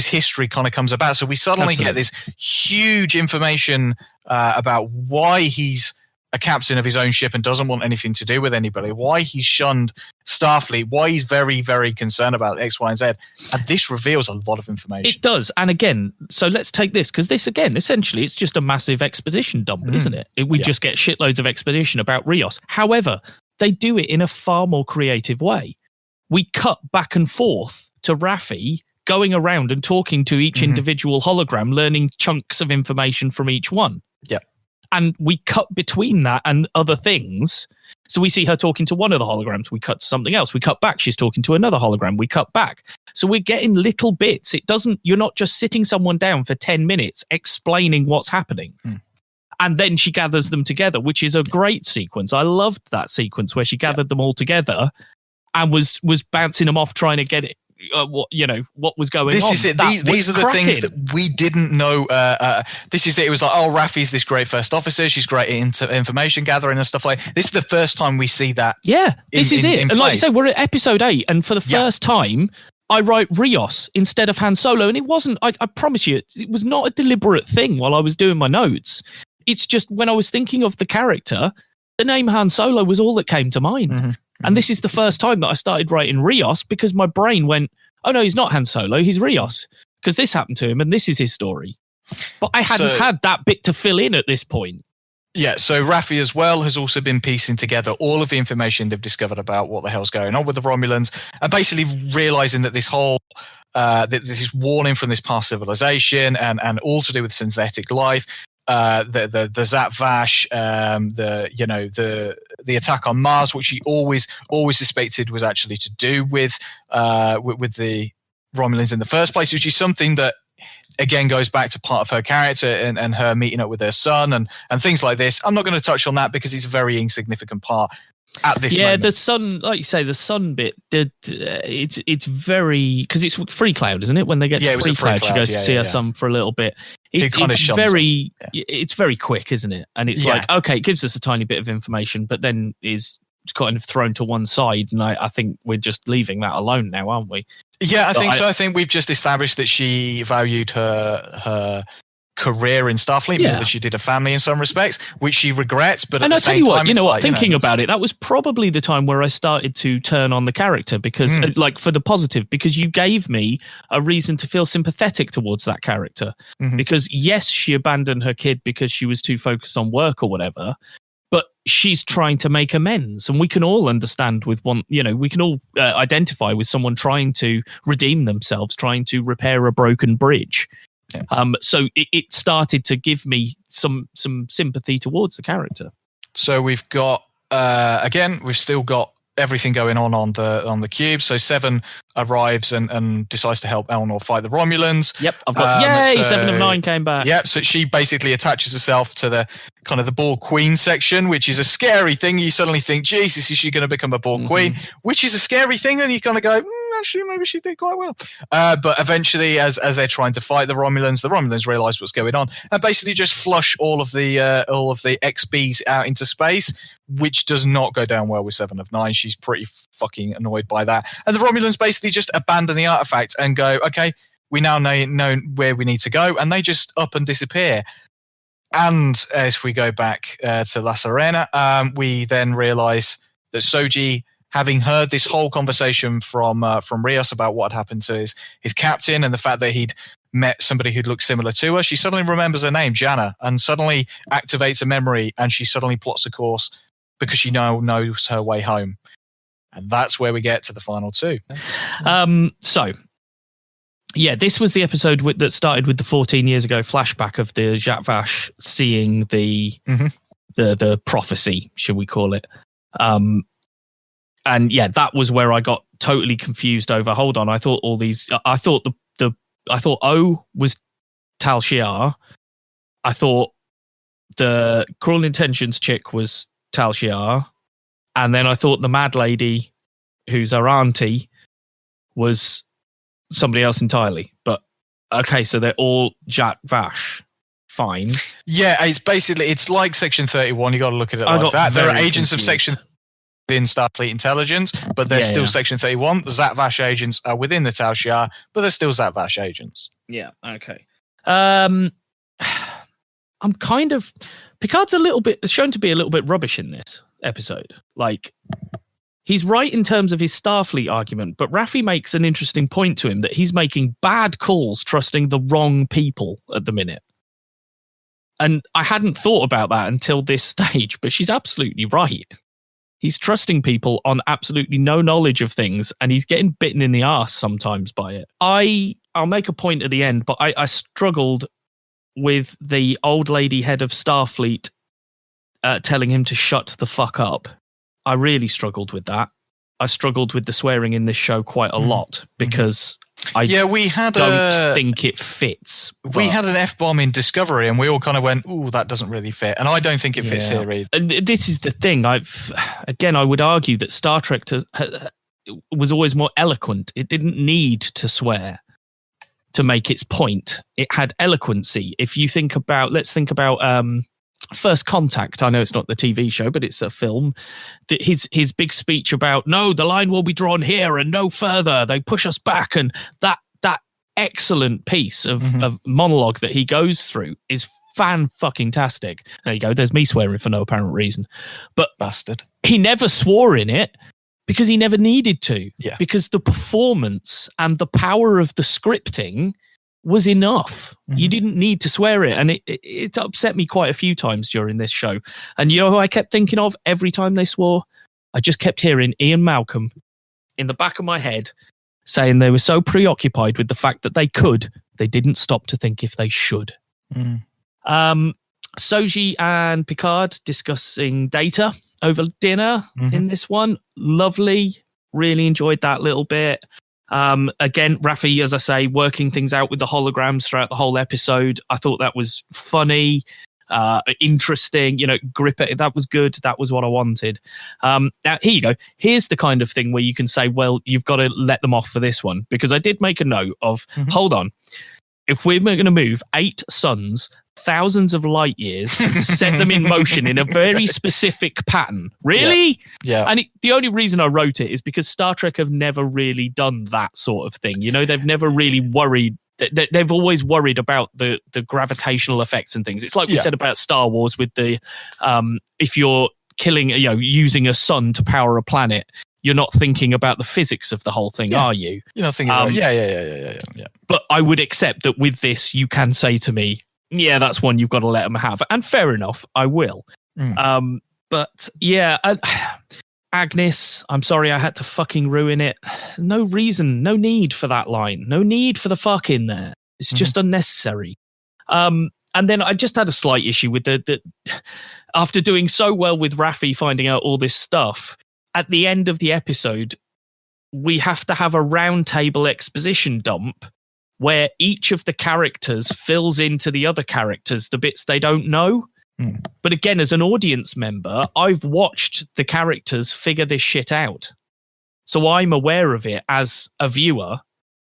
history kind of comes about. So we suddenly get this huge information about why he's a captain of his own ship and doesn't want anything to do with anybody, why he's shunned Starfleet, why he's very, very concerned about X, Y, and Z. And this reveals a lot of information. It does. And again, so let's take this, because this, again, essentially, it's just a massive expedition dump, isn't it? We just get shitloads of exposition about Rios. However, they do it in a far more creative way. We cut back and forth to Raffi going around and talking to each individual hologram, learning chunks of information from each one. Yeah. And we cut between that and other things. So we see her talking to one of the holograms. We cut to something else. We cut back. She's talking to another hologram. We cut back. So we're getting little bits. You're not just sitting someone down for 10 minutes explaining what's happening. And then she gathers them together, which is a great sequence. I loved that sequence where she gathered them all together and was bouncing them off, trying to get it. What was going on. This is it. These are the things that we didn't know. This is it. It was like, oh, Raffi's this great first officer. She's great into information gathering and stuff like that. This is the first time we see that. Yeah, this is it. And like I said, we're at episode 8, and for the first time, I write Rios instead of Han Solo. And it wasn't, I promise you, it was not a deliberate thing while I was doing my notes. It's just when I was thinking of the character, the name Han Solo was all that came to mind. And this is the first time that I started writing Rios because my brain went, oh no, he's not Han Solo, he's Rios. Because this happened to him and this is his story. But I hadn't had that bit to fill in at this point. Yeah, so Raffi as well has also been piecing together all of the information they've discovered about what the hell's going on with the Romulans and basically realizing that this whole this is warning from this past civilization and all to do with synthetic life. The Zat Vash, the attack on Mars, which he always suspected was actually to do with the Romulans in the first place, which is something that again goes back to part of her character and her meeting up with her son and things like this. I'm not going to touch on that because it's a very insignificant part at this moment. The sun, like you say, the sun bit, it's very, because it's Free Cloud, isn't it? When they get to Free Cloud, she goes to see her son for a little bit. It's very quick, isn't it? And it's like, okay, it gives us a tiny bit of information, but then is kind of thrown to one side. And I think we're just leaving that alone now, aren't we? Yeah, I think so. I think we've just established that she valued her career in Starfleet more than she did a family in some respects, which she regrets. But at the same time, thinking about it, that was probably the time where I started to turn on the character because, like, for the positive, because you gave me a reason to feel sympathetic towards that character. Because yes, she abandoned her kid because she was too focused on work or whatever, but she's trying to make amends, and we can all understand with one. We can all identify with someone trying to redeem themselves, trying to repair a broken bridge. Yeah. So it started to give me some sympathy towards the character. So we've got we've still got everything going on the cube. So Seven arrives and decides to help Elnor fight the Romulans. Yep, I've got 7 of 9 came back. Yep, so she basically attaches herself to the kind of the Borg Queen section, which is a scary thing. You suddenly think, Jesus, is she going to become a Borg Queen? Which is a scary thing, and you kind of go, actually, maybe she did quite well. But eventually, as they're trying to fight the Romulans realise what's going on and basically just flush all of the XBs out into space, which does not go down well with 7 of 9. She's pretty fucking annoyed by that. And the Romulans basically just abandon the artifact and go, okay, we now know where we need to go. And they just up and disappear. And if we go back to La Sirena, we then realise that Soji, having heard this whole conversation from Rios about what had happened to his captain and the fact that he'd met somebody who'd looked similar to her, she suddenly remembers her name, Janna, and suddenly activates a memory, and she suddenly plots a course because she now knows her way home. And that's where we get to the final 2. This was the episode that started with the 14 years ago flashback of the Zat Vash seeing the prophecy, should we call it. And that was where I got totally confused over, hold on, I thought O was Tal Shiar. I thought the Cruel Intentions chick was Tal Shiar. And then I thought the mad lady, who's our auntie, was somebody else entirely. But okay, so they're all Zat Vash. Fine. Yeah, it's like Section 31. You got to look at it like that. There are agents of Section within Starfleet Intelligence, but they're still Section 31. The Zat Vash agents are within the Tal Shiar, but they're still Zat Vash agents. Yeah, okay. I'm kind of... Picard's shown to be a little bit rubbish in this episode. Like, he's right in terms of his Starfleet argument, but Raffi makes an interesting point to him that he's making bad calls trusting the wrong people at the minute. And I hadn't thought about that until this stage, but she's absolutely right. He's trusting people on absolutely no knowledge of things, and he's getting bitten in the arse sometimes by it. I'll make a point at the end, but I struggled with the old lady head of Starfleet telling him to shut the fuck up. I really struggled with that. I struggled with the swearing in this show quite a lot because we had don't think it fits. We had an F-bomb in Discovery, and we all kind of went, "Ooh, that doesn't really fit." And I don't think it fits here either. And this is the thing. I would argue that Star Trek was always more eloquent. It didn't need to swear to make its point. It had eloquency. If you think about, let's think about First Contact. I know it's not the TV show, but it's a film. His big speech about, no, the line will be drawn here and no further. They push us back. And that excellent piece of monologue that he goes through is fan-fucking-tastic. There you go. There's me swearing for no apparent reason. But bastard. He never swore in it because he never needed to. Yeah. Because the performance and the power of the scripting was enough. You didn't need to swear it. And it upset me quite a few times during this show. And you know who I kept thinking of every time they swore? I just kept hearing Ian Malcolm in the back of my head saying they were so preoccupied with the fact that they didn't stop to think if they should. Soji and Picard discussing data over dinner in this one. Lovely. Really enjoyed that little bit. Again, Raffi, as I say, working things out with the holograms throughout the whole episode. I thought that was funny, interesting, grip it. That was good. That was what I wanted. Now, here you go. Here's the kind of thing where you can say, well, you've got to let them off for this one, because I did make a note of, hold on, if we're going to move 8 suns, thousands of light years, and set them in motion in a very specific pattern. Really? Yeah. And the only reason I wrote it is because Star Trek have never really done that sort of thing. They've never really worried. They've always worried about the gravitational effects and things. It's like we said about Star Wars with the if you're killing, using a sun to power a planet, you're not thinking about the physics of the whole thing, are you? You're not thinking about yeah. But I would accept that with this, you can say to me, yeah, that's one you've got to let them have. And fair enough, I will. But yeah, Agnes, I'm sorry I had to fucking ruin it. No reason, no need for that line. No need for the fuck in there. It's just unnecessary. And then I just had a slight issue with the after doing so well with Raffi finding out all this stuff, at the end of the episode, we have to have a round table exposition dump where each of the characters fills into the other characters the bits they don't know. But again, as an audience member, I've watched the characters figure this shit out. So I'm aware of it as a viewer.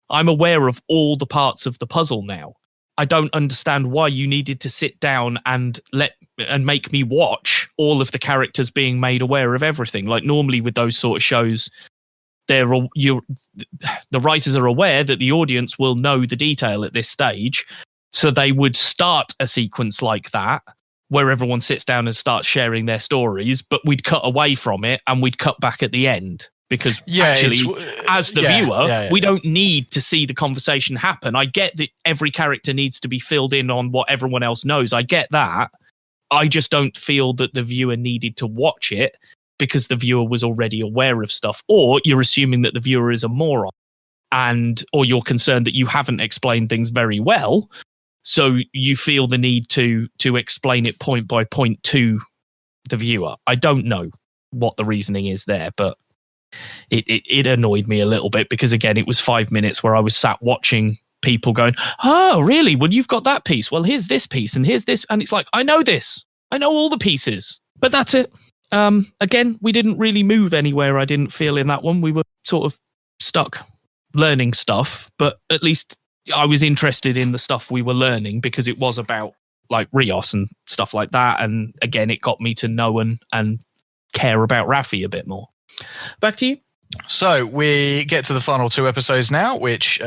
I'm aware of all the parts of the puzzle now. I don't understand why you needed to sit down and make me watch all of the characters being made aware of everything. Like normally with those sort of shows, the writers are aware that the audience will know the detail at this stage, so they would start a sequence like that where everyone sits down and starts sharing their stories, but we'd cut away from it and we'd cut back at the end because actually, as the viewer, we don't need to see the conversation happen. I get that every character needs to be filled in on what everyone else knows. I get that. I just don't feel that the viewer needed to watch it because the viewer was already aware of stuff, or you're assuming that the viewer is a moron, or you're concerned that you haven't explained things very well, so you feel the need to explain it point by point to the viewer. I don't know what the reasoning is there, but it annoyed me a little bit because, again, it was 5 minutes where I was sat watching people going, oh, really? Well, you've got that piece. Well, here's this piece and here's this. And it's like, I know this. I know all the pieces, but that's it. Again, we didn't really move anywhere, I didn't feel, in that one. We were sort of stuck learning stuff, but at least I was interested in the stuff we were learning because it was about like Rios and stuff like that. And again, it got me to know and care about Raffi a bit more. Back to you. So we get to the final 2 episodes now, which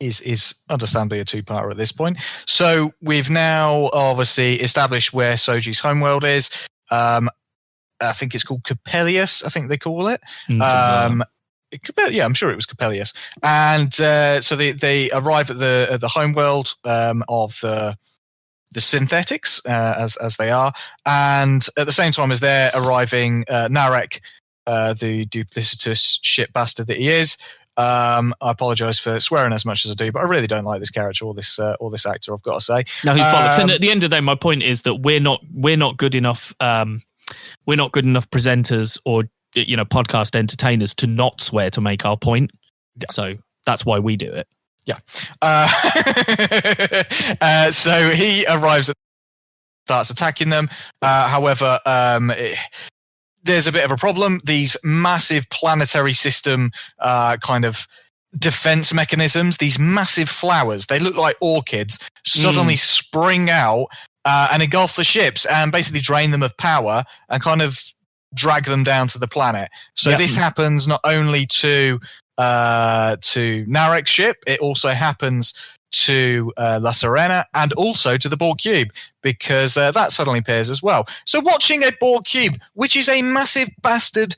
is understandably a 2-parter at this point. So we've now obviously established where Soji's homeworld is. I think it's called Coppelius, I think they call it. I'm sure it was Coppelius. And so they arrive at the homeworld of the the synthetics as they are, and at the same time as they're arriving, Narek, the duplicitous shit bastard that he is. I apologise for swearing as much as I do, but I really don't like this character or this actor. I've got to say. No, he's bollocks. And at the end of the day, my point is that we're not good enough. We're not good enough presenters or podcast entertainers to not swear to make our point. Yeah. So that's why we do it. Yeah. So he arrives and starts attacking them. However, there's a bit of a problem. These massive planetary system kind of defense mechanisms, these massive flowers, they look like orchids, suddenly spring out and engulf the ships and basically drain them of power and kind of drag them down to the planet. So this happens not only to Narek's ship, it also happens to La Sirena and also to the Borg cube, because that suddenly appears as well. So watching a Borg cube, which is a massive bastard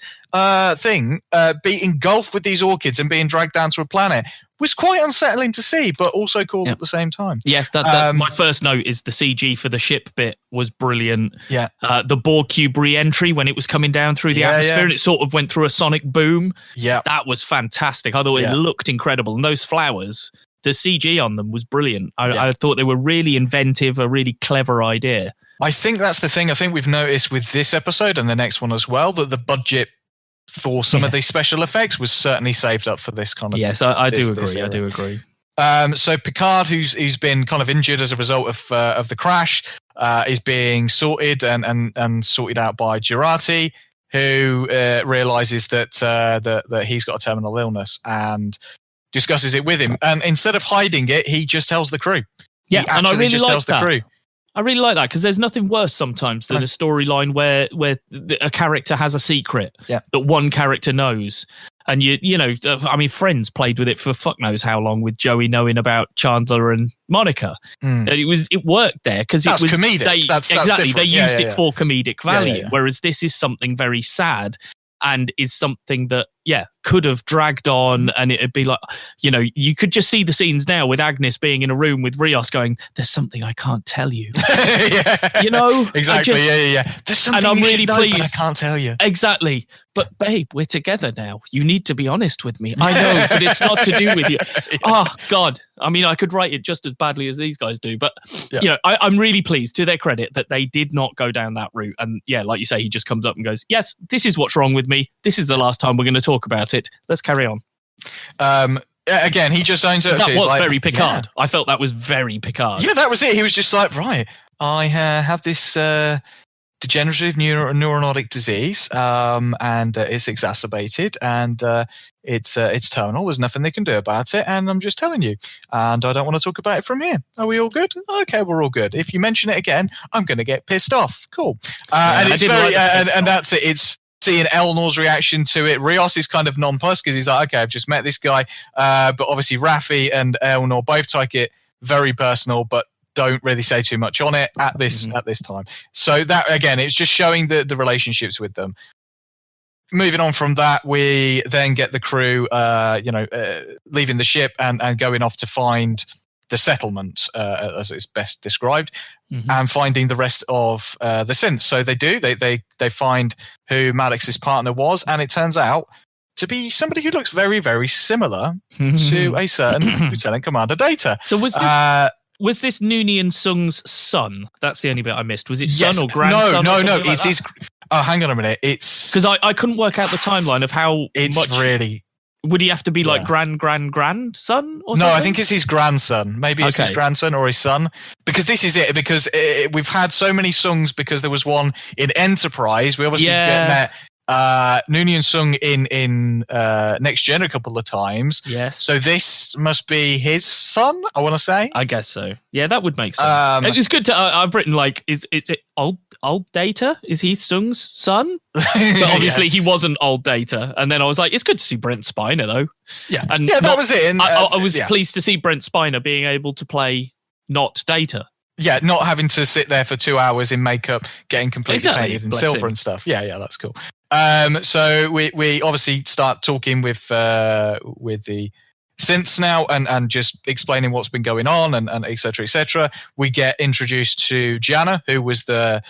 thing, be engulfed with these orchids and being dragged down to a planet was quite unsettling to see, but also cool at the same time. Yeah, my first note is the CG for the ship bit was brilliant. Yeah. The Borg cube re-entry when it was coming down through the atmosphere and it sort of went through a sonic boom. Yeah. That was fantastic. I thought it looked incredible. And those flowers, the CG on them was brilliant. I thought they were really inventive, a really clever idea. I think that's the thing. I think we've noticed with this episode and the next one as well, that the budget for some of these special effects was certainly saved up for this kind of. Yes, I do agree. I do agree. So Picard, who's been kind of injured as a result of the crash, is being sorted and sorted out by Jurati, who realizes that he's got a terminal illness and discusses it with him. And instead of hiding it, he just tells the crew. Yeah, and I really like that. The crew. I really like that because there's nothing worse sometimes than a storyline where a character has a secret that one character knows. And Friends played with it for fuck knows how long with Joey knowing about Chandler and Monica. And it worked there because it was comedic. That's they used it for comedic value. Whereas this is something very sad and is something that could have dragged on, and it'd be like, you could just see the scenes now with Agnes being in a room with Rios going, there's something I can't tell you. Exactly. There's something and I'm really pleased, but I can't tell you. Exactly. But babe, we're together now. You need to be honest with me. I know, but it's not to do with you. Oh God. I mean, I could write it just as badly as these guys do, but I'm really pleased, to their credit, that they did not go down that route. And like you say, he just comes up and goes, yes, this is what's wrong with me. This is the last time we're going to talk about it. Let's carry on. Again, he just owns it. That was very Picard. I felt that was very Picard. Yeah, that was it. He was just like, right, I have this degenerative neurotic disease, and it's exacerbated, and it's terminal. There's nothing they can do about it, and I'm just telling you. And I don't want to talk about it from here. Are we all good? Okay, we're all good. If you mention it again, I'm going to get pissed off. Cool. And it's very, and that's it. It's seeing Elnor's reaction to it. Rios is kind of nonplussed because he's like, okay, I've just met this guy. But obviously Raffi and Elnor both take it very personal, but don't really say too much on it at this time. So that, again, it's just showing the relationships with them. Moving on from that, we then get the crew, leaving the ship and going off to find the settlement, as it's best described, and finding the rest of the synths. So they do. They find who Maddox's partner was, and it turns out to be somebody who looks very, very similar to a certain Lieutenant Commander Data. So was this Noonien Sung's son? That's the only bit I missed. Was it son or grandson? No. It's his. Oh, hang on a minute. It's because I couldn't work out the timeline of how much. Really. Would he have to be like grandson or something? No, I think it's his grandson. Maybe it's his grandson or his son. Because this is it. Because we've had so many Sungs. Because there was one in Enterprise. We obviously met Noonien Sung in Next Gen a couple of times. Yes. So this must be his son, I want to say. I guess so. Yeah, that would make sense. It's good to. I've written like, is it old Data? Is he Sung's son? But obviously he wasn't old Data. And then I was like, it's good to see Brent Spiner though. Yeah. And that was it. And, I was pleased to see Brent Spiner being able to play not Data. Yeah, not having to sit there for 2 hours in makeup, getting completely painted in silver and stuff. Yeah, that's cool. So we obviously start talking with the synths now, and just explaining what's been going on, and et cetera, et cetera. We get introduced to Jana, who was the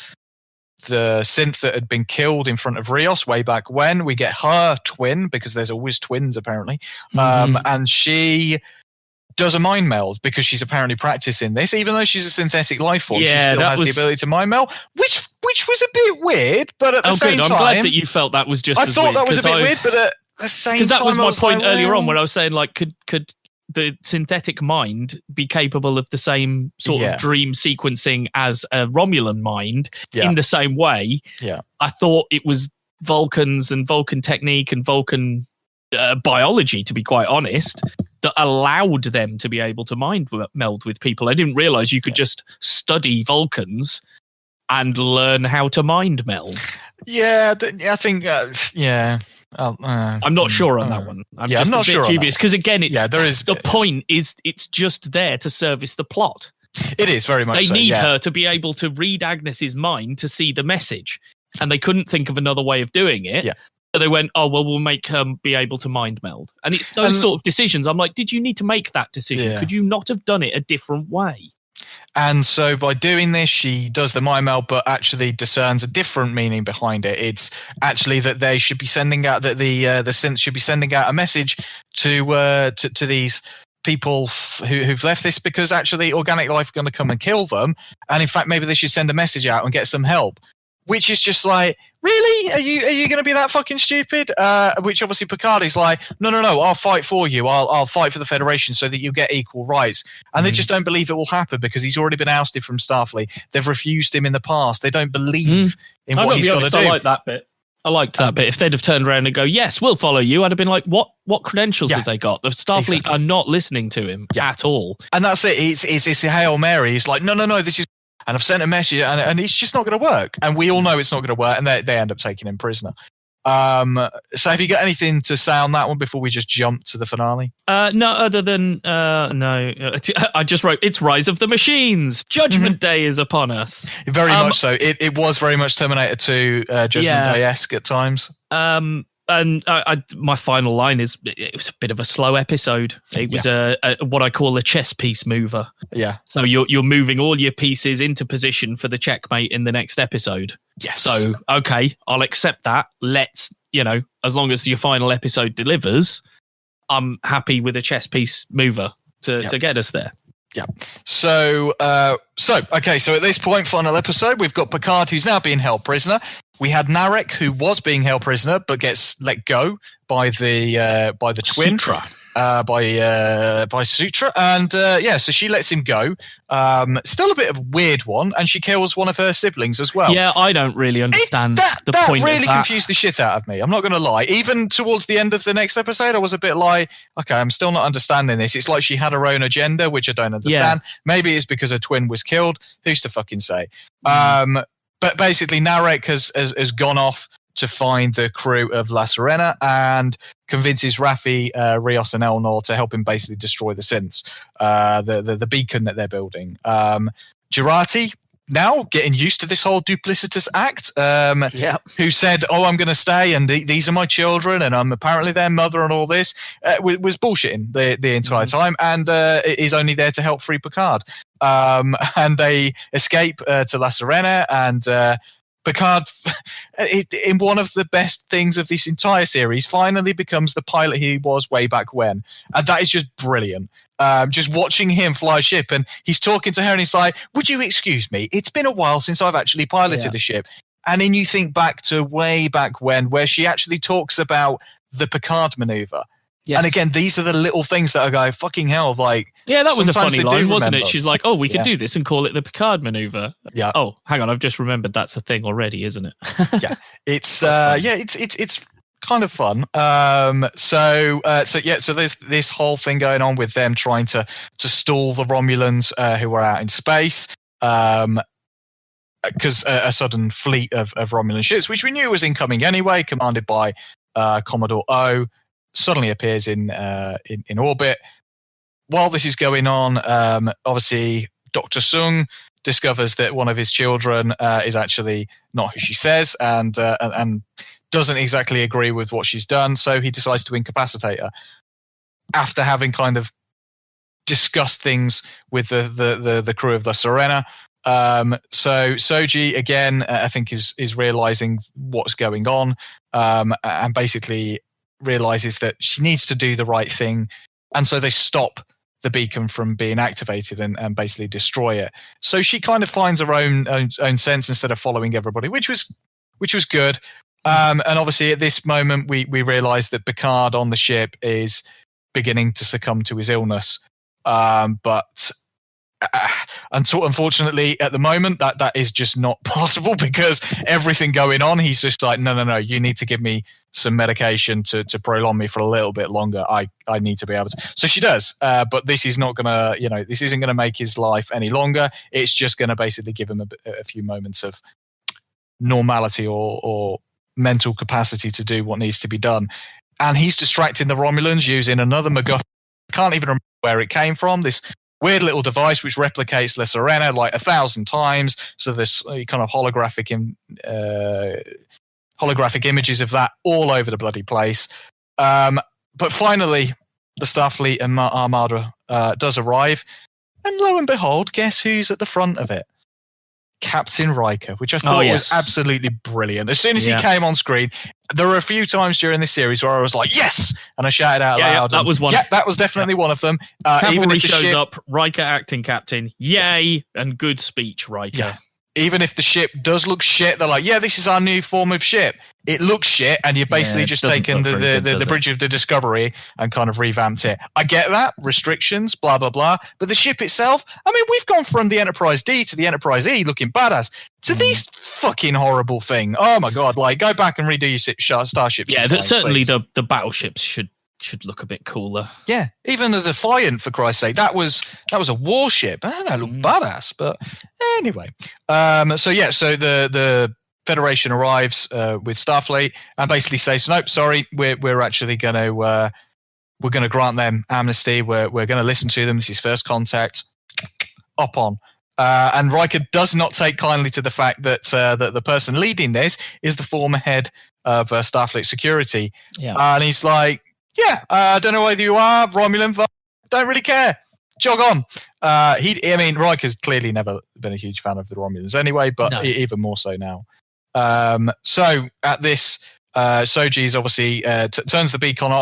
synth that had been killed in front of Rios way back when. We get her twin, because there's always twins apparently, and she does a mind meld because she's apparently practicing this, even though she's a synthetic life form. She still has the ability to mind meld, which was a bit weird, but at the same time, I'm glad that you felt that was just. I thought that was a bit weird, but at the same time, because that was my point like, earlier on, when I was saying, like, could the synthetic mind be capable of the same sort of dream sequencing as a Romulan mind in the same way? Yeah, I thought it was Vulcans and Vulcan technique and Vulcan biology, to be quite honest, that allowed them to be able to mind meld with people. I didn't realize you could just study Vulcans and learn how to mind meld. Yeah, I think, I'm not sure on that one. I'm not sure dubious, because again, the point is it's just there to service the plot. It is very much. They need her to be able to read Agnes's mind to see the message, and they couldn't think of another way of doing it. Yeah. So they went, oh, well, we'll make her be able to mind meld. And it's those sort of decisions. I'm like, did you need to make that decision? Yeah. Could you not have done it a different way? And so by doing this, she does the mind meld, but actually discerns a different meaning behind it. It's actually that they should be sending out, that the synth should be sending out a message to these people who've left this, because actually organic life are going to come and kill them. And in fact, maybe they should send a message out and get some help. Which is just like, really? Are you going to be that fucking stupid? Which obviously Picard is like, no, I'll fight for you. I'll fight for the Federation so that you get equal rights. And they just don't believe it will happen because he's already been ousted from Starfleet. They've refused him in the past. They don't believe in what he's got to do. I like that bit. I liked that bit. If they'd have turned around and go, yes, we'll follow you, I'd have been like, what credentials have they got? The Starfleet are not listening to him at all. And that's it. It's a Hail Mary. He's like, no, this is... And I've sent a message, and it's just not going to work. And we all know it's not going to work, and they end up taking him prisoner. So have you got anything to say on that one before we just jump to the finale? No, other than, no. I just wrote, it's Rise of the Machines. Judgment Day is upon us. Very much so. It was very much Terminator 2 Judgment Day-esque at times. And my final line is, it was a bit of a slow episode. It was a what I call a chess piece mover. Yeah. So you're moving all your pieces into position for the checkmate in the next episode. Yes. So, okay, I'll accept that. Let's, as long as your final episode delivers, I'm happy with a chess piece mover to get us there. Yeah. So at this point, final episode, we've got Picard, who's now being held prisoner. We had Narek, who was being held prisoner but gets let go by the twin, Sutra. by Sutra, and so she lets him go. Still a bit of a weird one, and she kills one of her siblings as well. Yeah, I don't really understand the point. That really of that. confused the shit out of me. I'm not going to lie. Even towards the end of the next episode, I was a bit like, okay, I'm still not understanding this. It's like she had her own agenda, which I don't understand. Yeah. Maybe it's because her twin was killed. Who's to fucking say? But basically, Narek has gone off to find the crew of La Sirena and convinces Raffi, Rios, and Elnor to help him basically destroy the synths, the beacon that they're building. Jurati, now getting used to this whole duplicitous act, who said, oh, I'm going to stay, and these are my children, and I'm apparently their mother, and all this, was bullshitting the entire time, and is only there to help free Picard. And they escape to La Sirena, and Picard, in one of the best things of this entire series, finally becomes the pilot he was way back when. And that is just brilliant. Just watching him fly a ship, and he's talking to her, and he's like, would you excuse me? It's been a while since I've actually piloted a ship. And then you think back to way back when, where she actually talks about the Picard maneuver. Yes. And again, these are the little things that I go, fucking hell, like... Yeah, that was a funny line, wasn't it? She's like, oh, we could do this and call it the Picard maneuver. Yeah. Oh, hang on, I've just remembered that's a thing already, isn't it? Yeah. It's it's kind of fun. So there's this whole thing going on with them trying to stall the Romulans who are out in space. Because a sudden fleet of Romulan ships, which we knew was incoming anyway, commanded by Commodore O, suddenly appears in orbit. While this is going on, obviously Dr. Sung discovers that one of his children is actually not who she says, and doesn't exactly agree with what she's done, so he decides to incapacitate her. after having kind of discussed things with the crew of the Serena. So Soji again, I think is realizing what's going on, and basically realizes that she needs to do the right thing, and so they stop the beacon from being activated and basically destroy it. So she kind of finds her own sense instead of following everybody, which was good. And obviously at this moment we realize that Picard on the ship is beginning to succumb to his illness. But unfortunately, at the moment, that is just not possible because everything going on, he's just like, no, you need to give me some medication to prolong me for a little bit longer. I need to be able to. So she does, but this is not gonna, this isn't gonna make his life any longer. It's just gonna basically give him a few moments of normality or mental capacity to do what needs to be done. And he's distracting the Romulans using another MacGuffin. I can't even remember where it came from. This weird little device which replicates La Serena like 1,000 times. So there's kind of holographic images of that all over the bloody place. But finally, the Starfleet Armada does arrive. And lo and behold, guess who's at the front of it? Captain Riker, which I thought was absolutely brilliant. As soon as he came on screen, there were a few times during this series where I was like, yes! And I shouted out loud. Yeah, that was one. Yeah, that was definitely one of them. Even if the shows up, Riker acting captain, yay! And good speech, Riker. Yeah. Even if the ship does look shit, they're like, yeah, this is our new form of ship. It looks shit, and you've basically just taken the Bridge of the Discovery and kind of revamped it. I get that, restrictions, blah, blah, blah. But the ship itself, I mean, we've gone from the Enterprise D to the Enterprise E looking badass to these fucking horrible thing. Oh my God, like, go back and redo your Starships. Yeah, certainly the battleships should look a bit cooler. Yeah, even the Defiant, for Christ's sake, that was a warship. That looked badass. But anyway, so the Federation arrives with Starfleet and basically says, nope, sorry, we're actually going to grant them amnesty. We're going to listen to them. This is first contact. Up on. And Riker does not take kindly to the fact that the person leading this is the former head of Starfleet security. Yeah. And he's like, I don't know whether you are Romulan, but don't really care. Jog on. Riker's clearly never been a huge fan of the Romulans anyway, but even more so now. So at this, Soji's obviously turns the beacon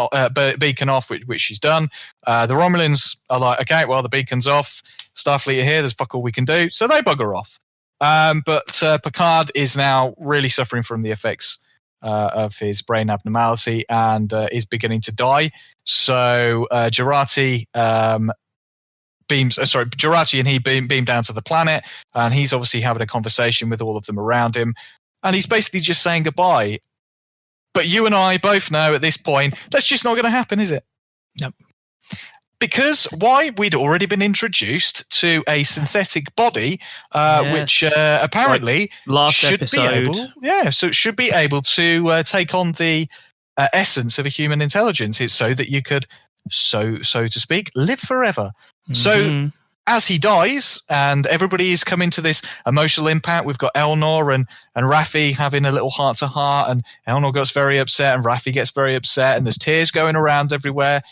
off, which she's done. The Romulans are like, okay, well, the beacon's off. Starfleet are here. There's fuck all we can do. So they bugger off. But Picard is now really suffering from the effects of his brain abnormality and is beginning to die. So Jurati and he beam down to the planet, and he's obviously having a conversation with all of them around him, and he's basically just saying goodbye. But you and I both know at this point that's just not going to happen, is it? Yep. Because why? We'd already been introduced to a synthetic body, which apparently should be able to take on the essence of a human intelligence. It's so that you could, so to speak, live forever. Mm-hmm. So as he dies, and everybody is coming to this emotional impact, we've got Elnor and Raffi having a little heart-to-heart, and Elnor gets very upset, and Raffi gets very upset, and there's tears going around everywhere.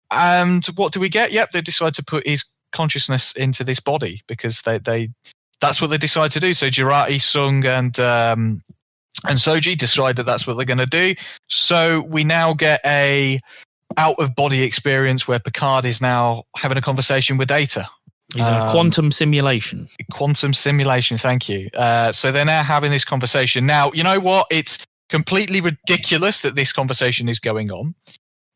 And what do we get? Yep, they decide to put his consciousness into this body because that's what they decide to do. So Jurati, Sung, and Soji decide that that's what they're going to do. So we now get a out-of-body experience where Picard is now having a conversation with Data. He's in a quantum simulation. Quantum simulation, thank you. So they're now having this conversation. Now, you know what? It's completely ridiculous that this conversation is going on.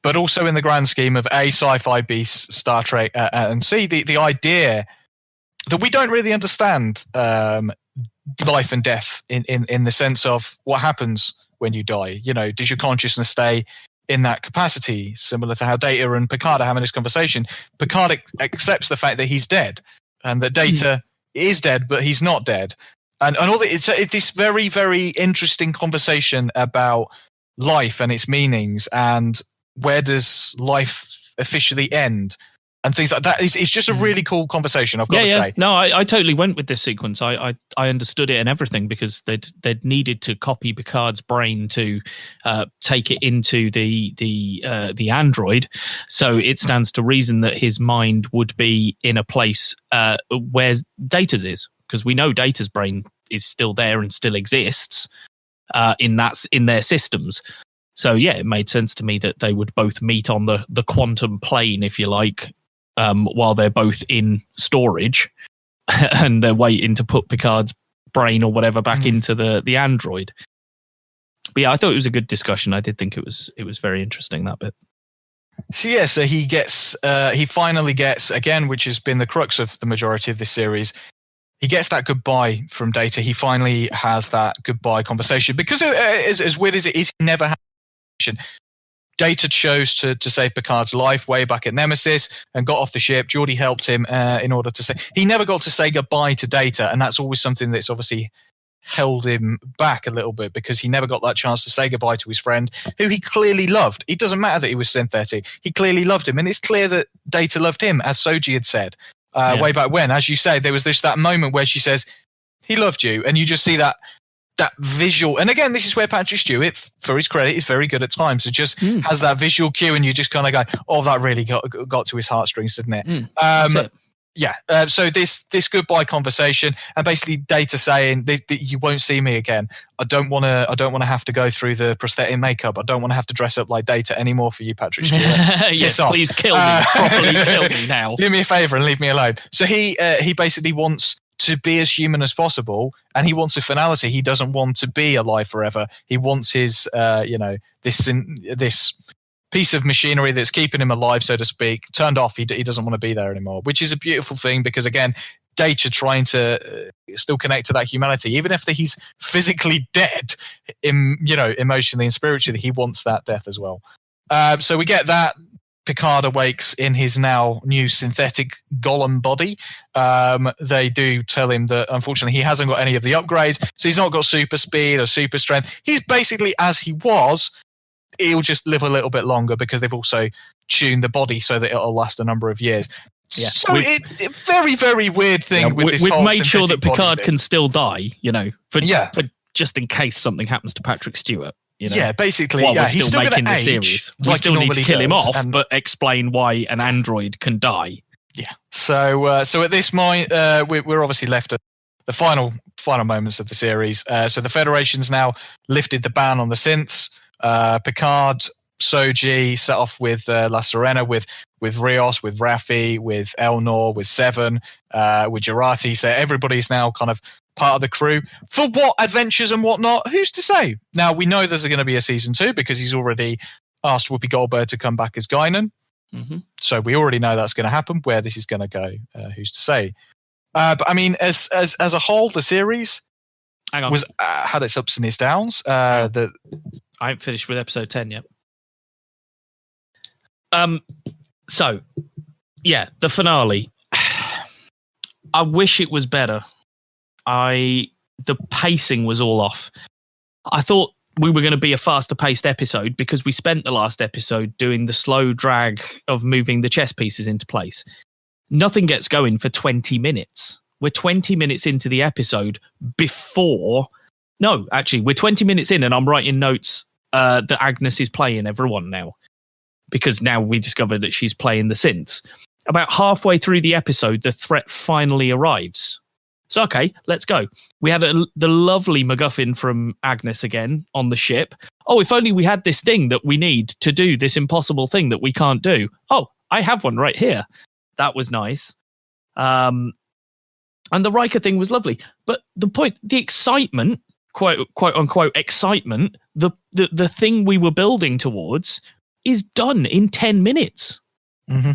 But also in the grand scheme of A, sci-fi, B, Star Trek, and C, the idea that we don't really understand life and death in the sense of what happens when you die. You know, does your consciousness stay in that capacity? Similar to how Data and Picard are having this conversation. Picard accepts the fact that he's dead and that Data is dead, but he's not dead. And all that, it's this very, very interesting conversation about life and its meanings and where does life officially end? and things like that. It's just a really cool conversation, I've got to say. No, I totally went with this sequence. I understood it and everything, because they'd needed to copy Picard's brain to take it into the android. So it stands to reason that his mind would be in a place where Data's is, because we know Data's brain is still there and still exists in their systems. So yeah, it made sense to me that they would both meet on the quantum plane, if you like, while they're both in storage, and they're waiting to put Picard's brain or whatever back into the android. But yeah, I thought it was a good discussion. I did think it was very interesting, that bit. So he finally gets, again, which has been the crux of the majority of this series, he gets that goodbye from Data. He finally has that goodbye conversation, because as weird as it is, he never had Data chose to save Picard's life way back at Nemesis and got off the ship. Geordi helped him in order to say he never got to say goodbye to Data, and that's always something that's obviously held him back a little bit, because he never got that chance to say goodbye to his friend, who he clearly loved. It doesn't matter that he was synthetic; he clearly loved him, and it's clear that Data loved him, as Soji had said way back when. As you say, there was that moment where she says he loved you, and you just see that visual. And again, this is where Patrick Stewart, for his credit, is very good at times. It just has that visual cue, and you just kind of go, "Oh, that really got to his heartstrings, didn't it?" So this goodbye conversation, and basically Data saying, "You won't see me again. I don't want to have to go through the prosthetic makeup. I don't want to have to dress up like Data anymore for you, Patrick Stewart. Yes, please kill me. Properly kill me now. Do me a favor and leave me alone." So he basically wants to be as human as possible, and he wants a finality. He doesn't want to be alive forever. He wants his this piece of machinery that's keeping him alive, so to speak, turned off. He doesn't want to be there anymore, which is a beautiful thing, because again, Data trying to still connect to that humanity, even if he's physically dead, emotionally and spiritually, he wants that death as well. So we get that. Picard awakes in his now new synthetic golem body. They do tell him that unfortunately he hasn't got any of the upgrades, so he's not got super speed or super strength. He's basically as he was. He'll just live a little bit longer, because they've also tuned the body so that it'll last a number of years. Yeah. So very, very weird thing with this whole made sure that Picard thing. can still die, for just in case something happens to Patrick Stewart. Yeah, basically, while we're he's still making the age, series. We still need to kill him off, but explain why an android can die. Yeah. So at this point, we're obviously left at the final moments of the series. So the Federation's now lifted the ban on the synths. Picard, Soji set off with La Sirena, with Rios, with Raffi, with Elnor, with Seven, with Jurati. So everybody's now kind of part of the crew. For what adventures and whatnot, who's to say? Now, we know there's going to be a season 2, because he's already asked Whoopi Goldberg to come back as Guinan. Mm-hmm. So we already know that's going to happen. Where this is going to go, who's to say? But I mean, as a whole, the series was had its ups and its downs. I haven't finished with episode 10 yet. So, yeah, the finale. I wish it was better. The pacing was all off. I thought we were going to be a faster paced episode, because we spent the last episode doing the slow drag of moving the chess pieces into place. Nothing gets going for 20 minutes. We're 20 minutes into the episode we're 20 minutes in, and I'm writing notes that Agnes is playing everyone now, because now we discovered that she's playing the synths. About halfway through the episode, the threat finally arrives. So, okay, let's go. We had the lovely MacGuffin from Agnes again on the ship. Oh, if only we had this thing that we need to do this impossible thing that we can't do. Oh, I have one right here. That was nice. And the Riker thing was lovely. But the excitement, quote unquote excitement, the thing we were building towards is done in 10 minutes. Mm-hmm.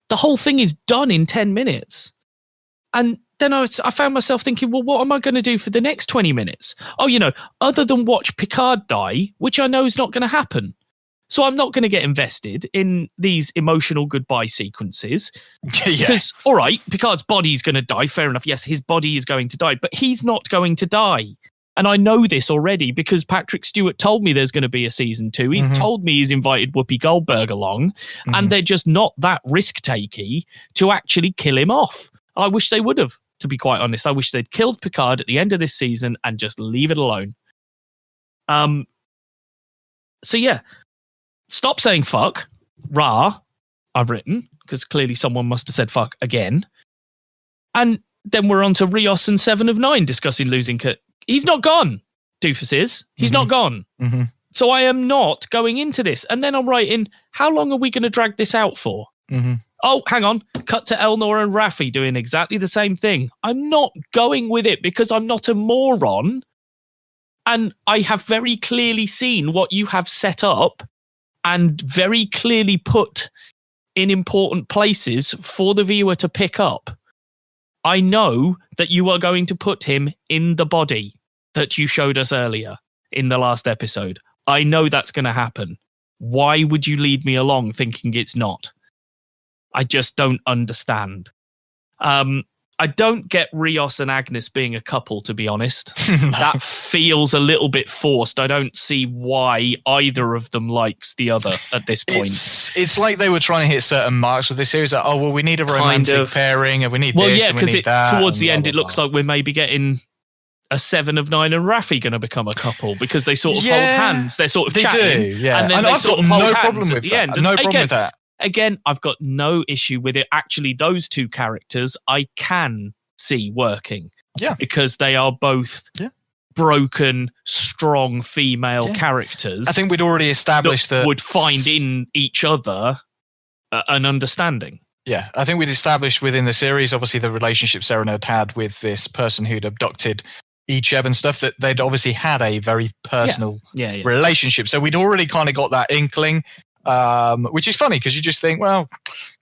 The whole thing is done in 10 minutes. And then I found myself thinking, well, what am I going to do for the next 20 minutes? Oh, other than watch Picard die, which I know is not going to happen. So I'm not going to get invested in these emotional goodbye sequences. Because, all right, Picard's body is going to die. Fair enough. Yes, his body is going to die, but he's not going to die. And I know this already because Patrick Stewart told me there's going to be a season 2. He's told me he's invited Whoopi Goldberg along, and they're just not that risk-takey to actually kill him off. I wish they would have, to be quite honest. I wish they'd killed Picard at the end of this season and just leave it alone. So yeah, stop saying fuck. Rah, I've written, because clearly someone must have said fuck again. And then we're on to Rios and 7 of 9 discussing losing Kirk. He's not gone, Doofus is. He's not gone. So I am not going into this. And then I'm writing, how long are we going to drag this out for? Oh, hang on. Cut to Elnor and Raffi doing exactly the same thing. I'm not going with it because I'm not a moron. And I have very clearly seen what you have set up and very clearly put in important places for the viewer to pick up. I know that you are going to put him in the body that you showed us earlier in the last episode. I know that's going to happen. Why would you lead me along thinking it's not? I just don't understand. I don't get Rios and Agnes being a couple, to be honest. That feels a little bit forced. I don't see why either of them likes the other at this point. It's like they were trying to hit certain marks with this series. Like, oh, well, we need a romantic pairing, and we need this, and we need that. Towards the end, it looks like we're maybe getting a 7 of 9 and Raffi going to become a couple because they sort of hold hands. They're sort of chatting. Yeah. And then I've got no problem with that. No problem with that. Again, I've got no issue with it. Actually, those two characters I can see working. Yeah. Because they are both broken, strong female characters. I think we'd already established that would find in each other an understanding. Yeah, I think we'd established within the series, obviously, the relationship Serenade had with this person who'd abducted Icheb and stuff, that they'd obviously had a very personal relationship. So we'd already kind of got that inkling. Which is funny because you just think, well,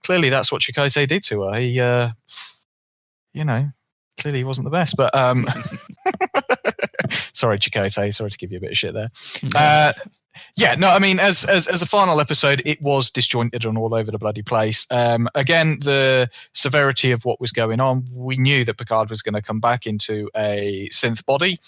clearly that's what Chakotay did to her. He, clearly he wasn't the best. But sorry, Chakotay. Sorry to give you a bit of shit there. I mean, as a final episode, it was disjointed and all over the bloody place. Again, the severity of what was going on, we knew that Picard was going to come back into a synth body.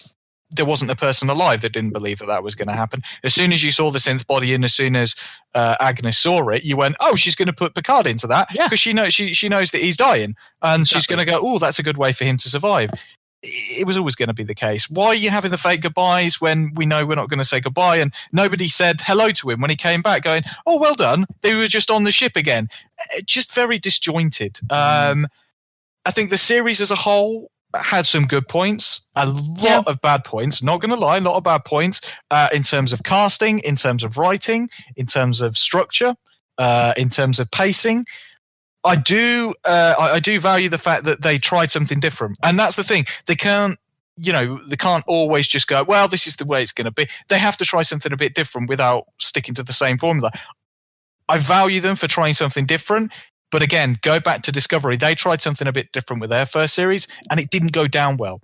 There wasn't a person alive that didn't believe that was going to happen. As soon as you saw the synth body and as soon as Agnes saw it, you went, oh, she's going to put Picard into that because she knows that he's dying. And she's going to go, oh, that's a good way for him to survive. It was always going to be the case. Why are you having the fake goodbyes when we know we're not going to say goodbye? And nobody said hello to him when he came back going, oh, well done. They were just on the ship again. Just very disjointed. I think the series as a whole had some good points, a lot of bad points, not going to lie, a lot of bad points in terms of casting, in terms of writing, in terms of structure, in terms of pacing. I do value the fact that they tried something different. And that's the thing. They can't always just go, well, this is the way it's going to be. They have to try something a bit different without sticking to the same formula. I value them for trying something different. But again, go back to Discovery. They tried something a bit different with their first series, and it didn't go down well.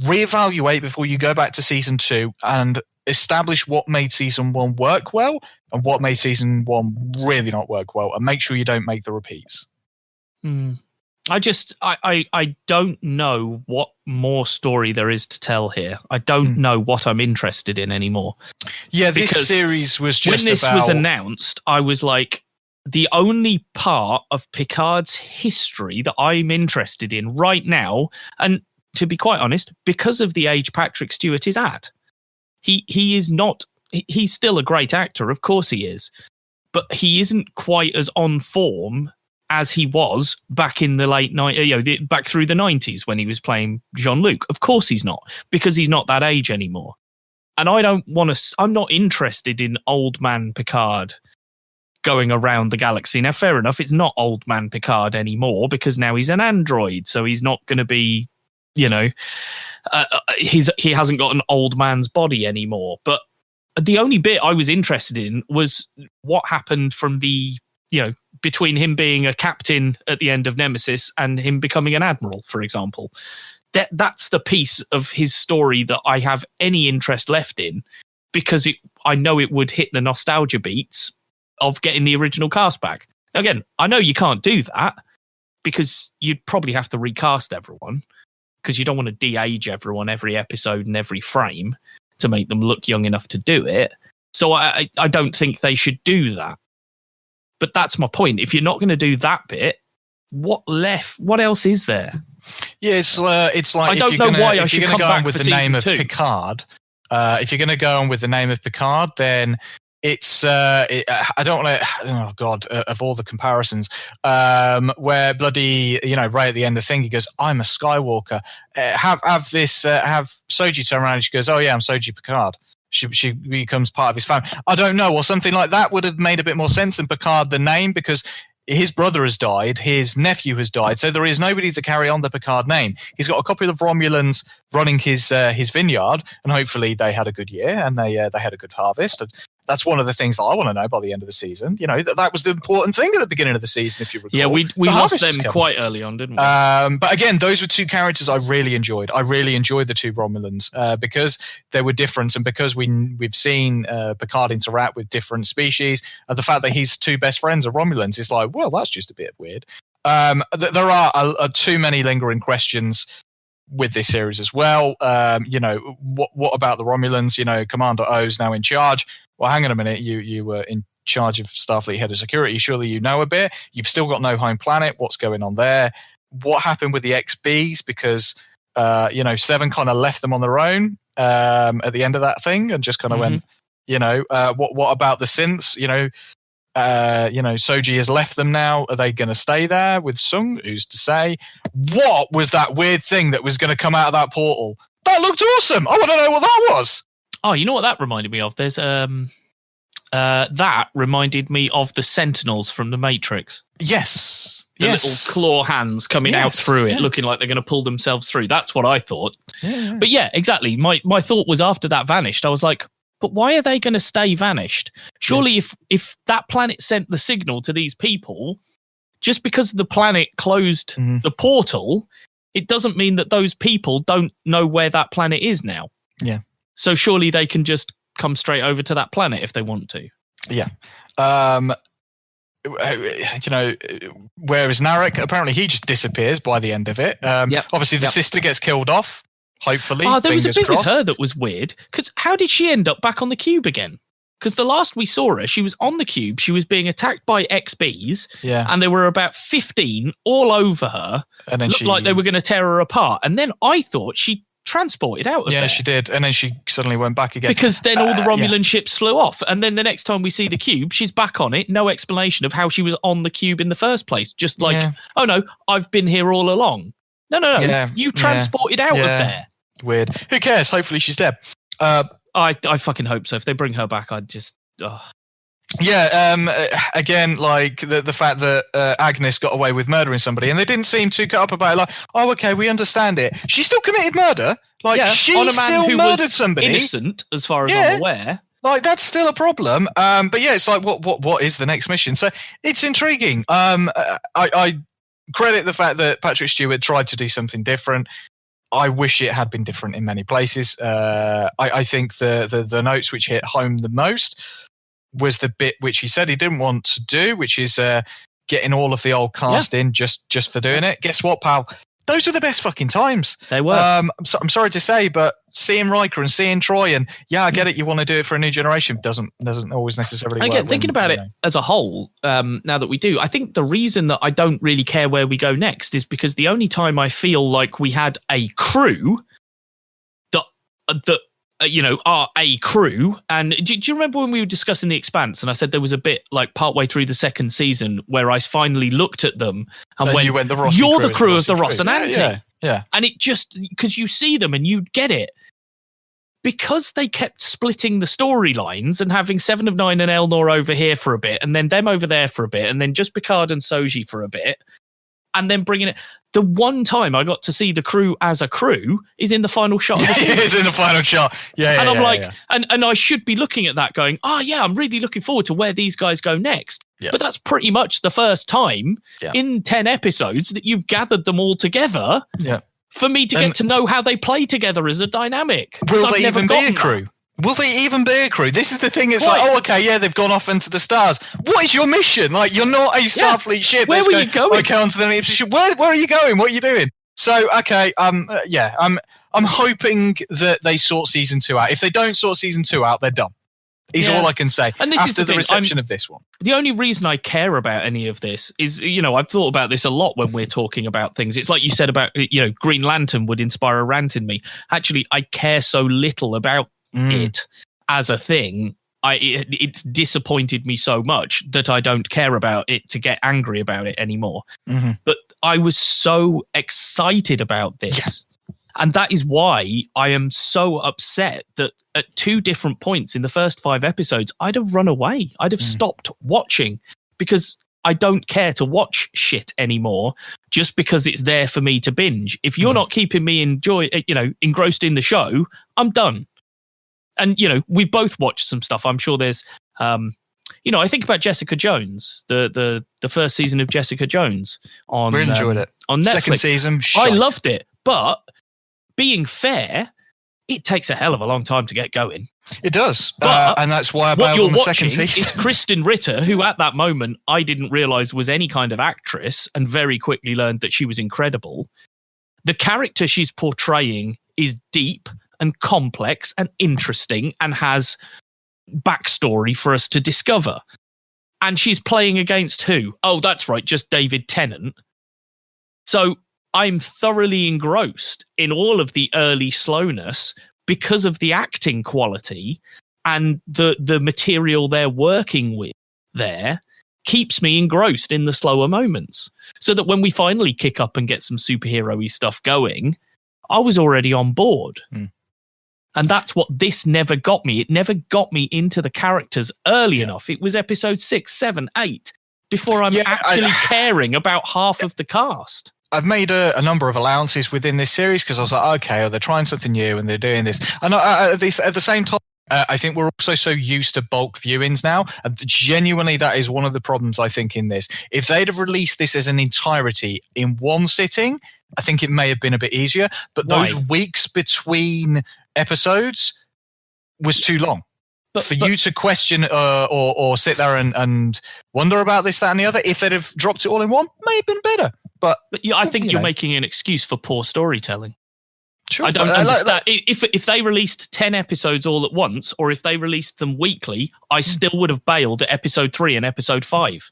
Reevaluate before you go back to season 2 and establish what made season 1 work well and what made season 1 really not work well, and make sure you don't make the repeats. I don't know what more story there is to tell here. I don't know what I'm interested in anymore. Yeah, this series was just when this was announced, I was like, the only part of Picard's history that I'm interested in right now, and to be quite honest, because of the age Patrick Stewart is at, he is not. He's still a great actor, of course he is, but he isn't quite as on form as he was back in the late 90s, back through the 90s when he was playing Jean-Luc. Of course he's not, because he's not that age anymore. And I don't want to. I'm not interested in old man Picard going around the galaxy. Now, fair enough, it's not old man Picard anymore because now he's an android, so he's not going to be, he hasn't got an old man's body anymore. But the only bit I was interested in was what happened from the, between him being a captain at the end of Nemesis and him becoming an admiral, for example. That's the piece of his story that I have any interest left in, because I know it would hit the nostalgia beats of getting the original cast back. Again, I know you can't do that because you'd probably have to recast everyone. because you don't want to de-age everyone every episode and every frame to make them look young enough to do it. So I don't think they should do that. But that's my point. If you're not going to do that bit, what else is there? Yeah, it's like I don't know why I should come back with for the name of season 2. Picard. If you're going to go on with the name of Picard, then it's I don't want to. Oh God, of all the comparisons, where bloody Ray at the end of the thing, he goes, "I'm a Skywalker." Have Soji turn around and she goes, "Oh yeah, I'm Soji Picard." She becomes part of his family. I don't know, or something like that would have made a bit more sense than Picard the name, because his brother has died, his nephew has died, so there is nobody to carry on the Picard name. He's got a couple of Romulans running his vineyard, and hopefully they had a good year and they had a good harvest. And that's one of the things that I want to know by the end of the season. That was the important thing at the beginning of the season, if you recall. Yeah, we lost them quite early on, didn't we? But again, those were two characters I really enjoyed. I really enjoyed the two Romulans because they were different, and because we've seen Picard interact with different species, and the fact that his two best friends are Romulans is like, well, that's just a bit weird. There are too many lingering questions with this series as well. What about the Romulans? Commander O's now in charge. Well, hang on a minute. You were in charge of Starfleet head of security. Surely you know a bit. You've still got no home planet. What's going on there? What happened with the XBs? Because Seven kind of left them on their own at the end of that thing, and just kind of went. What about the synths? Soji has left them now. Are they going to stay there with Sung? Who's to say? What was that weird thing that was going to come out of that portal? That looked awesome. I want to know what that was. Oh, you know what that reminded me of? There's that reminded me of the Sentinels from the Matrix. Yes. The little claw hands coming out through it, looking like they're going to pull themselves through. That's what I thought. Yeah. But yeah, exactly. My thought was, after that vanished, I was like, but why are they going to stay vanished? Surely if that planet sent the signal to these people, just because the planet closed the portal, it doesn't mean that those people don't know where that planet is now. Yeah. So surely they can just come straight over to that planet if they want to. Yeah. Where is Narek? Apparently he just disappears by the end of it. Obviously the sister gets killed off. Hopefully, there was a bit crossed. with her that was weird. Because how did she end up back on the cube again? Because the last we saw her, she was on the cube. She was being attacked by XBs. Yeah. And there were about 15 all over her. And then looked like they were going to tear her apart. And then I thought she transported out of there. Yeah, she did. And then she suddenly went back again. Because then all the Romulan ships flew off. And then the next time we see the cube, she's back on it. No explanation of how she was on the cube in the first place. Just like, oh no, I've been here all along. No. Yeah. You transported out of there. Weird. Who cares? Hopefully she's dead. I fucking hope so. If they bring her back, I'd just... Yeah, again, like the fact that Agnes got away with murdering somebody, and they didn't seem too cut up about it, like, oh, okay, we understand it. She still committed murder. Like, she on a man still who murdered was somebody. Innocent, as far as I'm aware. Like, that's still a problem. But yeah, it's like, what is the next mission? So it's intriguing. I credit the fact that Patrick Stewart tried to do something different. I wish it had been different in many places. I think the notes which hit home the most was the bit which he said he didn't want to do, which is getting all of the old cast in just for doing it. Guess what, pal? Those were the best fucking times. They were. I'm sorry to say, but seeing Riker and seeing Troy, and I get it, you want to do it for a new generation, doesn't always necessarily work. Again, thinking about it as a whole, now that we do, I think the reason that I don't really care where we go next is because the only time I feel like we had a crew that are a crew. And do you remember when we were discussing The Expanse and I said there was a bit like partway through the second season where I finally looked at them and went, you're the crew of the Ross and Anti. Yeah. And it just, because you see them and you get it. Because they kept splitting the storylines and having 7 of 9 and Elnor over here for a bit and then them over there for a bit and then just Picard and Soji for a bit and then bringing it. The one time I got to see the crew as a crew is in the final shot of the season. It is in the final shot. Yeah. And I'm like, and I should be looking at that going, I'm really looking forward to where these guys go next. Yeah. But that's pretty much the first time in 10 episodes that you've gathered them all together for me to get to know how they play together as a dynamic. Will they even be a crew? Will they even be a crew? This is the thing. It's like, they've gone off into the stars. What is your mission? Like, you're not a Starfleet ship. Where were you going? Okay, onto the next mission. Where are you going? What are you doing? So okay, yeah, I'm hoping that they sort season 2 out. If they don't sort season 2 out, they're done. Is all I can say. And this after is the thing, reception of this one. The only reason I care about any of this is, I've thought about this a lot when we're talking about things. It's like you said about, Green Lantern would inspire a rant in me. Actually, I care so little about it as a thing. It's disappointed me so much that I don't care about it to get angry about it anymore. Mm-hmm. But I was so excited about this. Yeah. And that is why I am so upset that at 2 different points in the first 5 episodes, I'd have run away. I'd have stopped watching because I don't care to watch shit anymore just because it's there for me to binge. If you're not keeping me engrossed in the show, I'm done. And, we've both watched some stuff. I'm sure there's, I think about Jessica Jones, the first season of Jessica Jones on we enjoyed it. On Netflix. Second season, I loved it. But being fair, it takes a hell of a long time to get going. It does. And that's why I bailed on the second season. Is Kristen Ritter, who at that moment I didn't realise was any kind of actress and very quickly learned that she was incredible. The character she's portraying is deep and complex and interesting and has backstory for us to discover. And she's playing against who? Oh, that's right, just David Tennant. So I'm thoroughly engrossed in all of the early slowness because of the acting quality, and the material they're working with there keeps me engrossed in the slower moments, so that when we finally kick up and get some superhero-y stuff going, I was already on board. And that's what this never got me. It never got me into the characters early enough. It was episode 6, 7, 8 before I'm actually caring about half of the cast. I've made a number of allowances within this series because I was like, okay, they're trying something new and they're doing this. And at the same time, I think we're also so used to bulk viewings now. And genuinely, that is one of the problems, I think, in this. If they'd have released this as an entirety in one sitting, I think it may have been a bit easier. But those weeks between episodes was too long. For you to question or sit there and wonder about this, that, and the other, if they'd have dropped it all in one, may have been better. But I think you're making an excuse for poor storytelling. Sure, I don't understand. If they released 10 episodes all at once, or if they released them weekly, I still would have bailed at episode 3 and episode 5.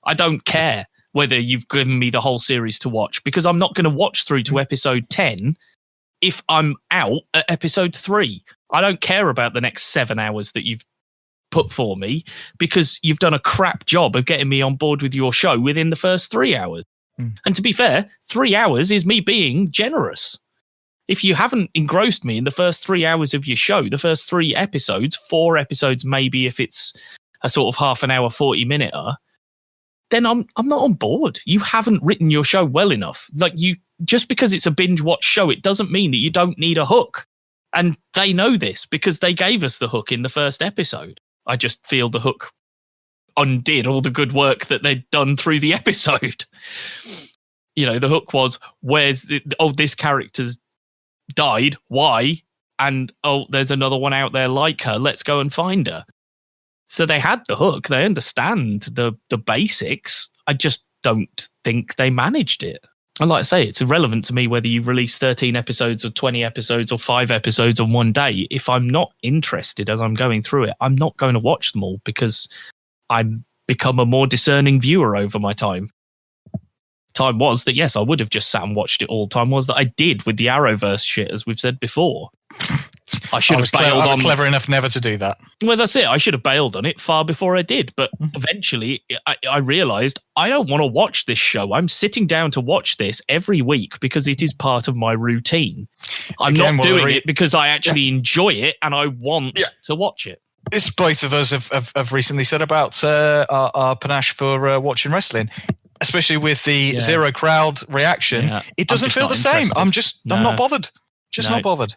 I don't care whether you've given me the whole series to watch, because I'm not going to watch through to episode 10 if I'm out at episode 3. I don't care about the next 7 hours that you've put for me, because you've done a crap job of getting me on board with your show within the first 3 hours. And to be fair, 3 hours is me being generous. If you haven't engrossed me in the first 3 hours of your show, the first 3 episodes, 4 episodes maybe if it's a sort of half an hour, 40-minute, then I'm not on board. You haven't written your show well enough. Just because it's a binge watch show, it doesn't mean that you don't need a hook. And they know this because they gave us the hook in the first episode. I just feel the hook undid all the good work that they'd done through the episode. The hook was, this character's died, why? And there's another one out there like her, let's go and find her. So they had the hook, they understand the basics. I just don't think they managed it. And like I say, it's irrelevant to me whether you release 13 episodes or 20 episodes or 5 episodes on one day. If I'm not interested as I'm going through it, I'm not going to watch them all, because I'm become a more discerning viewer over my time. Time was that, yes, I would have just sat and watched it all. Time was that I did with the Arrowverse shit, as we've said before. I was clever enough never to do that. Well, that's it. I should have bailed on it far before I did. But eventually I realised I don't want to watch this show. I'm sitting down to watch this every week because it is part of my routine. I'm not doing it because I actually enjoy it and I want to watch it. This both of us have recently said about our panache for watching wrestling, especially with the zero crowd reaction. Yeah. It doesn't feel the same. I'm not bothered. Not bothered.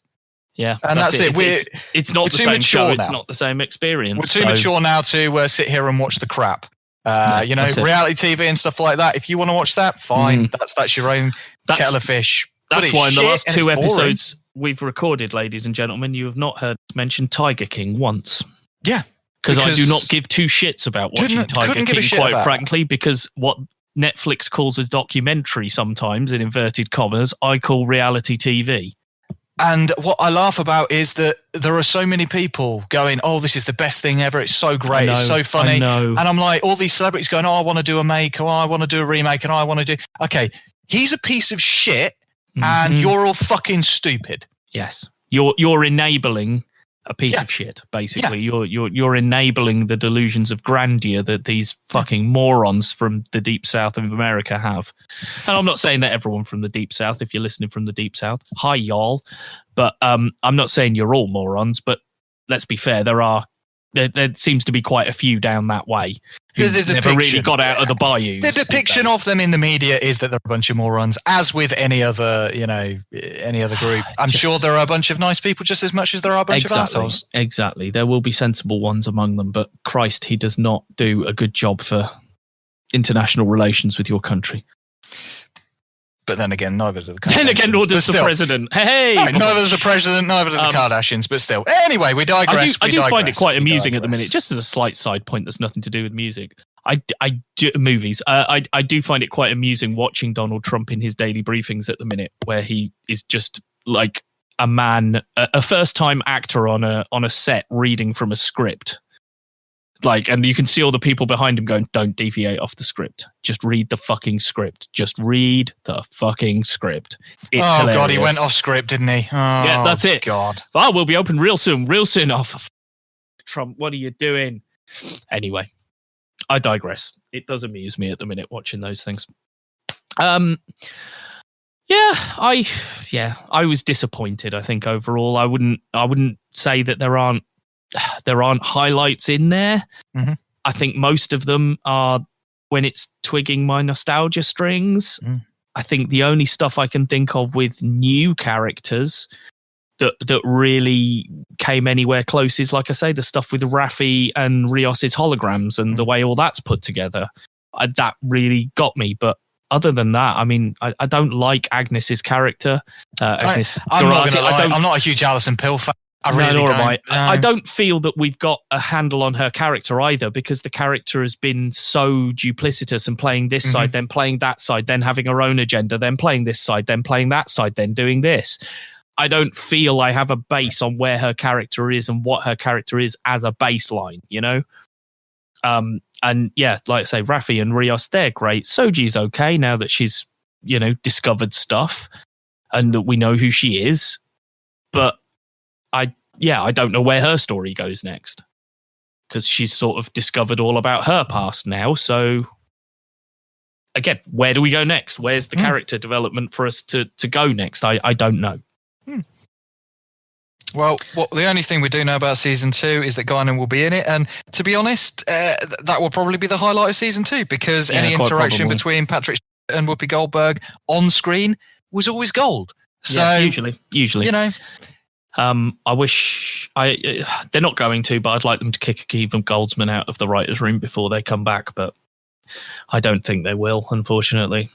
Yeah, and that's it. It's not the same show. Now. It's not the same experience. We're too mature now to sit here and watch the crap. Reality TV and stuff like that. If you want to watch that, fine. That's your own kettle of fish. That's why in the last 2 episodes we've recorded, ladies and gentlemen, you have not heard us mention Tiger King once. Yeah. Because I do not give 2 shits about watching Tiger King, quite frankly, because what Netflix calls a documentary sometimes, in inverted commas, I call reality TV. And what I laugh about is that there are so many people going, oh, this is the best thing ever. It's so great. It's so funny. And I'm like, all these celebrities going, oh, I want to do a make, or I want to do a remake, and I want to do. Okay, he's a piece of shit, and you're all fucking stupid. Yes, you're enabling a piece of shit. Basically, you're enabling the delusions of grandeur that these fucking morons from the deep south of America have. And I'm not saying that everyone from the deep south, if you're listening from the deep south, hi y'all. But I'm not saying you're all morons. But let's be fair, there seems to be quite a few down that way who never really got out of the bayous. The depiction of them in the media is that they're a bunch of morons, as with any other group. I'm sure there are a bunch of nice people just as much as there are a bunch of assholes. Exactly. There will be sensible ones among them, but Christ, he does not do a good job for international relations with your country. But then again, neither do the Kardashians. Then again, nor does the president. Hey! No, neither does the president, neither do the Kardashians, but still. Anyway, we digress. I do find it quite amusing at the minute, just as a slight side point that's nothing to do with music. Movies. I do find it quite amusing watching Donald Trump in his daily briefings at the minute, where he is just like a man, a first-time actor on a set reading from a script. And you can see all the people behind him going, don't deviate off the script. Just read the fucking script. Just read the fucking script. It's hilarious. God, he went off script, didn't he? Oh, yeah, that's it. God. Oh, we'll be open real soon. Oh, Trump, what are you doing? Anyway, I digress. It does amuse me at the minute watching those things. I was disappointed, I think, overall. I wouldn't say that there aren't highlights in there. Mm-hmm. I think most of them are when it's twigging my nostalgia strings. I think the only stuff I can think of with new characters that really came anywhere close is, like I say, the stuff with Raffi and Rios's holograms and the way all that's put together. That really got me. But other than that, I mean, I don't like Agnes's character. Agnes I'm not going to lie. I'm not a huge Alison Pill fan. I don't feel that we've got a handle on her character either, because the character has been so duplicitous and playing this side, then playing that side, then having her own agenda, then playing this side, then playing that side, then doing this. I don't feel I have a base on where her character is and what her character is as a baseline, you know? And yeah, like I say, Raffi and Rios, they're great. Soji's okay now that she's, discovered stuff and that we know who she is. But I don't know where her story goes next, because she's sort of discovered all about her past now. So again, where do we go next? Where's the character development for us to go next? I don't know. Well, the only thing we do know about season 2 is that Guinan will be in it, and to be honest, that will probably be the highlight of season 2, because any interaction between Patrick and Whoopi Goldberg on screen was always gold. So usually, I wish they're not going to, but I'd like them to kick Kevin Goldsman out of the writers' room before they come back. But I don't think they will, unfortunately.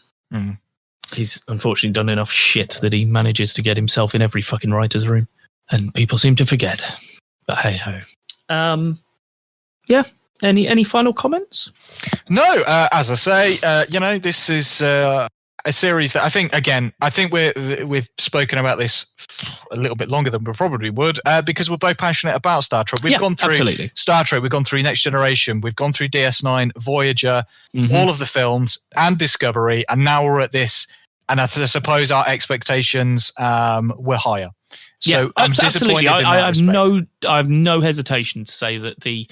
He's unfortunately done enough shit that he manages to get himself in every fucking writer's room, and people seem to forget. But hey ho. Any final comments? No, as I say, this is a series that I think we've spoken about this a little bit longer than we probably would, because we're both passionate about Star Trek. We've gone through Star Trek, we've gone through Next Generation, we've gone through DS9, Voyager, all of the films, and Discovery, and now we're at this. And I suppose our expectations were higher. So I'm disappointed. I have no hesitation to say that the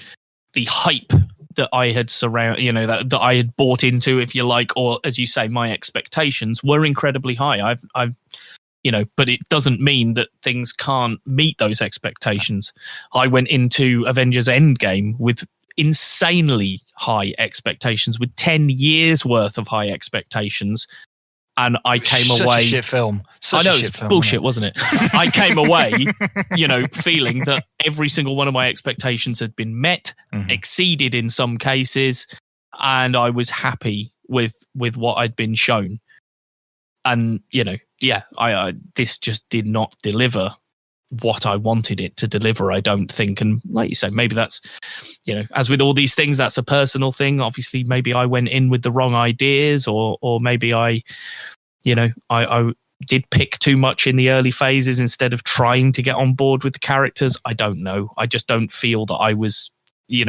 hype that I had that I had bought into, if you like, or as you say, my expectations were incredibly high. But it doesn't mean that things can't meet those expectations. I went into Avengers Endgame with insanely high expectations, with 10 years worth of high expectations. And I came away. Such a shit film. Bullshit, wasn't it? I came away, feeling that every single one of my expectations had been met, exceeded in some cases, and I was happy with what I'd been shown. And this just did not deliver what I wanted it to deliver, I don't think. And like you say, maybe that's, as with all these things, that's a personal thing. Obviously, maybe I went in with the wrong ideas, or maybe I did pick too much in the early phases instead of trying to get on board with the characters. I don't know. I just don't feel that I was,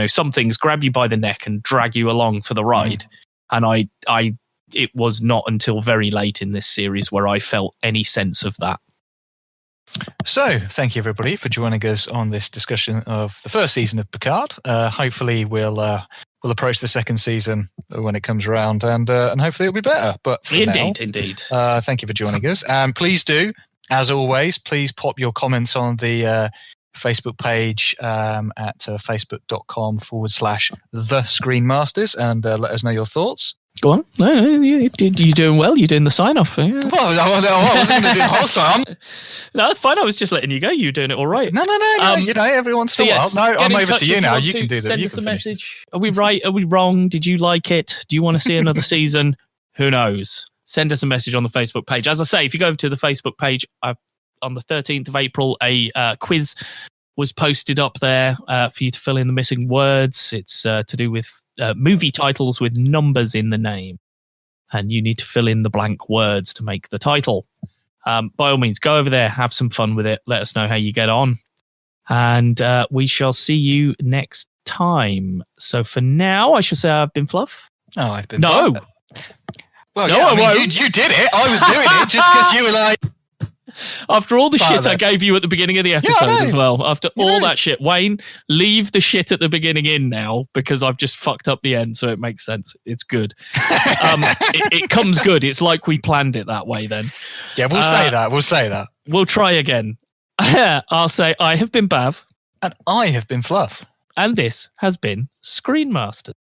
some things grab you by the neck and drag you along for the ride. And it was not until very late in this series where I felt any sense of that. So, thank you everybody for joining us on this discussion of the first season of Picard. Hopefully, we'll approach the second season when it comes around, and hopefully it'll be better. But for indeed. Thank you for joining us, and please do, as always, please pop your comments on the Facebook page at facebook.com/the ScreenMasters, and let us know your thoughts. Go on. No, you're doing well. You're doing the sign-off. Yeah. Well, I wasn't going to do the whole sign. No, that's fine. I was just letting you go. You're doing it all right. No. Every once in a while. No, I'm over to you now. You can do that. Send us a message. Are we right? Are we wrong? Did you like it? Do you want to see another season? Who knows? Send us a message on the Facebook page. As I say, if you go over to the Facebook page, on the 13th of April, a quiz was posted up there for you to fill in the missing words. It's to do with movie titles with numbers in the name, and you need to fill in the blank words to make the title. By all means, go over there, have some fun with it. Let us know how you get on, and we shall see you next time. So for now, I shall say I've been Fluff. Oh, I've been Fluff. Well, no, yeah, you did it. I was doing it just because you were like. After all the shit I gave you at the beginning of the episode as well. After all that shit, Wayne, leave the shit at the beginning in now, because I've just fucked up the end, so it makes sense. It's good. It comes good. It's like we planned it that way then. Yeah, we'll say that. We'll say that. We'll try again. I'll say I have been Bav. And I have been Fluff. And this has been ScreenMasters.